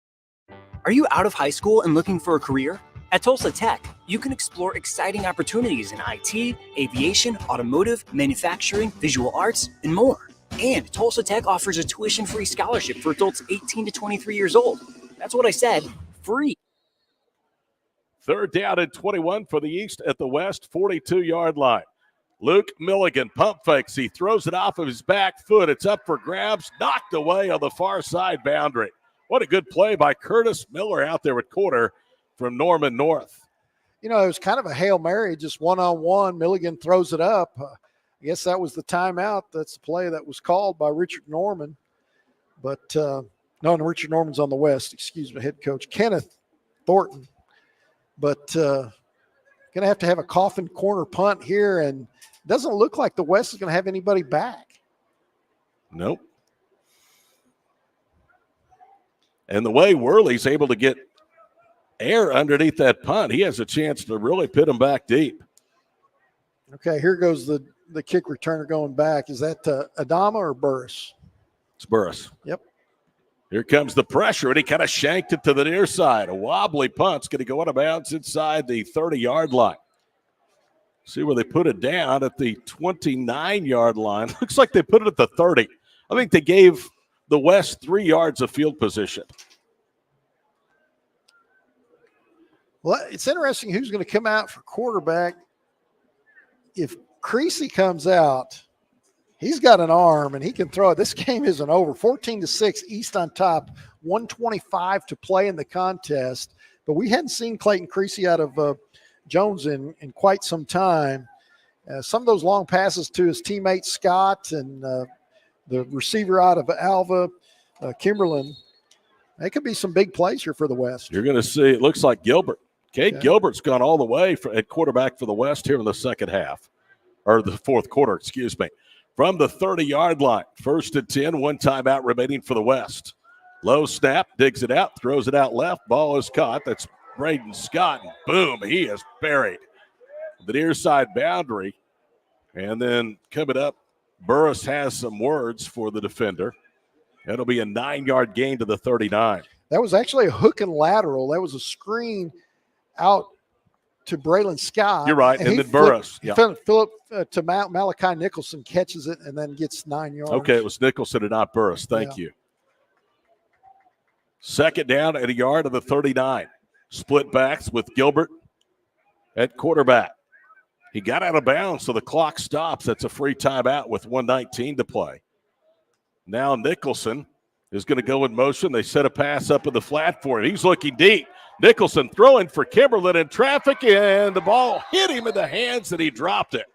Are you out of high school and looking for a career? At Tulsa Tech, you can explore exciting opportunities in IT, aviation, automotive, manufacturing, visual arts, and more. And Tulsa Tech offers a tuition-free scholarship for adults 18 to 23 years old. That's what I said, free. Third down and 21 for the East at the West 42-yard line. Luke Milligan pump fakes. He throws it off of his back foot. It's up for grabs, knocked away on the far side boundary. What a good play by Curtis Miller out there at quarter from Norman North. You know, it was kind of a Hail Mary, just one-on-one. Milligan throws it up. I guess that was the timeout. That's the play that was called by Richard Norman. But, no, Richard Norman's on the West. Excuse me, head coach. Kenneth Thornton. But going to have a coffin corner punt here, and it doesn't look like the West is going to have anybody back. Nope. And the way Worley's able to get air underneath that punt, he has a chance to really pit him back deep. Okay, here goes the kick returner going back. Is that Adama or Burris? It's Burris. Yep. Here comes the pressure, and he kind of shanked it to the near side. A wobbly punt's going to go out of bounds inside the 30-yard line. See where they put it down at the 29-yard line. Looks like they put it at the 30. I think they gave the West 3 yards of field position. Well, it's interesting who's going to come out for quarterback. If Creasy comes out, he's got an arm and he can throw it. This game isn't over. 14-6, East on top, 125 to play in the contest. But we hadn't seen Clayton Creasy out of Jones in quite some time. Some of those long passes to his teammate Scott and the receiver out of Alva, Kimberlin. They could be some big plays here for the West. You're going to see, it looks like Gilbert. Cade Gilbert's gone all the way at quarterback for the West here in the second half, or the fourth quarter, excuse me. From the 30-yard line, 1st and 10, one timeout remaining for the West. Low snap, digs it out, throws it out left. Ball is caught. That's Braden Scott. And boom, he is buried. The near side boundary. And then coming up, Burris has some words for the defender. It'll be a 9-yard gain to the 39. That was actually a hook and lateral. That was a screen out to Braylon Scott. You're right, and then Burris. Philip to Malachi Nicholson catches it and then gets 9 yards. Okay, it was Nicholson and not Burris. Thank you. Second down at a yard of the 39. Split backs with Gilbert at quarterback. He got out of bounds, so the clock stops. That's a free timeout with 1:19 to play. Now Nicholson is going to go in motion. They set a pass up in the flat for him. He's looking deep. Nicholson throwing for Kimberlin in traffic, and the ball hit him in the hands, and he dropped it.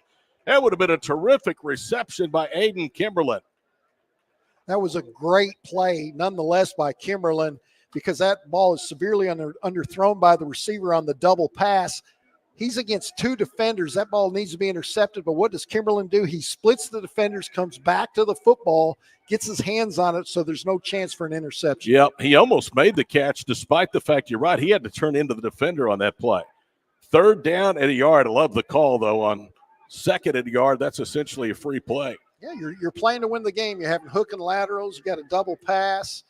That would have been a terrific reception by Aiden Kimberlin. That was a great play, nonetheless, by Kimberlin, because that ball is severely underthrown by the receiver on the double pass. He's against 2 defenders. That ball needs to be intercepted, but what does Kimberlin do? He splits the defenders, comes back to the football, gets his hands on it, so there's no chance for an interception. Yep, he almost made the catch, despite the fact, you're right, he had to turn into the defender on that play. Third down at a yard. I love the call, though, on second at a yard. That's essentially a free play. Yeah, you're playing to win the game. You're having hook and laterals. You got a double pass.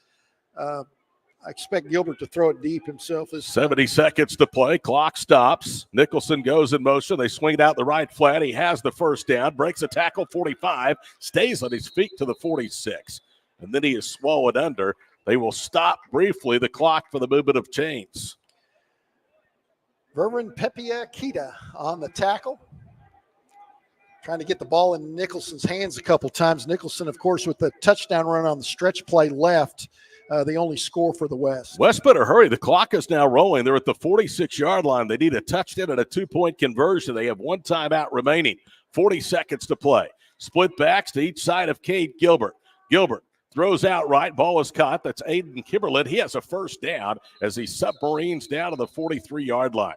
I expect Gilbert to throw it deep himself. 70 seconds to play. Clock stops. Nicholson goes in motion. They swing it out the right flat. He has the first down. Breaks a tackle, 45. Stays on his feet to the 46. And then he is swallowed under. They will stop briefly the clock for the movement of chains. Vervin Pepia Kita on the tackle. Trying to get the ball in Nicholson's hands a couple times. Nicholson, of course, with the touchdown run on the stretch play left. The only score for the West. West better hurry. The clock is now rolling. They're at the 46-yard line. They need a touchdown and a 2-point conversion. They have one timeout remaining. 40 seconds to play. Split backs to each side of Cade Gilbert. Gilbert Throws out right. Ball is caught. That's Aiden Kimberlin. He has a first down as he submarines down to the 43-yard line.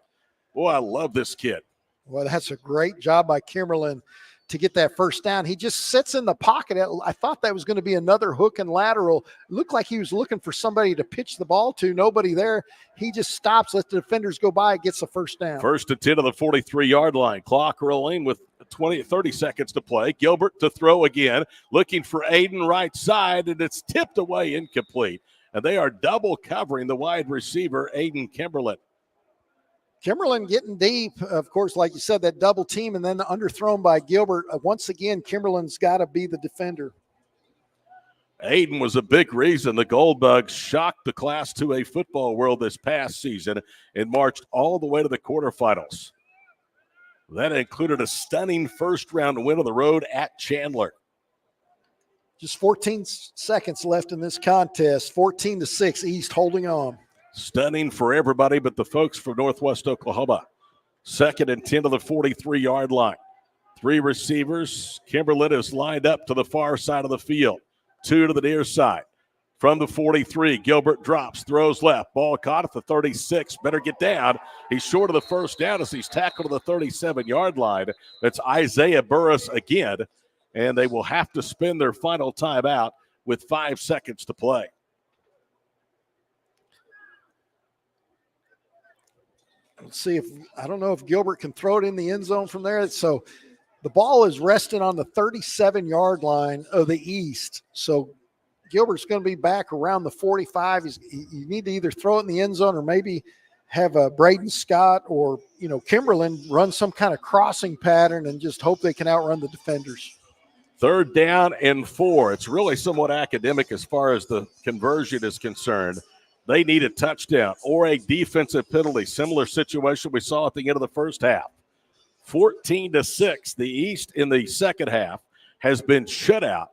Boy, I love this kid. Well, that's a great job by Kimberlin to get that first down. He just sits in the pocket. I thought that was going to be another hook and lateral. It looked like he was looking for somebody to pitch the ball to. Nobody there. He just stops, lets the defenders go by, gets the first down. First and 10 to the 43-yard line. Clock rolling with 30 seconds to play. Gilbert to throw again, looking for Aiden right side, and it's tipped away incomplete. And they are double covering the wide receiver, Aiden Kimberlin. Kimberlin getting deep, of course, like you said, that double team, and then underthrown by Gilbert. Once again, Kimberlin's got to be the defender. Aiden was a big reason the Goldbugs shocked the Class 2A football world this past season and marched all the way to the quarterfinals. That included a stunning first-round win on the road at Chandler. Just 14 seconds left in this contest. 14-6, East holding on. Stunning for everybody but the folks from Northwest Oklahoma. Second and 10 to the 43-yard line. Three receivers. Kimberlin is lined up to the far side of the field. Two to the near side. From the 43, Gilbert drops, throws left. Ball caught at the 36. Better get down. He's short of the first down as he's tackled to the 37-yard line. That's Isaiah Burris again, and they will have to spend their final timeout with 5 seconds to play. Let's see if, I don't know if Gilbert can throw it in the end zone from there. So the ball is resting on the 37-yard line of the East. So Gilbert's going to be back around the 45. You need to either throw it in the end zone or maybe have Braden Scott or, Kimberlin run some kind of crossing pattern and just hope they can outrun the defenders. Third down and 4. It's really somewhat academic as far as the conversion is concerned. They need a touchdown or a defensive penalty. Similar situation we saw at the end of the first half. 14-6. The East in the second half has been shut out.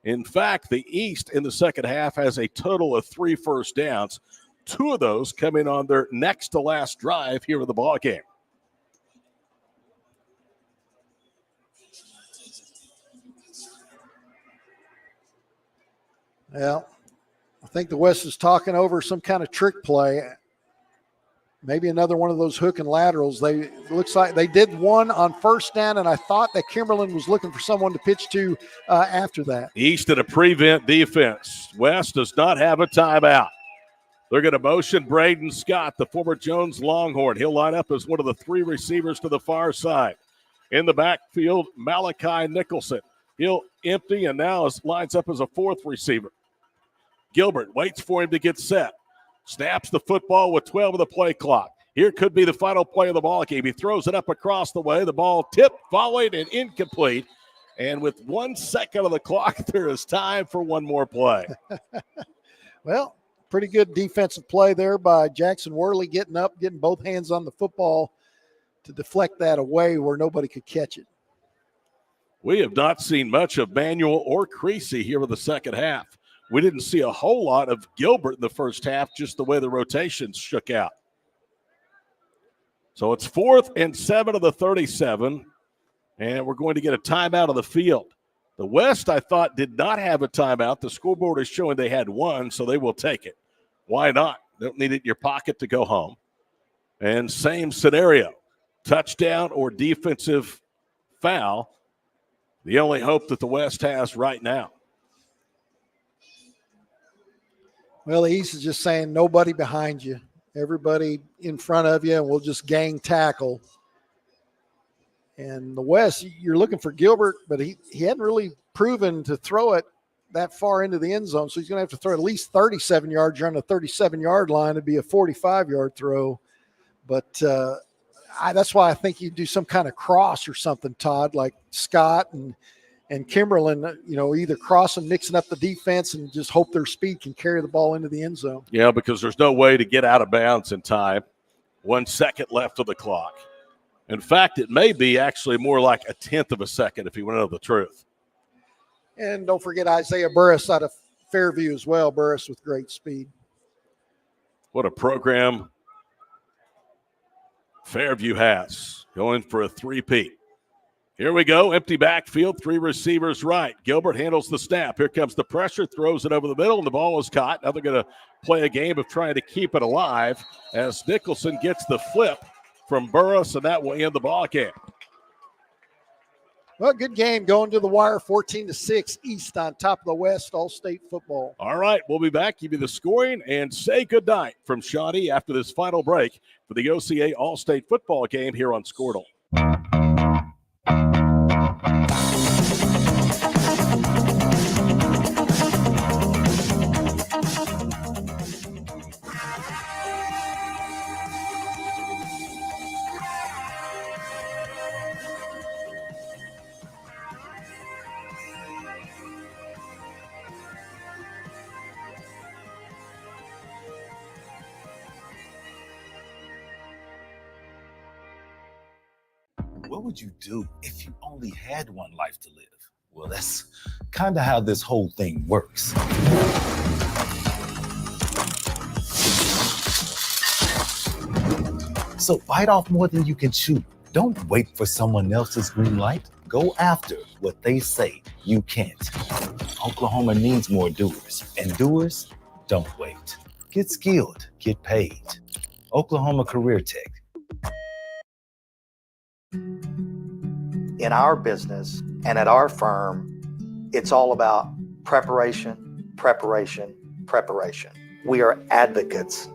In fact, the East in the second half has a total of 3 first downs. 2 of those coming on their next to last drive here in the ball game. Well, I think the West is talking over some kind of trick play. Maybe another one of those hook and laterals. Looks like they did one on first down, and I thought that Kimberlin was looking for someone to pitch to after that. East in a prevent defense. West does not have a timeout. They're going to motion Braden Scott, the former Jones Longhorn. He'll line up as one of the 3 receivers to the far side. In the backfield, Malachi Nicholson. He'll empty and now lines up as a 4th receiver. Gilbert waits for him to get set. Snaps the football with 12 of the play clock. Here could be the final play of the ball game. He throws it up across the way. The ball tipped, volleyed, and incomplete. And with 1 second of the clock, there is time for one more play. Well, pretty good defensive play there by Jackson Worley, getting up, getting both hands on the football to deflect that away where nobody could catch it. We have not seen much of Manuel or Creasy here in the second half. We didn't see a whole lot of Gilbert in the first half, just the way the rotations shook out. So it's 4th and 7 of the 37, and we're going to get a timeout of the field. The West, I thought, did not have a timeout. The scoreboard is showing they had one, so they will take it. Why not? Don't need it in your pocket to go home. And same scenario, touchdown or defensive foul, the only hope that the West has right now. Well, the East is just saying nobody behind you, everybody in front of you, and we'll just gang tackle. And the West, you're looking for Gilbert, but he hadn't really proven to throw it that far into the end zone, so he's going to have to throw at least 37 yards. You're on the 37-yard line. It'd be a 45-yard throw. But that's why I think you do some kind of cross or something, Todd, like Scott and Kimberlin, either crossing, mixing up the defense, and just hope their speed can carry the ball into the end zone. Yeah, because there's no way to get out of bounds in time. 1 second left of the clock. In fact, it may be actually more like a 1/10 of a second if you want to know the truth. And don't forget Isaiah Burris out of Fairview as well. Burris with great speed. What a program Fairview has, going for a 3-peat. Here we go. Empty backfield, 3 receivers right. Gilbert handles the snap. Here comes the pressure, throws it over the middle, and the ball is caught. Now they're going to play a game of trying to keep it alive as Nicholson gets the flip from Burris, and that will end the ball game. Well, good game going to the wire, 14-6 East on top of the West, All-State football. All right, we'll be back, give you the scoring, and say goodnight from Shawnee after this final break for the OCA All-State football game here on Squirtle. What would you do if you only had one life to live? Well, that's kind of how this whole thing works. So bite off more than you can chew. Don't wait for someone else's green light. Go after what they say you can't. Oklahoma needs more doers, and doers don't wait. Get skilled, get paid. Oklahoma Career Tech. In our business and at our firm, it's all about preparation, preparation, preparation. We are advocates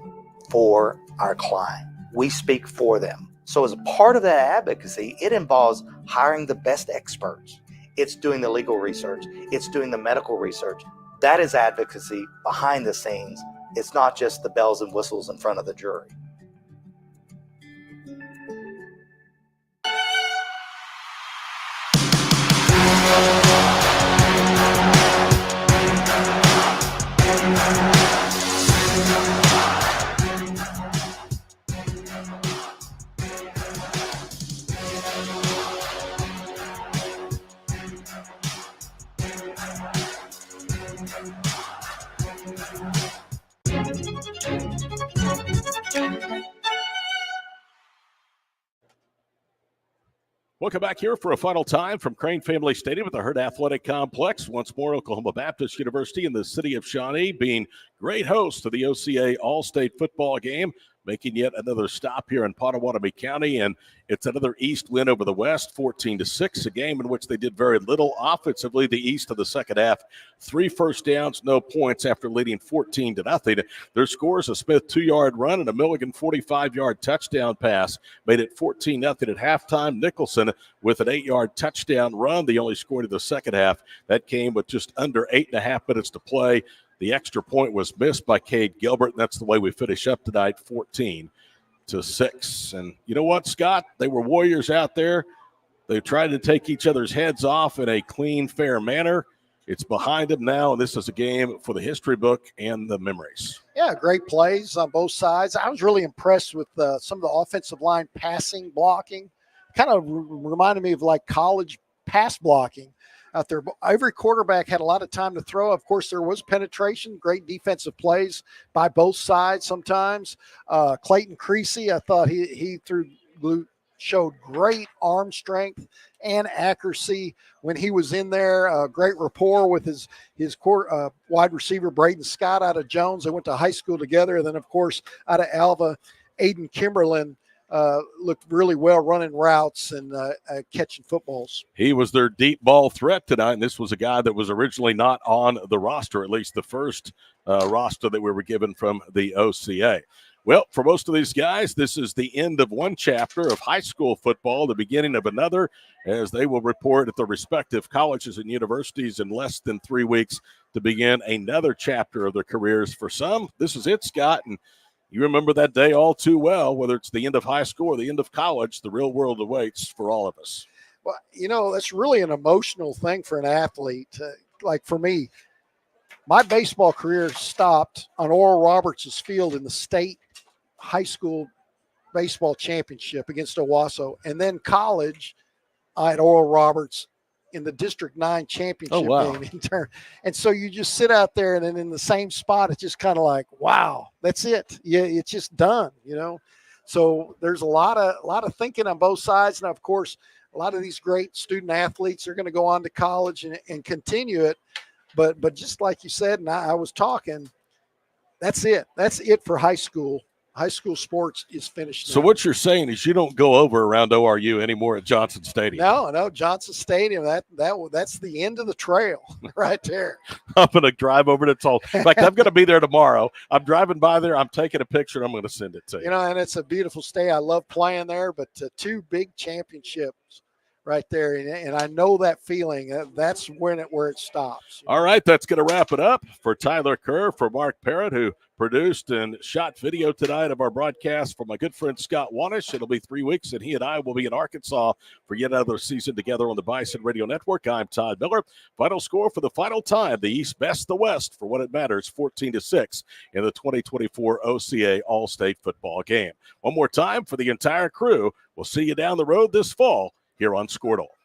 for our client. We speak for them. So as a part of that advocacy, it involves hiring the best experts. It's doing the legal research. It's doing the medical research. That is advocacy behind the scenes. It's not just the bells and whistles in front of the jury. Welcome back here for a final time from Crane Family Stadium at the Herd Athletic Complex. Once more, Oklahoma Baptist University in the city of Shawnee being great host to the OCA All-State football game, making yet another stop here in Pottawatomie County, and it's another East win over the West, 14-6, a game in which they did very little offensively. The East of the second half, 3 first downs, no points after leading 14-0. Their scores: a Smith 2-yard run and a Milligan 45-yard touchdown pass made it 14-0 at halftime. Nicholson with an 8-yard touchdown run, the only score in the second half. That came with just under 8.5 minutes to play. The extra point was missed by Cade Gilbert, and that's the way we finish up tonight, 14-6. And you know what, Scott? They were warriors out there. They tried to take each other's heads off in a clean, fair manner. It's behind them now, and this is a game for the history book and the memories. Yeah, great plays on both sides. I was really impressed with some of the offensive line passing, blocking. Kind of reminded me of like college pass blocking out there. Every quarterback had a lot of time to throw. Of course, there was penetration, great defensive plays by both sides sometimes. Clayton Creasy, I thought he showed great arm strength and accuracy when he was in there. Great rapport with his wide receiver, Braden Scott, out of Jones. They went to high school together. And then, of course, out of Alva, Aiden Kimberlin looked really well running routes and catching footballs. He was their deep ball threat tonight, and this was a guy that was originally not on the roster, at least the first roster that we were given from the OCA. Well, for most of these guys, this is the end of one chapter of high school football, the beginning of another, as they will report at their respective colleges and universities in less than 3 weeks to begin another chapter of their careers. For some, this is it, Scott, and you remember that day all too well. Whether it's the end of high school or the end of college, the real world awaits for all of us. Well, you know, that's really an emotional thing for an athlete. Like for me, my baseball career stopped on Oral Roberts' field in the state high school baseball championship against Owasso, and then college at Oral Roberts in the District 9 championship game in turn. And so you just sit out there, and then in the same spot, it's just kind of like, wow, that's it. Yeah, it's just done, you know. So there's a lot of thinking on both sides, and of course, A lot of these great student athletes are going to go on to college and continue it. But just like you said, and I was talking, that's it. That's it for high school. High school sports is finished now. So what you're saying is you don't go over around ORU anymore at Johnson Stadium. No, Johnson Stadium. That's the end of the trail right there. I'm going to drive over to Tulsa. In fact, I'm going to be there tomorrow. I'm driving by there. I'm taking a picture. And I'm going to send it to you. You know, and it's a beautiful stay. I love playing there, but 2 big championships right there, and I know that feeling. That's where it stops. All right, that's going to wrap it up for Tyler Kerr, for Mark Parrott, who produced and shot video tonight of our broadcast, for my good friend Scott Wanish. It'll be 3 weeks, and he and I will be in Arkansas for yet another season together on the Bison Radio Network. I'm Todd Miller. Final score for the final time: the East best the West for what it matters, 14-6 in the 2024 OCA All-State football game. One more time for the entire crew. We'll see you down the road this fall here on Scored All.